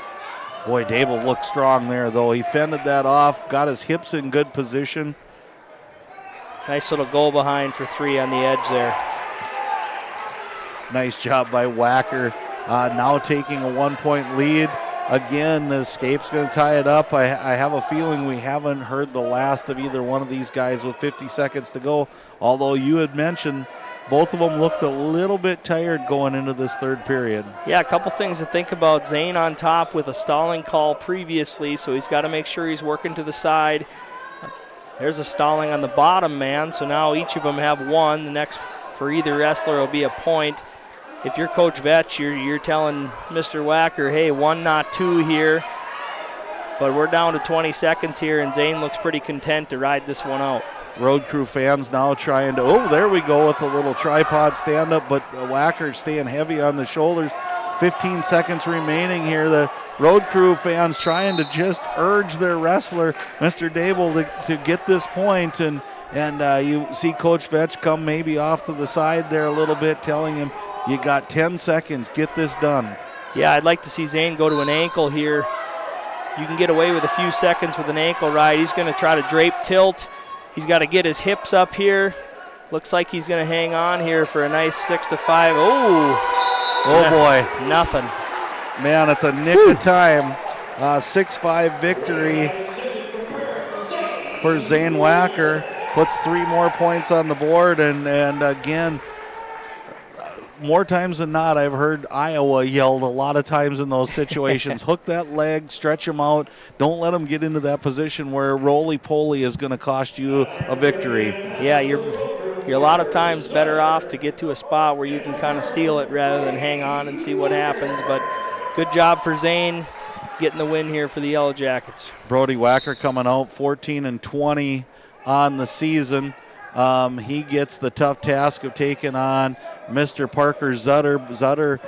Boy, Dable looked strong there, though. He fended that off, got his hips in good position. Nice little goal behind for 3 on the edge there. Nice job by Wacker. Now taking a 1-point lead. Again, the escape's going to tie it up. I have a feeling we haven't heard the last of either one of these guys with 50 seconds to go, although you had mentioned both of them looked a little bit tired going into this third period. Yeah, a couple things to think about. Zane on top with a stalling call previously, so he's got to make sure he's working to the side. There's a stalling on the bottom man, so now each of them have 1. The next for either wrestler will be a point. If you're Coach Vetch, you're telling Mr. Wacker, hey, 1, not 2 here. But we're down to 20 seconds here, and Zane looks pretty content to ride this one out. Road Crew fans now trying to, oh, there we go with a little tripod stand-up, but Wacker staying heavy on the shoulders. 15 seconds remaining here. The Road Crew fans trying to just urge their wrestler, Mr. Dable, to get this point, and you see Coach Vetch come maybe off to the side there a little bit, telling him, you got 10 seconds, get this done. Yeah, I'd like to see Zane go to an ankle here. You can get away with a few seconds with an ankle ride. He's going to try to drape tilt. He's got to get his hips up here. Looks like he's going to hang on here for a nice 6-5. Oh boy. Nothing. Man, at the nick of time, 6-5 victory for Zane Wacker. Puts 3 more points on the board, and again, more times than not, I've heard Iowa yelled a lot of times in those situations. Hook that leg, stretch him out. Don't let him get into that position where roly-poly is going to cost you a victory. Yeah, you're a lot of times better off to get to a spot where you can kind of seal it rather than hang on and see what happens. But good job for Zane getting the win here for the Yellowjackets. Brody Wacker coming out 14-20 on the season. He gets the tough task of taking on Mr. Parker Zutter. Zutter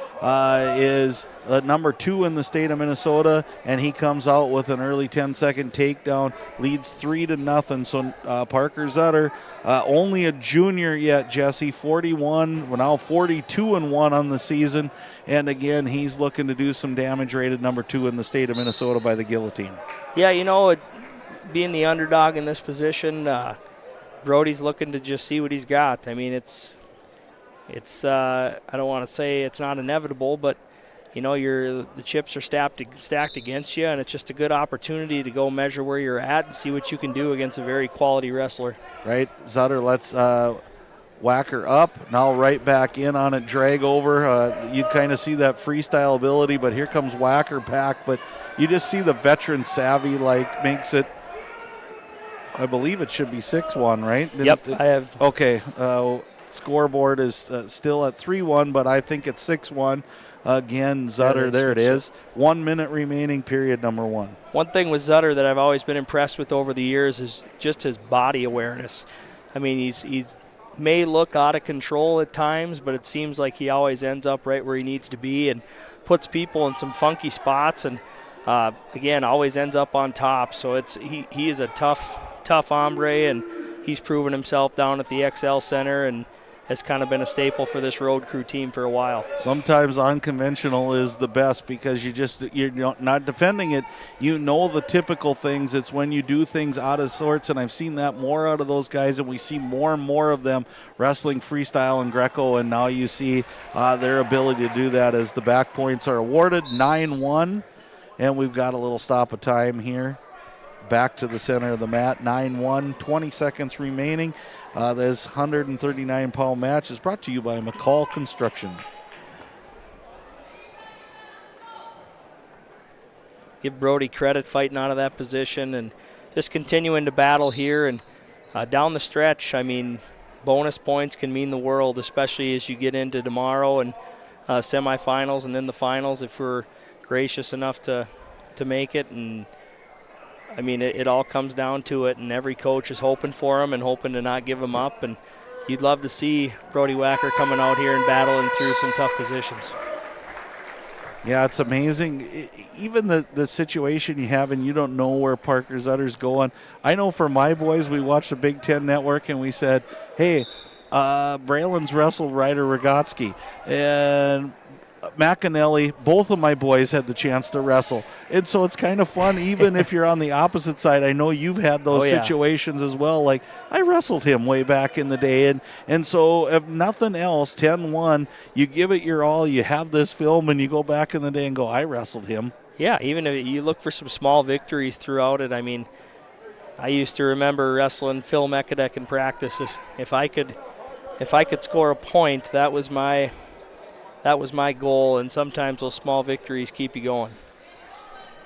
is number 2 in the state of Minnesota, and he comes out with an early 10-second takedown, leads 3-0. So Parker Zutter, only a junior yet, Jesse, 41, well, now 42-1 on the season, and again, he's looking to do some damage, rated number 2 in the state of Minnesota by the Guillotine. Yeah, you know, being the underdog in this position, Brody's looking to just see what he's got. I mean, it's I don't want to say it's not inevitable, but you know, the chips are stacked against you, and it's just a good opportunity to go measure where you're at and see what you can do against a very quality wrestler. Right, Zutter lets Wacker up, now right back in on it, drag over. You kind of see that freestyle ability, but here comes Wacker back, but you just see the veteran savvy, like, makes it, I believe it should be 6-1, right? Yep, I have. Okay, scoreboard is still at 3-1, but I think it's 6-1. Again, Zutter, there it is. 1 minute remaining, period number 1. One thing with Zutter that I've always been impressed with over the years is just his body awareness. I mean, he's may look out of control at times, but it seems like he always ends up right where he needs to be and puts people in some funky spots, and again, always ends up on top. So he is a tough hombre, and he's proven himself down at the XL Center and has kind of been a staple for this Road Crew team for a while. Sometimes unconventional is the best because you're not defending it. You know the typical things. It's when you do things out of sorts, and I've seen that more out of those guys, and we see more and more of them wrestling freestyle and Greco, and now you see their ability to do that as the back points are awarded. 9-1, and we've got a little stop of time here. Back to the center of the mat, 9-1, 20 seconds remaining. This 139-pound match is brought to you by McCall Construction. Give Brody credit fighting out of that position and just continuing to battle here. And down the stretch, I mean, bonus points can mean the world, especially as you get into tomorrow and semifinals and then the finals if we're gracious enough to make it. And I mean, it all comes down to it, and every coach is hoping for him and hoping to not give him up. And you'd love to see Brody Wacker coming out here and battling through some tough positions. Yeah, it's amazing. Even the situation you have, and you don't know where Parker Zutter's going. I know for my boys, we watched the Big Ten Network, and we said, hey, Braylon's wrestled Ryder Rogotsky. And McAnally, both of my boys had the chance to wrestle. And so it's kind of fun, even if you're on the opposite side. I know you've had those situations as well. Like, I wrestled him way back in the day. And so if nothing else, 10-1, you give it your all, you have this film, and you go back in the day and go, I wrestled him. Yeah, even if you look for some small victories throughout it. I mean, I used to remember wrestling Phil Mekadek in practice. If I could score a point, that was my goal, and sometimes those small victories keep you going.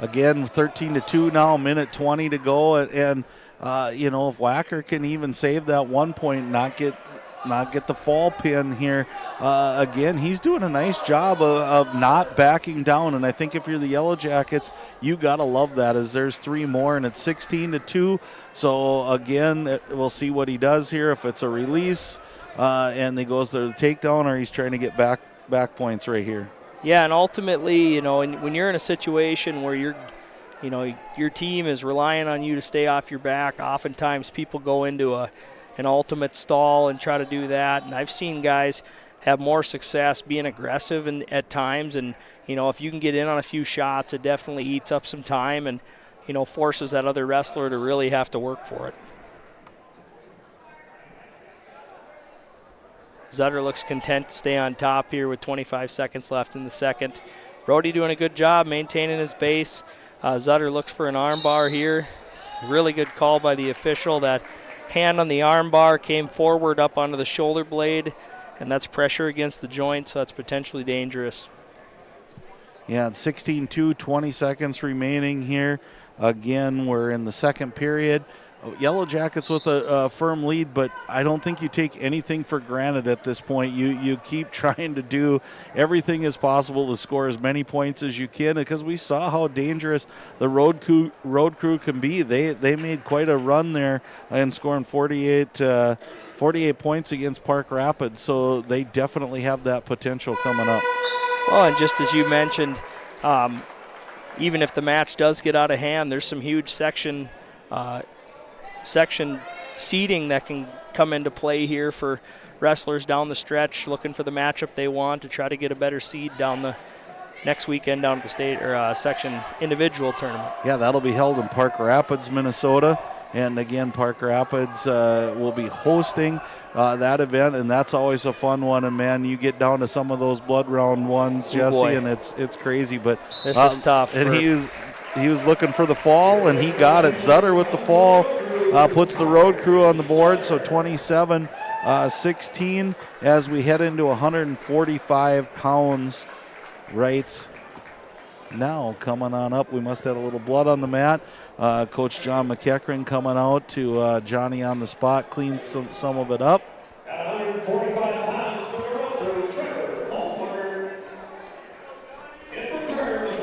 Again, 13-2 now, minute 20 to go, and if Wacker can even save that 1 point, not get the fall pin here, again, he's doing a nice job of not backing down, and I think if you're the Yellowjackets, you got to love that, as there's 3 more, and it's 16-2, so again, we'll see what he does here, if it's a release, and he goes to the takedown, or he's trying to get back points right here. Yeah, and ultimately, when you're in a situation where your team is relying on you to stay off your back, oftentimes people go into an ultimate stall and try to do that. And I've seen guys have more success being aggressive at times. And, if you can get in on a few shots, it definitely eats up some time and, forces that other wrestler to really have to work for it. Zutter looks content to stay on top here with 25 seconds left in the second. Brody doing a good job maintaining his base. Zutter looks for an arm bar here. Really good call by the official. That hand on the arm bar came forward up onto the shoulder blade, and that's pressure against the joint, so that's potentially dangerous. Yeah, it's 16-2, 20 seconds remaining here. Again, we're in the second period. Yellowjackets with a firm lead, but I don't think you take anything for granted at this point. You keep trying to do everything as possible to score as many points as you can, because we saw how dangerous the road crew can be. They made quite a run there and scoring 48 points against Park Rapids, so they definitely have that potential coming up. Well, and just as you mentioned, even if the match does get out of hand, there's some huge section seating that can come into play here for wrestlers down the stretch looking for the matchup they want to try to get a better seed down the next weekend down at the state or section individual tournament. Yeah, that'll be held in Park Rapids, Minnesota. And again, Park Rapids will be hosting that event, and that's always a fun one. And man, you get down to some of those blood round ones, Jesse, and it's crazy. But this is tough. And he was looking for the fall, and he got it. Zutter with the fall puts the road crew on the board. So 27-16 as we head into 145 pounds right now. Coming on up, we must have a little blood on the mat. Coach John McEachran coming out to Johnny on the spot, clean some of it up. At 145 pounds for the road crew, Trevor Holmberg. In return,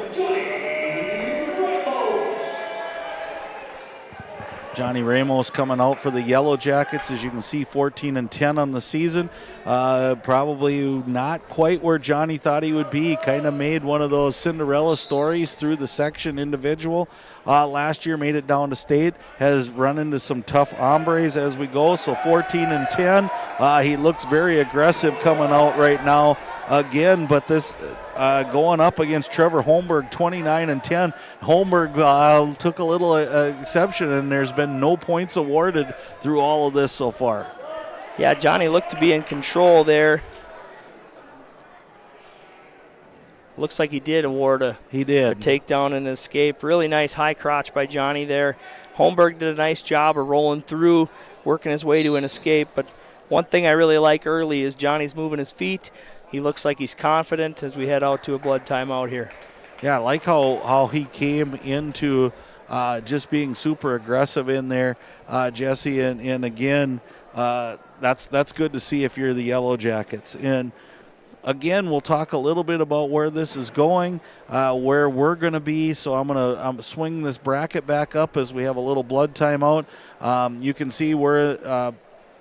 Johnny Ramos coming out for the Yellowjackets. As you can see, 14-10 on the season. Probably not quite where Johnny thought he would be. Kind of made one of those Cinderella stories through the section individual. Last year made it down to state. Has run into some tough hombres as we go. So 14-10. He looks very aggressive coming out right now again. But this going up against Trevor Holmberg, 29-10. Holmberg took a little exception, and there's been no points awarded through all of this so far. Yeah, Johnny looked to be in control there. Looks like he did award a takedown and escape. Really nice high crotch by Johnny there. Holmberg did a nice job of rolling through, working his way to an escape. But one thing I really like early is Johnny's moving his feet. He looks like he's confident as we head out to a blood timeout here. Yeah, I like how he came into just being super aggressive in there, Jesse. And again, that's good to see if you're the Yellowjackets. And again, we'll talk a little bit about where this is going, where we're going to be. So I'm swing this bracket back up as we have a little blood timeout. You can see where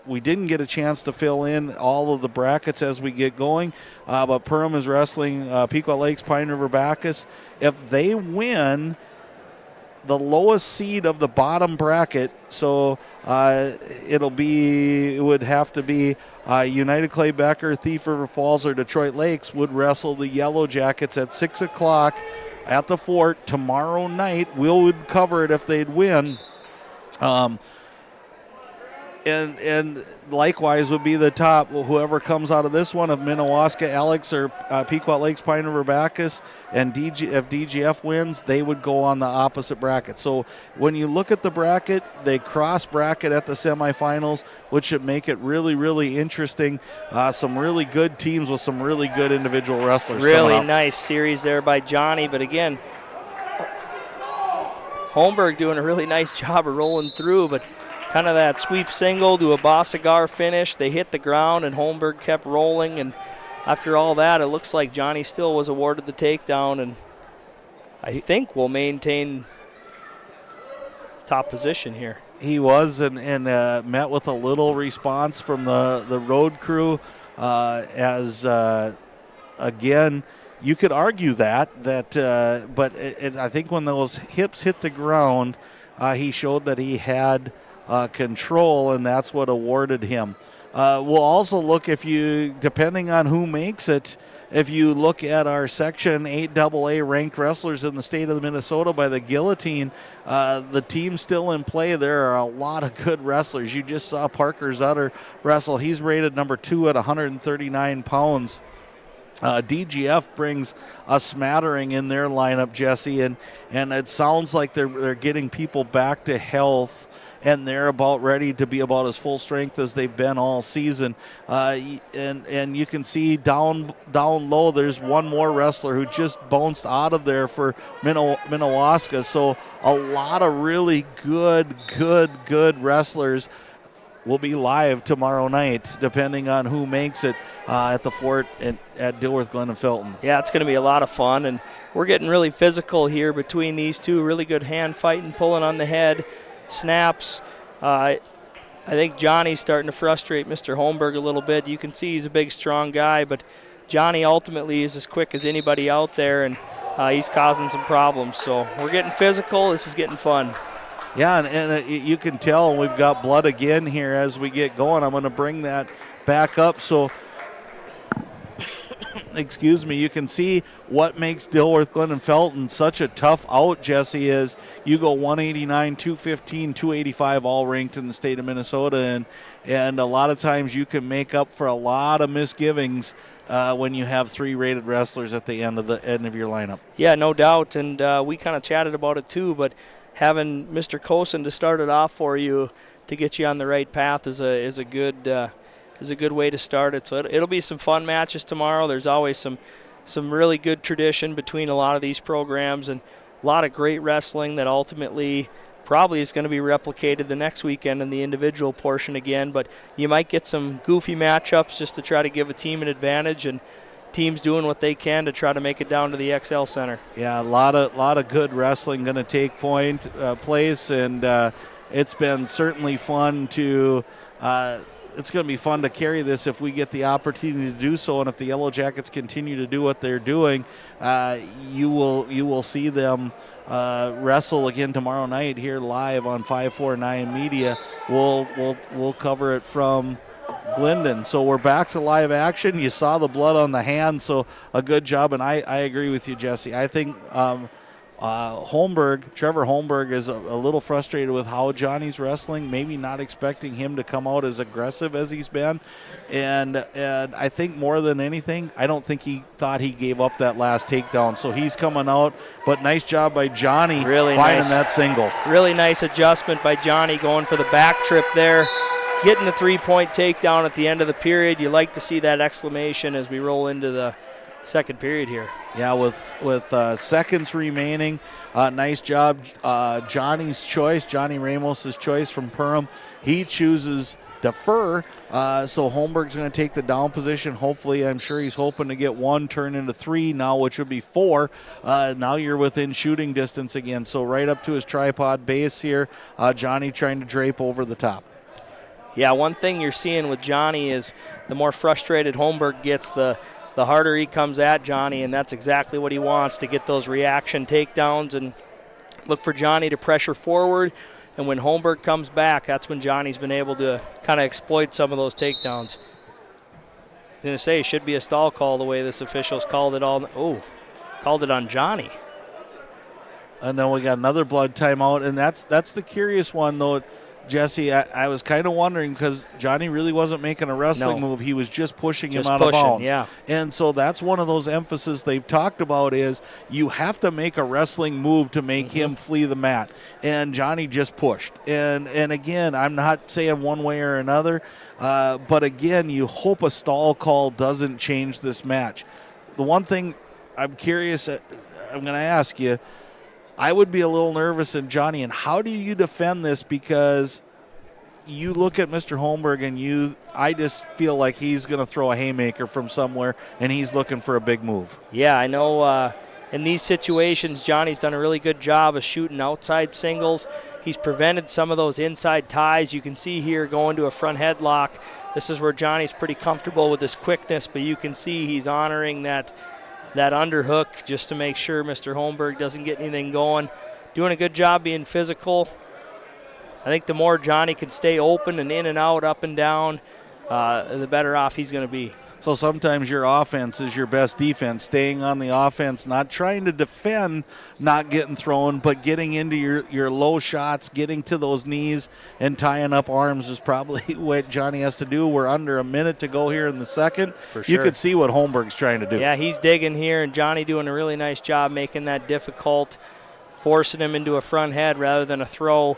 we didn't get a chance to fill in all of the brackets as we get going, but Perham is wrestling Pequot Lakes, Pine River-Backus. If they win, the lowest seed of the bottom bracket. So it would have to be United Clay Becker, Thief River Falls, or Detroit Lakes would wrestle the Yellowjackets at 6 o'clock at the Fort tomorrow night. We would cover it if they'd win. And likewise would be the top. Well, whoever comes out of this one of Minnewaska, Alex, or Pequot Lakes, Pine River-Backus, and if DGF wins, they would go on the opposite bracket. So when you look at the bracket, they cross bracket at the semifinals, which should make it really, really interesting. Some really good teams with some really good individual wrestlers. Really nice series there by Johnny, but again, Holmberg doing a really nice job of rolling through, but kind of that sweep single to a Bossagar finish. They hit the ground, and Holmberg kept rolling. And after all that, it looks like Johnny still was awarded the takedown, and I think will maintain top position here. He was, and met with a little response from the road crew. Again, you could argue that but I think when those hips hit the ground, he showed that he had control, and that's what awarded him. We'll also look, depending on who makes it, if you look at our Section 8 AA ranked wrestlers in the state of Minnesota by the Guillotine, the team's still in play. There are a lot of good wrestlers. You just saw Parker Zutter wrestle. He's rated number 2 at 139 pounds. DGF brings a smattering in their lineup, Jesse, and it sounds like they're getting people back to health, and they're about ready to be about as full strength as they've been all season. And you can see down low, there's one more wrestler who just bounced out of there for Minnewaska. So a lot of really good wrestlers will be live tomorrow night, depending on who makes it at the Fort at Dilworth, Glen, and Felton. Yeah, it's going to be a lot of fun, and we're getting really physical here between these two. Really good hand fighting, pulling on the head, snaps. I think Johnny's starting to frustrate Mr. Holmberg a little bit. You can see he's a big, strong guy, but Johnny ultimately is as quick as anybody out there, and he's causing some problems. So we're getting physical. This is getting fun. Yeah, and you can tell we've got blood again here as we get going. I'm going to bring that back up so, excuse me, you can see what makes Dilworth, Glen, and Felton such a tough out, Jesse, is you go 189, 215, 285 all ranked in the state of Minnesota, and a lot of times you can make up for a lot of misgivings when you have 3 rated wrestlers at the end of your lineup. Yeah, no doubt, and we kind of chatted about it too, but having Mr. Cosen to start it off for you to get you on the right path is a good way to start it. So it'll be some fun matches tomorrow. There's always some really good tradition between a lot of these programs, and a lot of great wrestling that ultimately probably is going to be replicated the next weekend in the individual portion again. But you might get some goofy matchups just to try to give a team an advantage, and teams doing what they can to try to make it down to the XL Center. Yeah, a lot of good wrestling going to take place, and it's been certainly fun to. It's going to be fun to carry this if we get the opportunity to do so, and if the Yellowjackets continue to do what they're doing, you will see them wrestle again tomorrow night here live on 549 Media. We'll cover it from Glendon. So we're back to live action. You saw the blood on the hand, so a good job, and I agree with you, Jesse. I think Trevor Holmberg is a little frustrated with how Johnny's wrestling, maybe not expecting him to come out as aggressive as he's been, and I think more than anything, I don't think he thought he gave up that last takedown, so he's coming out, but nice job by Johnny really finding nice. That single. Really nice adjustment by Johnny going for the back trip there, getting the 3-point takedown at the end of the period. You like to see that exclamation as we roll into the second period here. Yeah, with seconds remaining, nice job. Johnny's choice, Johnny Ramos's choice from Perham. He chooses defer, so Holmberg's going to take the down position. Hopefully, I'm sure he's hoping to get 1 turn into 3 now, which would be 4. Now you're within shooting distance again. So right up to his tripod base here, Johnny trying to drape over the top. Yeah, one thing you're seeing with Johnny is the more frustrated Holmberg gets, the harder he comes at Johnny, and that's exactly what he wants, to get those reaction takedowns. And look for Johnny to pressure forward, and when Holmberg comes back, that's when Johnny's been able to kind of exploit some of those takedowns. I was going to say, it should be a stall call the way this official's called it all. Oh, called it on Johnny. And then we got another blood timeout, and that's the curious one, though, Jesse. I was kind of wondering because Johnny really wasn't making a wrestling move. He was just pushing him out of bounds. Yeah. And so that's one of those emphasis they've talked about is you have to make a wrestling move to make him flee the mat. And Johnny just pushed. And again, I'm not saying one way or another, but again, you hope a stall call doesn't change this match. The one thing I'm curious, I'm going to ask you, I would be a little nervous in Johnny, and how do you defend this? Because you look at Mr. Holmberg, and I just feel like he's going to throw a haymaker from somewhere, and he's looking for a big move. Yeah, I know in these situations, Johnny's done a really good job of shooting outside singles. He's prevented some of those inside ties. You can see here going to a front headlock. This is where Johnny's pretty comfortable with his quickness, but you can see he's honoring that underhook just to make sure Mr. Holmberg doesn't get anything going. Doing a good job being physical. I think the more Johnny can stay open and in and out, up and down, the better off he's going to be. So sometimes your offense is your best defense, staying on the offense, not trying to defend, not getting thrown, but getting into your low shots, getting to those knees and tying up arms is probably what Johnny has to do. We're under a minute to go here in the second. For sure. You could see what Holmberg's trying to do. Yeah, he's digging here, and Johnny doing a really nice job making that difficult, forcing him into a front head rather than a throw.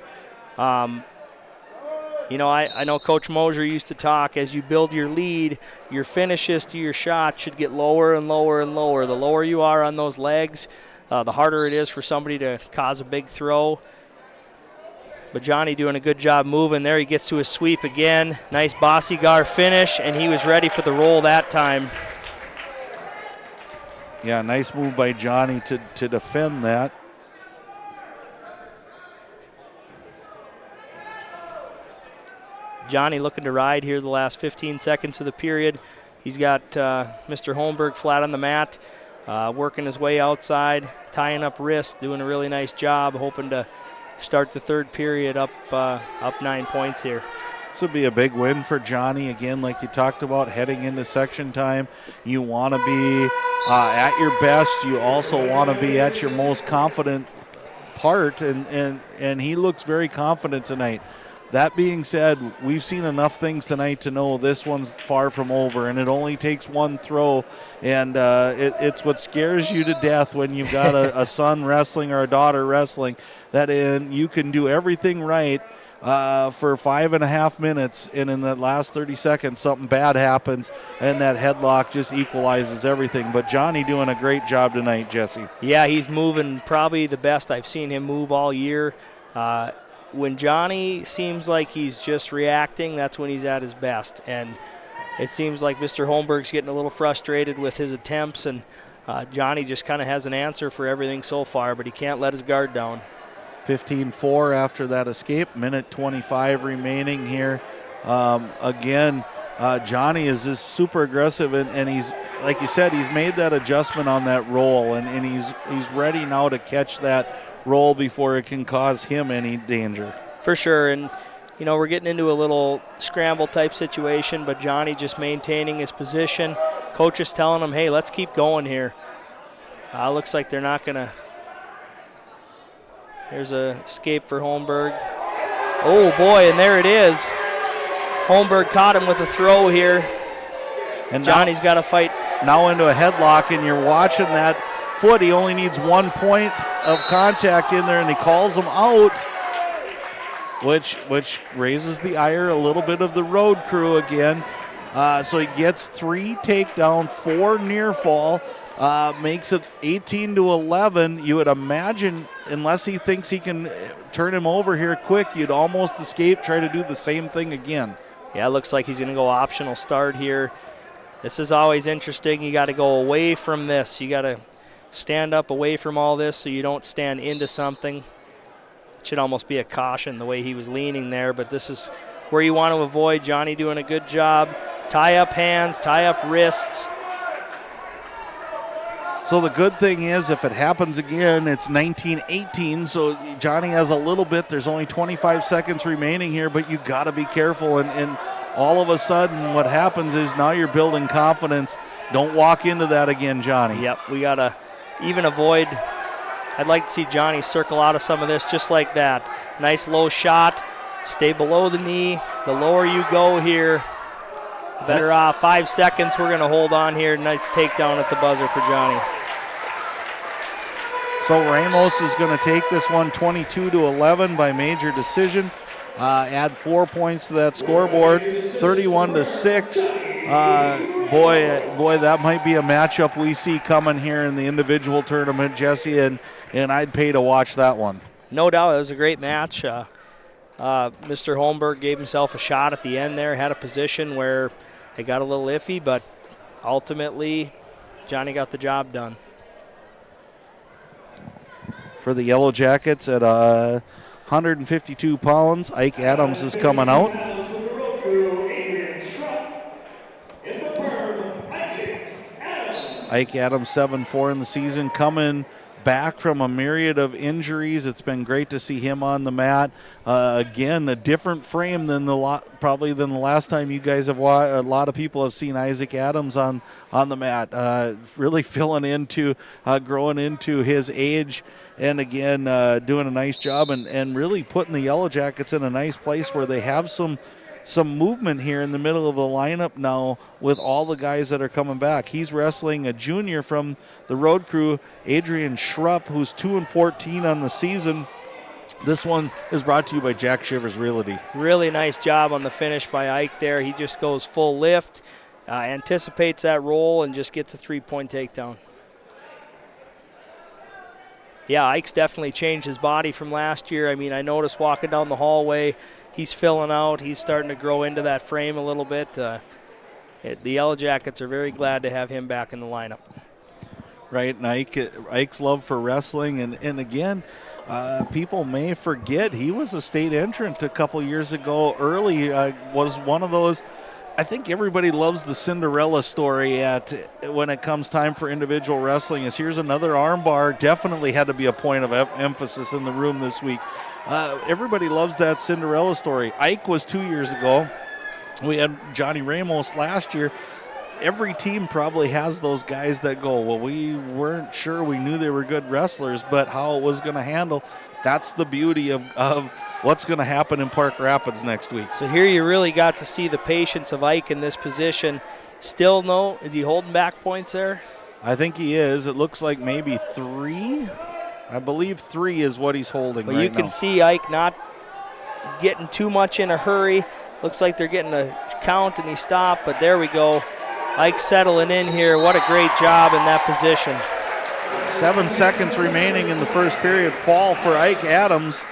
You know, I know Coach Mosier used to talk, as you build your lead, your finishes to your shot should get lower and lower and lower. The lower you are on those legs, the harder it is for somebody to cause a big throw. But Johnny doing a good job moving there. He gets to his sweep again. Nice bossy gar finish, and he was ready for the roll that time. Yeah, nice move by Johnny to defend that. Johnny looking to ride here the last 15 seconds of the period. He's got Mr. Holmberg flat on the mat, working his way outside, tying up wrists, doing a really nice job, hoping to start the third period up 9 points here. This would be a big win for Johnny. Again, like you talked about, heading into section time, you want to be at your best. You also want to be at your most confident part, and he looks very confident tonight. That being said, we've seen enough things tonight to know this one's far from over, and it only takes one throw, and it's what scares you to death when you've got a son wrestling or a daughter wrestling, that you can do everything right for 5.5 minutes, and in the last 30 seconds something bad happens, and that headlock just equalizes everything. But Johnny doing a great job tonight, Jesse. Yeah, he's moving probably the best I've seen him move all year. When Johnny seems like he's just reacting, that's when he's at his best. And it seems like Mr. Holmberg's getting a little frustrated with his attempts, and Johnny just kind of has an answer for everything so far, but he can't let his guard down. 15-4 after that escape, minute 25 remaining here. Again, Johnny is just super aggressive, and he's, like you said, he's made that adjustment on that roll, and he's ready now to catch that roll before it can cause him any danger. For sure, and you know, we're getting into a little scramble type situation, but Johnny just maintaining his position. Coach is telling him, hey, let's keep going here. Looks like they're not going to. There's a escape for Holmberg. Oh boy, and there it is. Holmberg caught him with a throw here, and Johnny's got to fight. Now into a headlock, and you're watching that foot. He only needs 1 point of contact in there, and he calls him out, which raises the ire a little bit of the road crew again. So he gets 3 takedown, 4 near fall, makes it 18-11. You would imagine, unless he thinks he can turn him over here quick, you'd almost escape, try to do the same thing again. Yeah, it looks like he's going to go optional start here. This is always interesting. You got to go away from this. You got to stand up away from all this so you don't stand into something. It should almost be a caution the way he was leaning there, but this is where you want to avoid. Johnny doing a good job. Tie up hands, tie up wrists. So the good thing is if it happens again, it's 19-18, so Johnny has a little bit. There's only 25 seconds remaining here, but you got to be careful. And all of a sudden what happens is now you're building confidence. Don't walk into that again, Johnny. Yep, we got to even avoid. I'd like to see Johnny circle out of some of this just like that. Nice low shot. Stay below the knee. The lower you go here, better off. 5 seconds. We're going to hold on here. Nice takedown at the buzzer for Johnny. So Ramos is going to take this one 22-11 by major decision. Add 4 points to that scoreboard, 31-6. Boy, that might be a matchup we see coming here in the individual tournament, Jesse, and I'd pay to watch that one. No doubt, it was a great match. Mr. Holmberg gave himself a shot at the end there, had a position where it got a little iffy, but ultimately Johnny got the job done. For the Yellowjackets at 152 pounds, Ike Adams is coming out. Ike Adams 7-4 in the season, coming back from a myriad of injuries. It's been great to see him on the mat. Again, a different frame than probably than the last time you guys have watched. A lot of people have seen Isaac Adams on the mat. Really filling into, growing into his age, and again doing a nice job and really putting the Yellowjackets in a nice place where they have some movement here in the middle of the lineup now with all the guys that are coming back. He's wrestling a junior from the road crew, Adrian Schrupp, who's 2-14 on the season. This one is brought to you by Jack Shivers Realty. Really nice job on the finish by Ike there. He just goes full lift, anticipates that roll, and just gets a 3-point takedown. Yeah, Ike's definitely changed his body from last year. I mean, I noticed walking down the hallway, he's filling out. He's starting to grow into that frame a little bit. The Yellowjackets are very glad to have him back in the lineup. Right, and Ike's love for wrestling. And again, people may forget he was a state entrant a couple years ago early. Was one of those. I think everybody loves the Cinderella story when it comes time for individual wrestling. Is here's another armbar. Definitely had to be a point of emphasis in the room this week. Everybody loves that Cinderella story. Ike was 2 years ago. We had Johnny Ramos last year. Every team probably has those guys that go, well, we weren't sure. We knew they were good wrestlers, but how it was going to handle. That's the beauty of what's going to happen in Park Rapids next week. So here you really got to see the patience of Ike in this position. Still no, is he holding back points there? I think he is. It looks like maybe 3. I believe 3 is what he's holding right now. You can see Ike not getting too much in a hurry. Looks like they're getting a count and he stopped, but there we go. Ike settling in here. What a great job in that position. 7 seconds remaining in the first period. Fall for Ike Adams.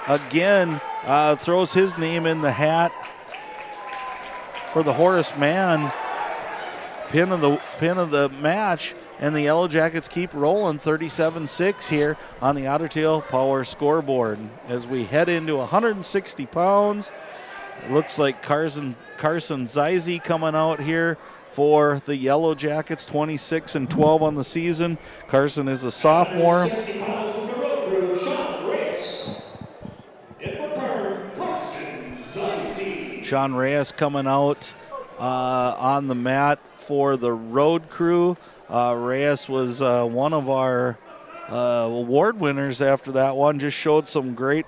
Again, throws his name in the hat for the Horace Mann pin of the match. And the Yellowjackets keep rolling 37-6 here on the Otter Tail Power scoreboard. As we head into 160 pounds, it looks like Carson Zize coming out here for the Yellowjackets, 26-12 on the season. Carson is a sophomore. Sean Reyes coming out on the mat for the road crew. Reyes was one of our award winners after that one. Just showed some great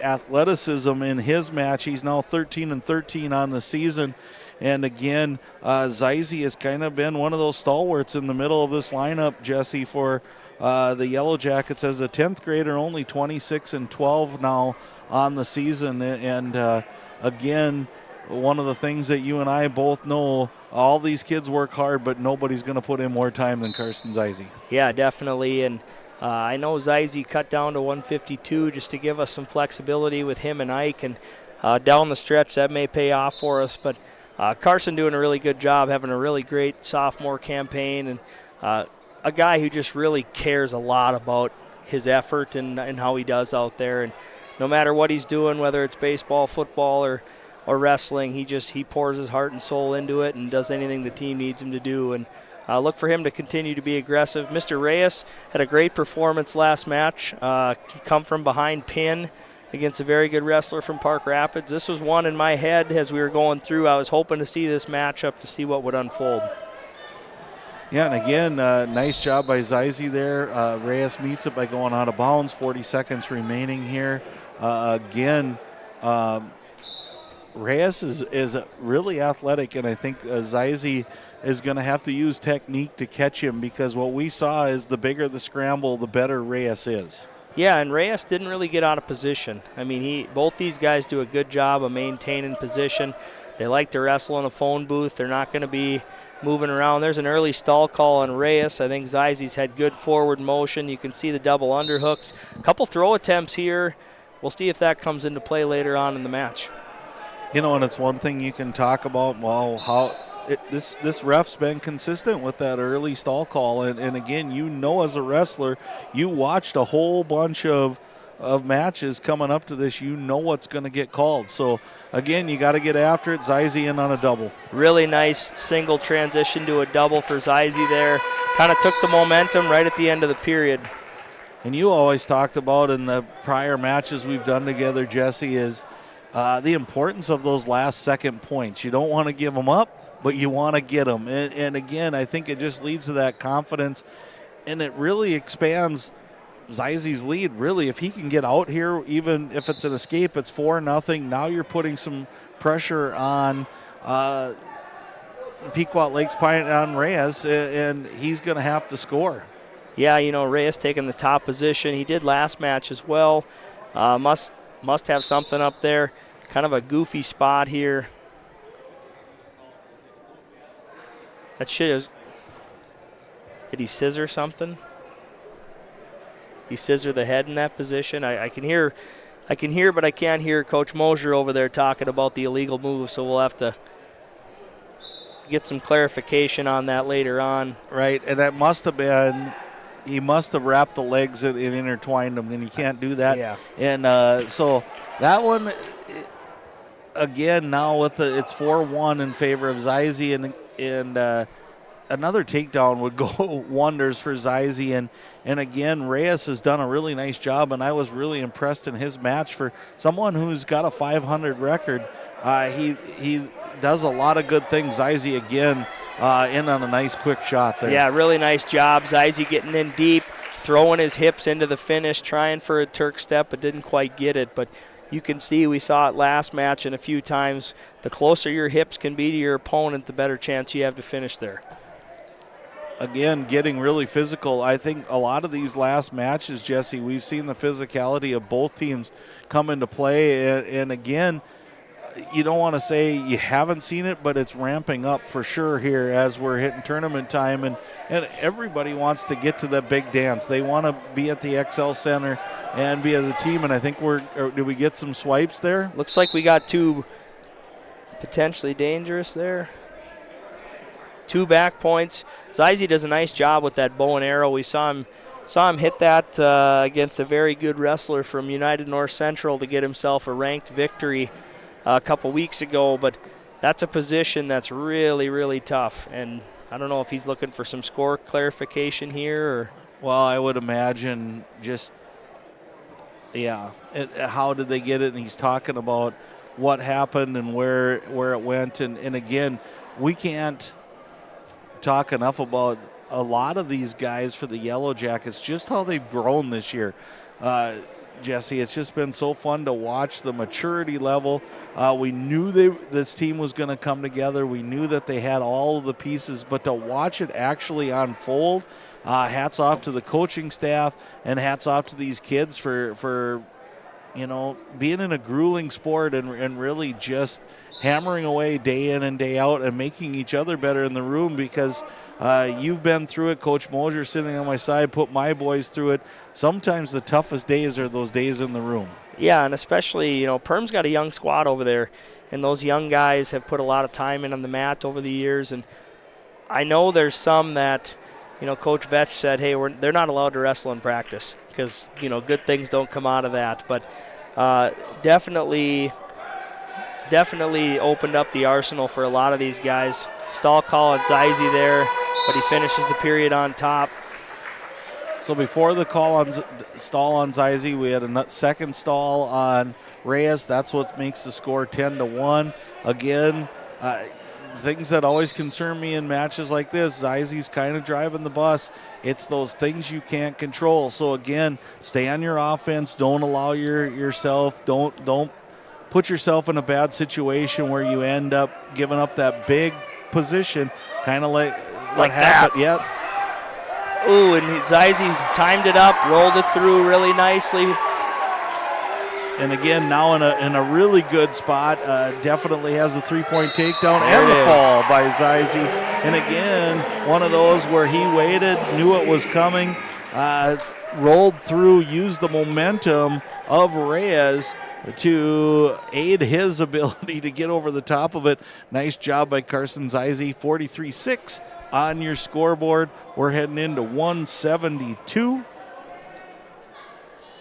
athleticism in his match. He's now 13-13 on the season. And again, Zize has kind of been one of those stalwarts in the middle of this lineup, Jesse, for the Yellowjackets as a 10th grader, only 26-12 now on the season. And again, one of the things that you and I both know, all these kids work hard, but nobody's going to put in more time than Carson Zize. Yeah, definitely. And I know Zize cut down to 152 just to give us some flexibility with him and Ike. And down the stretch, that may pay off for us. But Carson doing a really good job, having a really great sophomore campaign. And a guy who just really cares a lot about his effort and how he does out there. And no matter what he's doing, whether it's baseball, football, or wrestling, he pours his heart and soul into it and does anything the team needs him to do. And look for him to continue to be aggressive. Mr. Reyes had a great performance last match. Come from behind pin against a very good wrestler from Park Rapids. This was one in my head as we were going through. I was hoping to see this matchup to see what would unfold. Yeah, and again, nice job by Zize there. Reyes meets it by going out of bounds. 40 seconds remaining here. Reyes is really athletic, and I think Zize is going to have to use technique to catch him, because what we saw is the bigger the scramble, the better Reyes is. Yeah, and Reyes didn't really get out of position. I mean, both these guys do a good job of maintaining position. They like to wrestle in a phone booth. They're not going to be moving around. There's an early stall call on Reyes. I think Zize's had good forward motion. You can see the double underhooks. A couple throw attempts here. We'll see if that comes into play later on in the match. You know, and it's one thing you can talk about, well, how this ref's been consistent with that early stall call. And again, you know, as a wrestler, you watched a whole bunch of matches coming up to this. You know what's going to get called. So, again, you got to get after it. Zize in on a double. Really nice single transition to a double for Zize there. Kind of took the momentum right at the end of the period. And you always talked about in the prior matches we've done together, Jesse, is the importance of those last second points. You don't want to give them up, but you want to get them. And again, I think it just leads to that confidence, and it really expands Zize's lead. Really, if he can get out here, even if it's an escape, it's 4-0. Now you're putting some pressure on Pequot Lakes on Reyes, and he's going to have to score. Yeah, you know, Reyes taking the top position. He did last match as well. Must have something up there. Kind of a goofy spot here. That shit is. Did he scissor something? He scissored the head in that position. I can hear, but I can't hear Coach Mosier over there talking about the illegal move. So we'll have to get some clarification on that later on. Right, and that must have been. He must have wrapped the legs and intertwined them, and you can't do that. Yeah. And so that one, again, now with it's 4-1 in favor of Zize, and another takedown would go wonders for Zize. And again, Reyes has done a really nice job, and I was really impressed in his match. For someone who's got a 500 record, he does a lot of good things. Zize again. In on a nice quick shot there. Yeah, really nice job. Zize getting in deep, throwing his hips into the finish, trying for a Turk step, but didn't quite get it. But you can see, we saw it last match and a few times, the closer your hips can be to your opponent, the better chance you have to finish there. Again, getting really physical. I think a lot of these last matches, Jesse, we've seen the physicality of both teams come into play. And again, you don't want to say you haven't seen it, but it's ramping up for sure here as we're hitting tournament time, and everybody wants to get to the big dance. They want to be at the XL Center and be as a team, and I think did we get some swipes there? Looks like we got two potentially dangerous there. 2 back points. Zize does a nice job with that bow and arrow. We saw him hit that against a very good wrestler from United North Central to get himself a ranked victory a couple weeks ago, but that's a position that's really, really tough, and I don't know if he's looking for some score clarification here. Or well, I would imagine just, yeah, how did they get it, and he's talking about what happened and where it went, and again, we can't talk enough about a lot of these guys for the Yellowjackets, just how they've grown this year. Jesse, it's just been so fun to watch the maturity level. We knew this team was going to come together. We knew that they had all of the pieces, but to watch it actually unfold, hats off to the coaching staff, and hats off to these kids for being in a grueling sport and really just hammering away day in and day out and making each other better in the room, because you've been through it. Coach Mosier sitting on my side, put my boys through it. Sometimes the toughest days are those days in the room. Yeah, and especially, Perm's got a young squad over there, and those young guys have put a lot of time in on the mat over the years. And I know there's some that, Coach Vetch said, hey, they're not allowed to wrestle in practice because, good things don't come out of that. But definitely opened up the arsenal for a lot of these guys. Stall call at Zize there. but he finishes the period on top. So before the call on stall on Zize, we had a second stall on Reyes. That's what makes the score 10-1. Again, things that always concern me in matches like this, Zize's kind of driving the bus. It's those things you can't control. So again, stay on your offense. Don't allow yourself. Don't put yourself in a bad situation where you end up giving up that big position, kind of like what happened. Yep. Ooh, and Zize timed it up, rolled it through really nicely. And again, now in a really good spot, definitely has a three-point takedown There and it the is. fall by Zize. And again, one of those where he waited, knew it was coming, rolled through, used the momentum of Reyes to aid his ability to get over the top of it. Nice job by Carson Zize, 43-6 on your scoreboard. We're heading into 172.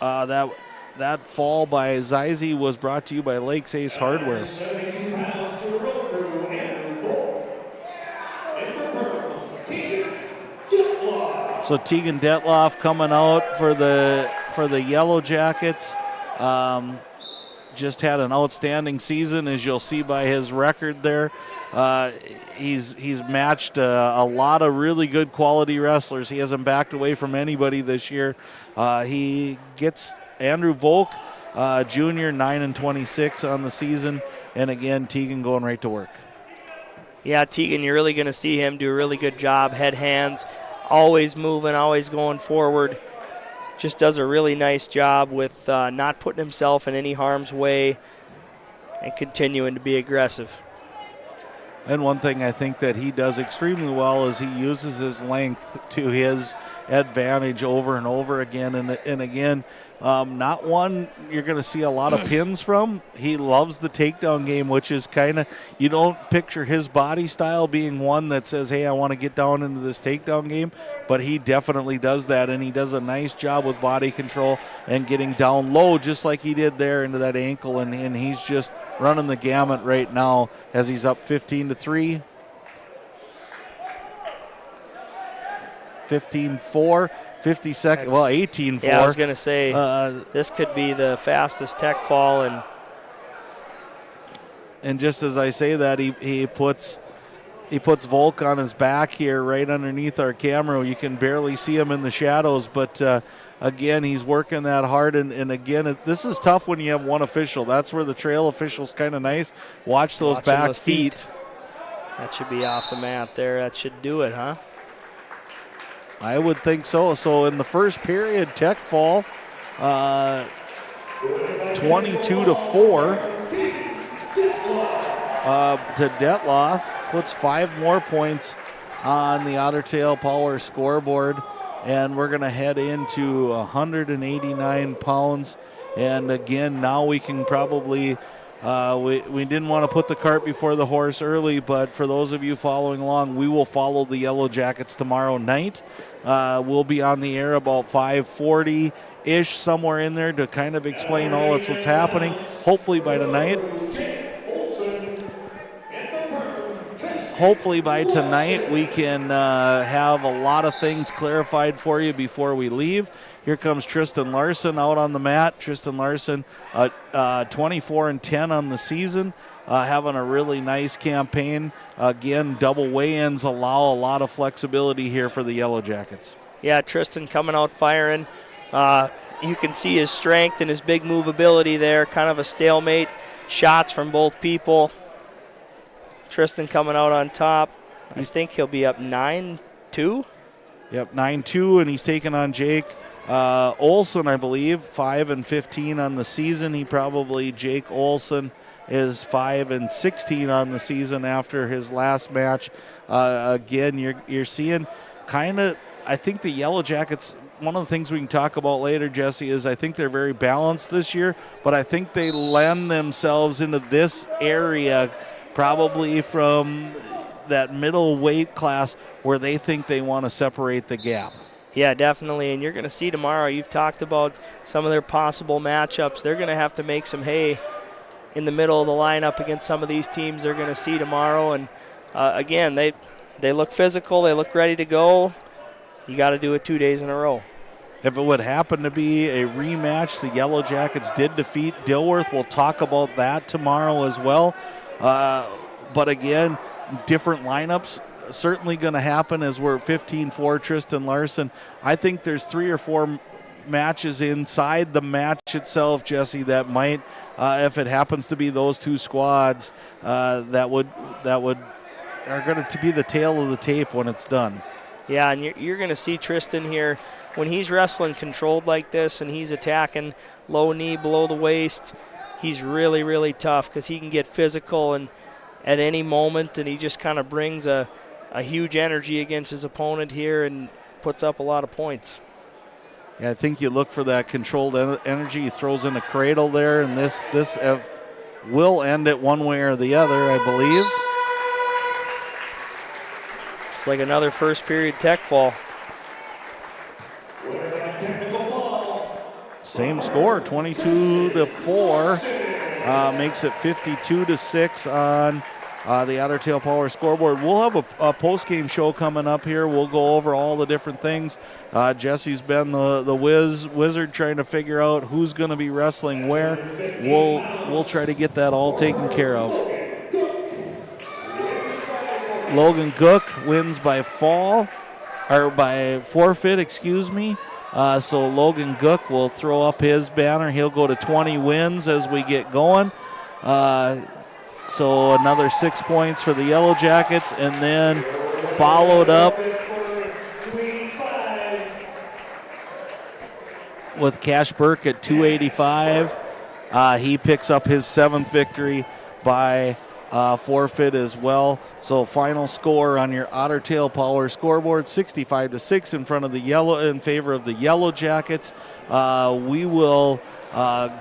That fall by Zize was brought to you by Lakes Ace Hardware. 72 pounds for the road crew, Andrew Volk. And for Perham, Tegan Detloff. So Tegan Detloff coming out for the Yellowjackets. Just had an outstanding season, as you'll see by his record there. He's matched a lot of really good quality wrestlers. He hasn't backed away from anybody this year. He gets Andrew Volk, junior, 9-26 on the season. And again, Tegan going right to work. Yeah, Tegan, you're really going to see him do a really good job. Head, hands, always moving, always going forward. Just does a really nice job with not putting himself in any harm's way and continuing to be aggressive. And one thing I think that he does extremely well is he uses his length to his advantage over and over again. And again, not one you're going to see a lot of pins from. He loves the takedown game, which is kind of, you don't picture his body style being one that says, hey, I want to get down into this takedown game. But he definitely does that, and he does a nice job with body control and getting down low just like he did there into that ankle. And he's just running the gamut right now as he's up 15-3. 15-4, 50 seconds, well, 18-4. Yeah, I was going to say, this could be the fastest tech fall. And just as I say that, he puts Volk on his back here right underneath our camera. You can barely see him in the shadows, but again, he's working that hard. And again, this is tough when you have one official. That's where the trail official's kind of nice. Watch those back feet. That should be off the mat there. That should do it, huh? I would think so. So in the first period, Tech fall 22-4 to Detloff. Puts 5 more points on the Otter Tail Power scoreboard. And we're going to head into 189 pounds. And again, now we can probably, we didn't want to put the cart before the horse early, but for those of you following along, we will follow the Yellowjackets tomorrow night. We'll be on the air about 5:40-ish, somewhere in there, to kind of explain all that's what's happening. Hopefully by tonight. Hopefully by tonight we can have a lot of things clarified for you before we leave. Here comes Tristan Larson out on the mat. Tristan Larson, 24-10 on the season, having a really nice campaign. Again, double weigh-ins allow a lot of flexibility here for the Yellowjackets. Yeah, Tristan coming out firing. You can see his strength and his big movability there. Kind of a stalemate. Shots from both people. Tristan coming out on top. I think he'll be up 9-2. Yep, 9-2, and he's taking on Jake Olson, I believe, 5-15 on the season. Jake Olson is 5-16 on the season after his last match. Again, you're seeing kind of, I think the Yellowjackets, one of the things we can talk about later, Jesse, is I think they're very balanced this year, but I think they lend themselves into this area probably from that middle weight class where they think they want to separate the gap. Yeah, definitely, and you're going to see tomorrow, you've talked about some of their possible matchups. They're going to have to make some hay in the middle of the lineup against some of these teams they're going to see tomorrow. And again, They look physical. They look ready to go. You got to do it 2 days in a row. If it would happen to be a rematch, the Yellowjackets did defeat Dilworth. We'll talk about that tomorrow as well. But again, different lineups certainly going to happen as we're 15-4 Tristan Larson. I think there's 3 or 4 matches inside the match itself, Jesse, that might, if it happens to be those 2 squads, that are going to be the tail of the tape when it's done. Yeah, and you're going to see Tristan here when he's wrestling controlled like this and he's attacking low knee, below the waist. He's really, really tough because he can get physical and at any moment, and he just kind of brings a huge energy against his opponent here and puts up a lot of points. Yeah, I think you look for that controlled energy. He throws in a cradle there, and this will end it one way or the other, I believe. It's like another first period tech fall. Same score, 22-4, makes it 52-6 on the Otter Tail Power scoreboard. We'll have a post-game show coming up here. We'll go over all the different things. Jesse's been the wizard trying to figure out who's going to be wrestling where. We'll try to get that all taken care of. Logan Gook wins by forfeit, excuse me. So Logan Gook will throw up his banner. He'll go to 20 wins as we get going. So another 6 points for the Yellowjackets, and then followed up with Cash Burke at 285. He picks up his 7th victory by forfeit as well. So final score on your Otter Tail Power scoreboard, 65-6 in favor of the Yellowjackets. We will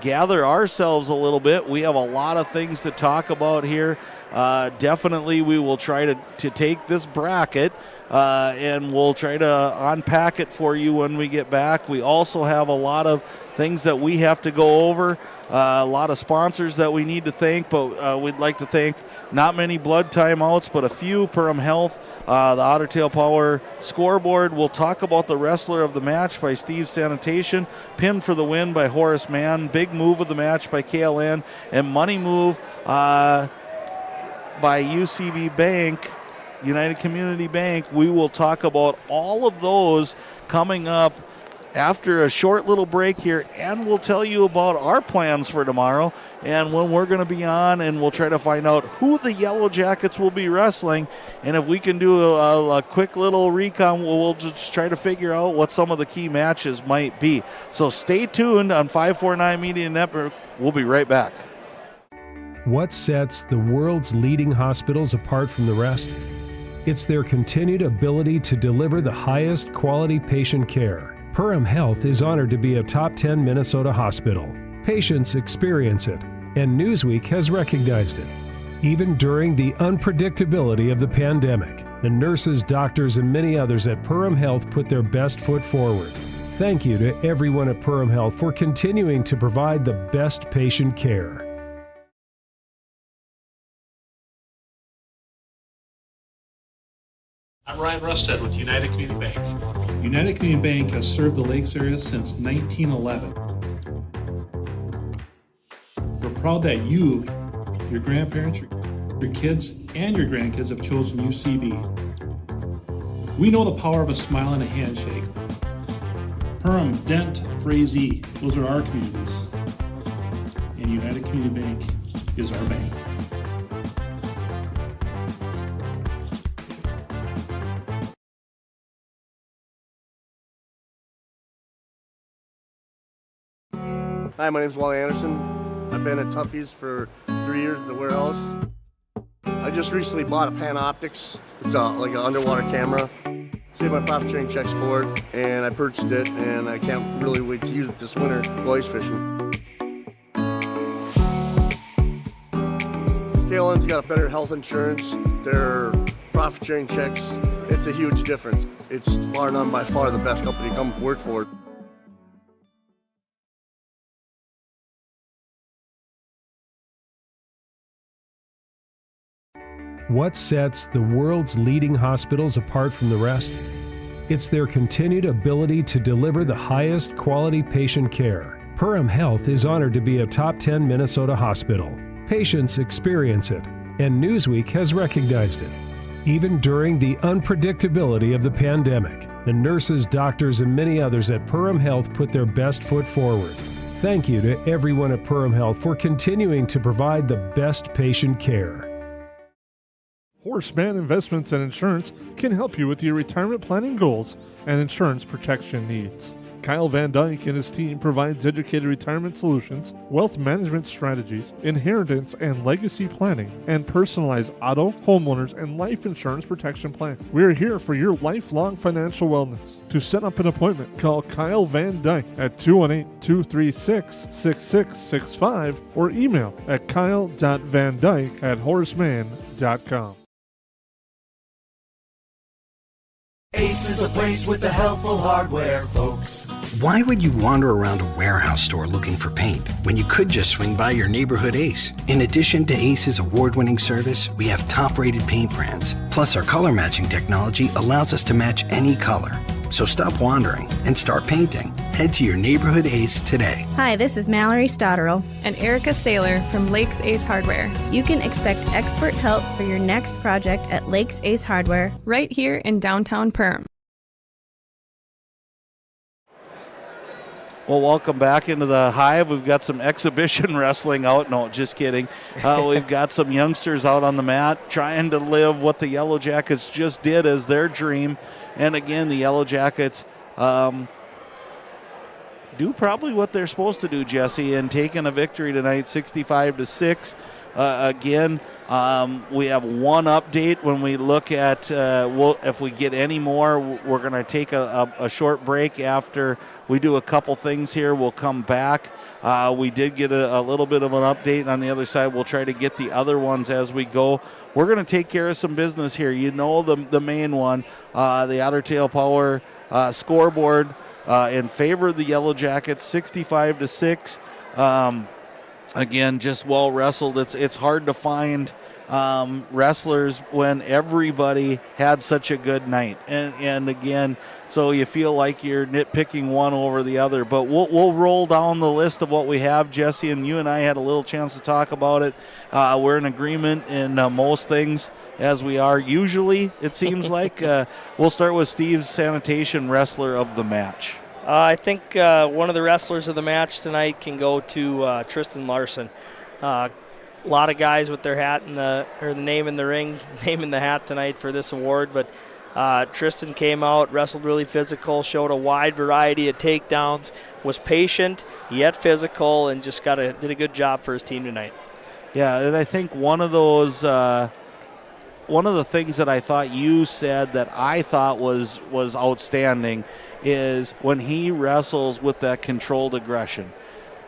gather ourselves a little bit. We have a lot of things to talk about here. Definitely we will try to take this bracket and we'll try to unpack it for you when we get back. We also have a lot of things that we have to go over, a lot of sponsors that we need to thank, but we'd like to thank not many blood timeouts, but a few. Perham Health, the Otter Tail Power scoreboard. We'll talk about the wrestler of the match by Steve Sanitation, pin for the win by Horace Mann, big move of the match by KLN, and money move by UCB Bank, United Community Bank. We will talk about all of those coming up after a short little break here, and we'll tell you about our plans for tomorrow and when we're going to be on, and we'll try to find out who the Yellowjackets will be wrestling. And if we can do a quick little recon, we'll just try to figure out what some of the key matches might be. So stay tuned on 549 Media Network. We'll be right back. What sets the world's leading hospitals apart from the rest? It's their continued ability to deliver the highest quality patient care. Perham Health is honored to be a top 10 Minnesota hospital. Patients experience it, and Newsweek has recognized it. Even during the unpredictability of the pandemic, the nurses, doctors, and many others at Perham Health put their best foot forward. Thank you to everyone at Perham Health for continuing to provide the best patient care. I'm Ryan Rusted with United Community Bank. United Community Bank has served the Lakes area since 1911. We're proud that you, your grandparents, your kids, and your grandkids have chosen UCB. We know the power of a smile and a handshake. Perham, Dent, Frazee, those are our communities. And United Community Bank is our bank. Hi, my name is Wally Anderson. I've been at Tuffy's for 3 years at the warehouse. I just recently bought a Panoptics. It's like an underwater camera. Saved my profit sharing checks for it, and I purchased it, and I can't really wait to use it this winter go ice fishing. KLN's got better health insurance. Their profit sharing checks, it's a huge difference. It's bar none by far the best company to come work for. What sets the world's leading hospitals apart from the rest? It's their continued ability to deliver the highest quality patient care. Perham Health is honored to be a top 10 Minnesota hospital. Patients experience it, and Newsweek has recognized it. Even during the unpredictability of the pandemic, the nurses, doctors, and many others at Perham Health put their best foot forward. Thank you to everyone at Perham Health for continuing to provide the best patient care. Horseman Investments and Insurance can help you with your retirement planning goals and insurance protection needs. Kyle Van Dyke and his team provides educated retirement solutions, wealth management strategies, inheritance and legacy planning, and personalized auto, homeowners, and life insurance protection plans. We are here for your lifelong financial wellness. To set up an appointment, call Kyle Van Dyke at 218-236-6665 or email at kyle.vandyke@horseman.com. Ace is the place with the helpful hardware, folks. Why would you wander around a warehouse store looking for paint when you could just swing by your neighborhood Ace? In addition to Ace's award-winning service, we have top-rated paint brands. Plus, our color matching technology allows us to match any color. So stop wandering and start painting. Head to your neighborhood Ace today. Hi, this is Mallory Stotterell and Erica Saylor from Lakes Ace Hardware. You can expect expert help for your next project at Lakes Ace Hardware, right here in downtown Perham. Well, welcome back into the Hive. We've got some exhibition wrestling out. No, just kidding. We've got some youngsters out on the mat trying to live what the Yellowjackets just did as their dream. And again, the Yellowjackets do probably what they're supposed to do, Jesse, and taking a victory tonight, 65-6. Again, we have one update when we look at if we get any more, we're going to take a short break after we do a couple things here. We'll come back. We did get a little bit of an update on the other side. We'll try to get the other ones as we go. We're going to take care of some business here. You know the main one, the Otter Tail Power scoreboard in favor of the Yellowjackets, 65-6. Again, just well wrestled. It's hard to find wrestlers when everybody had such a good night. And again, so you feel like you're nitpicking one over the other. But we'll roll down the list of what we have, Jesse, and you and I had a little chance to talk about it. We're in agreement in most things, as we are usually, it seems like. We'll start with Steve's sanitation wrestler of the match. I think one of the wrestlers of the match tonight can go to Tristan Larson. A lot of guys with their hat in the name in the ring, name in the hat tonight for this award, but Tristan came out, wrestled really physical, showed a wide variety of takedowns, was patient yet physical, and just did a good job for his team tonight. Yeah, and I think one of those one of the things that I thought you said that I thought was outstanding is when he wrestles with that controlled aggression.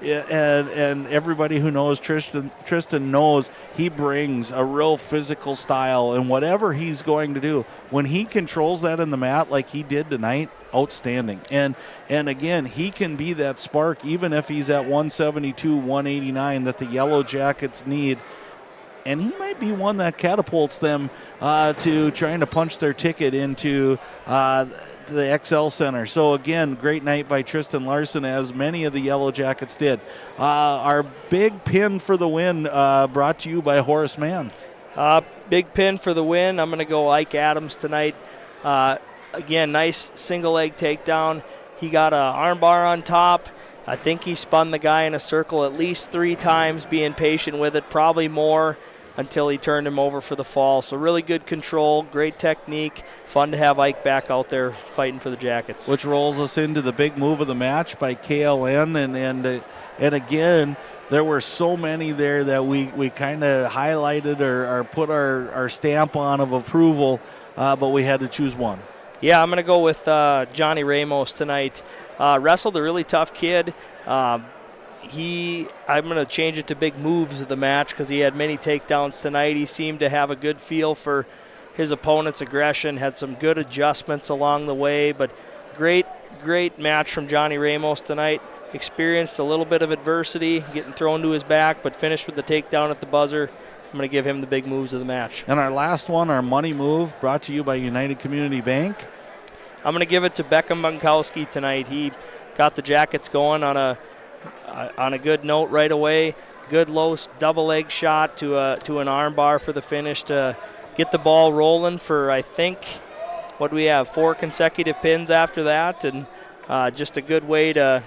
And everybody who knows Tristan knows he brings a real physical style, and whatever he's going to do, when he controls that in the mat like he did tonight, outstanding. And again, he can be that spark even if he's at 172, 189 that the Yellowjackets need. And he might be one that catapults them to trying to punch their ticket into the XL Center. So again, great night by Tristan Larson, as many of the Yellowjackets did. Our big pin for the win brought to you by Horace Mann. Big pin for the win. I'm going to go Ike Adams tonight. Again, nice single leg takedown. He got an arm bar on top. I think he spun the guy in a circle at least 3 times, being patient with it, probably more, until he turned him over for the fall. So really good control, great technique. Fun to have Ike back out there fighting for the Jackets. Which rolls us into the big move of the match by KLN. And again, there were so many there that we kind of highlighted or put our stamp on of approval, but we had to choose one. Yeah, I'm going to go with Johnny Ramos tonight. Wrestled a really tough kid. I'm going to change it to big moves of the match because he had many takedowns tonight. He seemed to have a good feel for his opponent's aggression, had some good adjustments along the way, but great match from Johnny Ramos tonight. experienced a little bit of adversity, getting thrown to his back, but finished with the takedown at the buzzer. I'm going to give him the big moves of the match. And our last one, our money move, brought to you by United Community Bank. I'm going to give it to Beckham Bunkowski tonight. He got the Jackets going on a good note right away. Good low double leg shot to an arm bar for the finish to get the ball rolling for, I think, what do we have, 4 consecutive pins after that, and just a good way to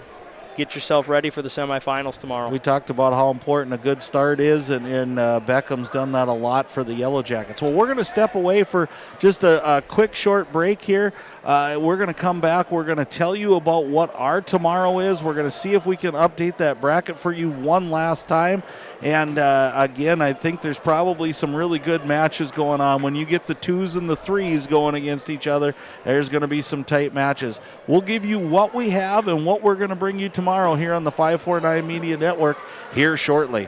get yourself ready for the semifinals tomorrow. We talked about how important a good start is, and Beckham's done that a lot for the Yellowjackets. Well, we're going to step away for just a quick short break here. We're going to come back. We're going to tell you about what our tomorrow is. We're going to see if we can update that bracket for you one last time. And again, I think there's probably some really good matches going on. When you get the 2s and the 3s going against each other, there's going to be some tight matches. We'll give you what we have and what we're going to bring you tomorrow here on the 549 Media Network here shortly.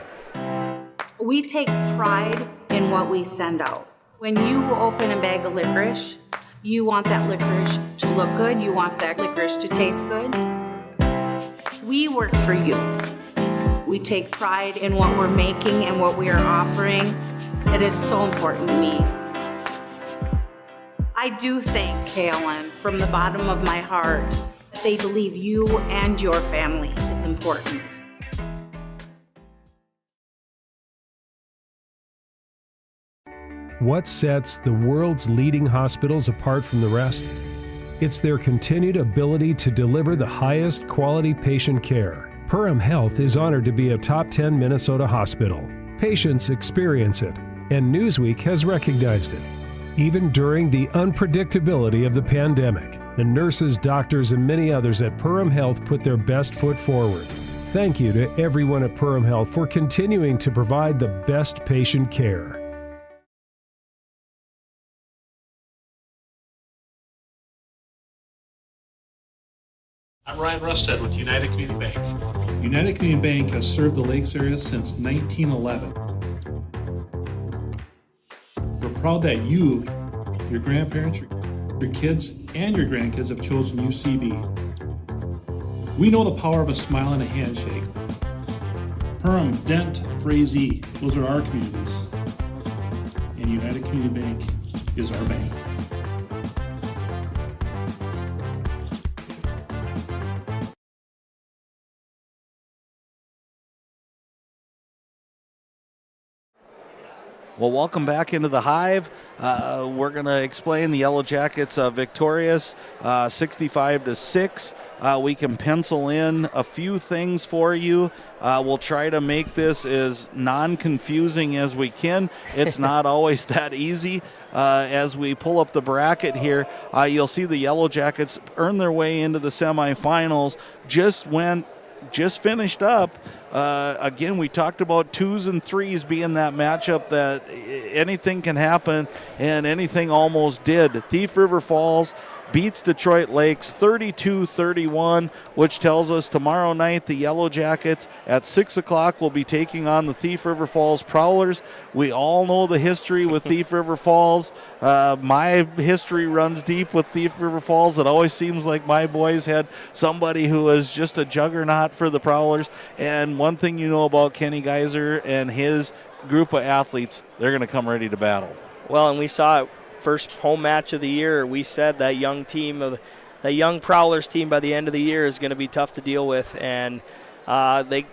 We take pride in what we send out. When you open a bag of licorice, you want that licorice to look good. You want that licorice to taste good. We work for you. We take pride in what we're making and what we are offering. It is so important to me. I do thank KLM from the bottom of my heart. They believe you and your family is important. What sets the world's leading hospitals apart from the rest? It's their continued ability to deliver the highest quality patient care. Perham Health is honored to be a top 10 Minnesota hospital. Patients experience it, and Newsweek has recognized it. Even during the unpredictability of the pandemic, the nurses, doctors, and many others at Perham Health put their best foot forward. Thank you to everyone at Perham Health for continuing to provide the best patient care. I'm Ryan Rusted with United Community Bank. United Community Bank has served the Lakes area since 1911. We're proud that you, your grandparents, your kids, and your grandkids have chosen UCB. We know the power of a smile and a handshake. Perham, Dent, Frazee, those are our communities. And United Community Bank is our bank. Well, welcome back into the Hive. We're going to explain the Yellowjackets victorious 65-6. We can pencil in a few things for you. We'll try to make this as non-confusing as we can. It's not always that easy. As we pull up the bracket here, you'll see the Yellowjackets earn their way into the semifinals. Just finished up. Again, we talked about 2s and 3s being that matchup that anything can happen, and anything almost did. Thief River Falls beats Detroit Lakes 32-31, which tells us tomorrow night the Yellowjackets at 6 o'clock will be taking on the Thief River Falls Prowlers. We all know the history with Thief River Falls. My history runs deep with Thief River Falls. It always seems like my boys had somebody who was just a juggernaut for the Prowlers. And one thing you know about Kenny Geiser and his group of athletes, they're going to come ready to battle. Well, and we saw it. First home match of the year, we said that young young Prowlers team by the end of the year is going to be tough to deal with. And talking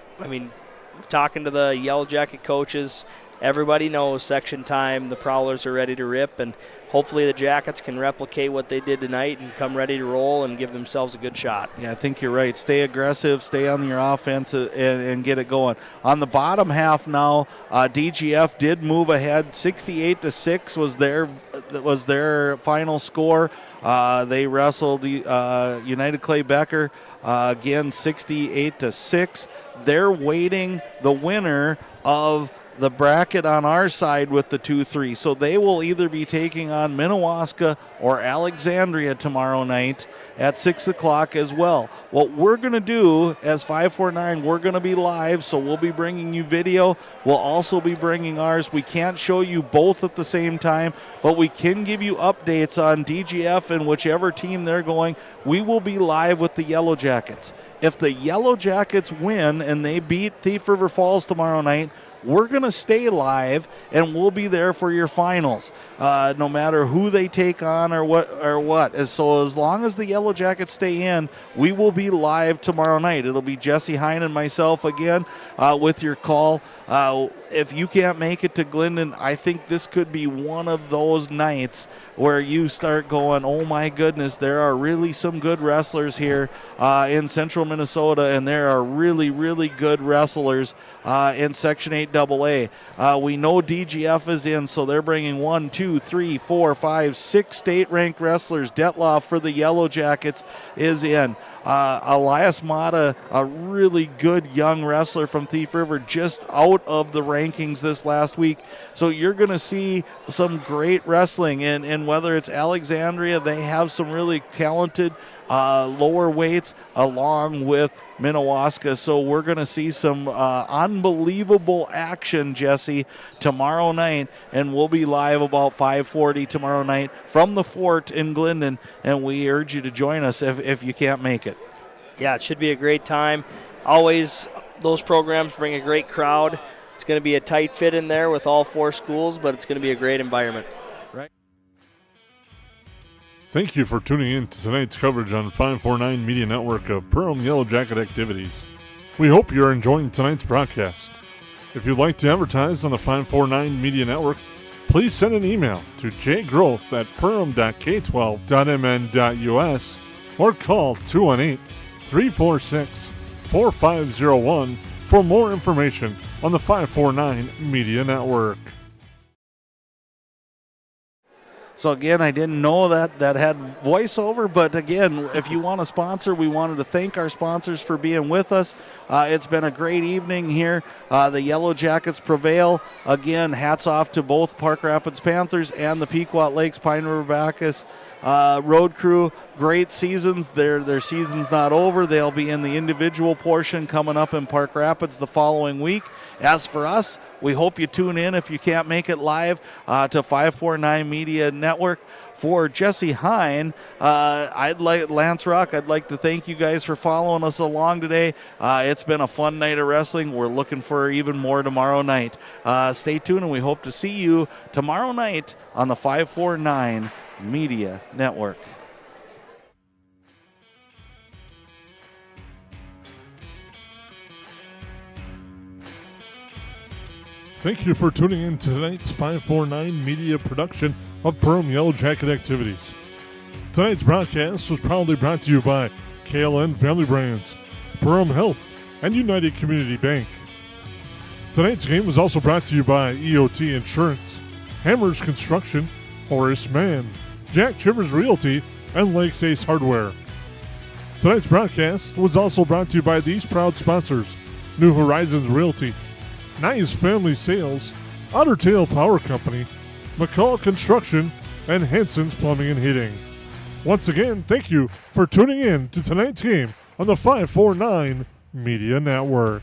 to the Yellowjacket coaches, everybody knows section time, the Prowlers are ready to rip, and hopefully the Jackets can replicate what they did tonight and come ready to roll and give themselves a good shot. Yeah, I think you're right. Stay aggressive, stay on your offense, and get it going. On the bottom half now, DGF did move ahead. 68-6 was their final score. They wrestled United Clay Becker again 68-6. They're waiting the winner of the bracket on our side with the 2-3. So they will either be taking on Minnewaska or Alexandria tomorrow night at 6 o'clock as well. What we're going to do as 549, we're going to be live, so we'll be bringing you video. We'll also be bringing ours. We can't show you both at the same time, but we can give you updates on DGF and whichever team they're going. We will be live with the Yellowjackets. If the Yellowjackets win and they beat Thief River Falls tomorrow night, we're going to stay live, and we'll be there for your finals, no matter who they take on or what. And so as long as the Yellowjackets stay in, we will be live tomorrow night. It'll be Jesse Hine and myself again with your call. If you can't make it to Glendon, I think this could be one of those nights where you start going, oh my goodness, there are really some good wrestlers here in central Minnesota, and there are really, really good wrestlers in Section 8AA. We know DGF is in, so they're bringing 1, 2, 3, 4, 5, 6 state-ranked wrestlers. Detloff for the Yellowjackets is in. Elias Mata, a really good young wrestler from Thief River, just out of the rankings this last week. So you're going to see some great wrestling. And whether it's Alexandria, they have some really talented lower weights along with Minnewaska. So we're going to see some unbelievable action, Jesse, tomorrow night. And we'll be live about 5:40 tomorrow night from the Fort in Glendon. And we urge you to join us if you can't make it. Yeah, it should be a great time. Always those programs bring a great crowd. It's going to be a tight fit in there with all 4 schools, but it's going to be a great environment. Right. Thank you for tuning in to tonight's coverage on 549 Media Network of Perham Yellowjacket activities. We hope you're enjoying tonight's broadcast. If you'd like to advertise on the 549 Media Network, please send an email to jgrowth@perham.k12.mn.us or call 218-346-4501 for more information on the 549 Media Network. So again, I didn't know that had voiceover, but again, if you want to sponsor, we wanted to thank our sponsors for being with us. It's been a great evening here. The Yellowjackets prevail. Again, hats off to both Park Rapids Panthers and the Pequot Lakes Pine River-Backus road crew. Great seasons. Their season's not over. They'll be in the individual portion coming up in Park Rapids the following week. As for us, we hope you tune in if you can't make it live to 549 Media Network. For Jesse Hine, Lance Rock, I'd like to thank you guys for following us along today. It's been a fun night of wrestling. We're looking for even more tomorrow night. Stay tuned, and we hope to see you tomorrow night on the 549 Media Network. Thank you for tuning in to tonight's 549 Media production of Perham Yellowjacket activities. Tonight's broadcast was proudly brought to you by KLN Family Brands, Perham Health, and United Community Bank. Tonight's game was also brought to you by EOT Insurance, Hammers Construction, Horace Mann, Jack Chivers Realty, and Lakes Ace Hardware. Tonight's broadcast was also brought to you by these proud sponsors: New Horizons Realty, Nice Family Sales, Otter Tail Power Company, McCall Construction, and Hanson's Plumbing and Heating. Once again, thank you for tuning in to tonight's game on the 549 Media Network.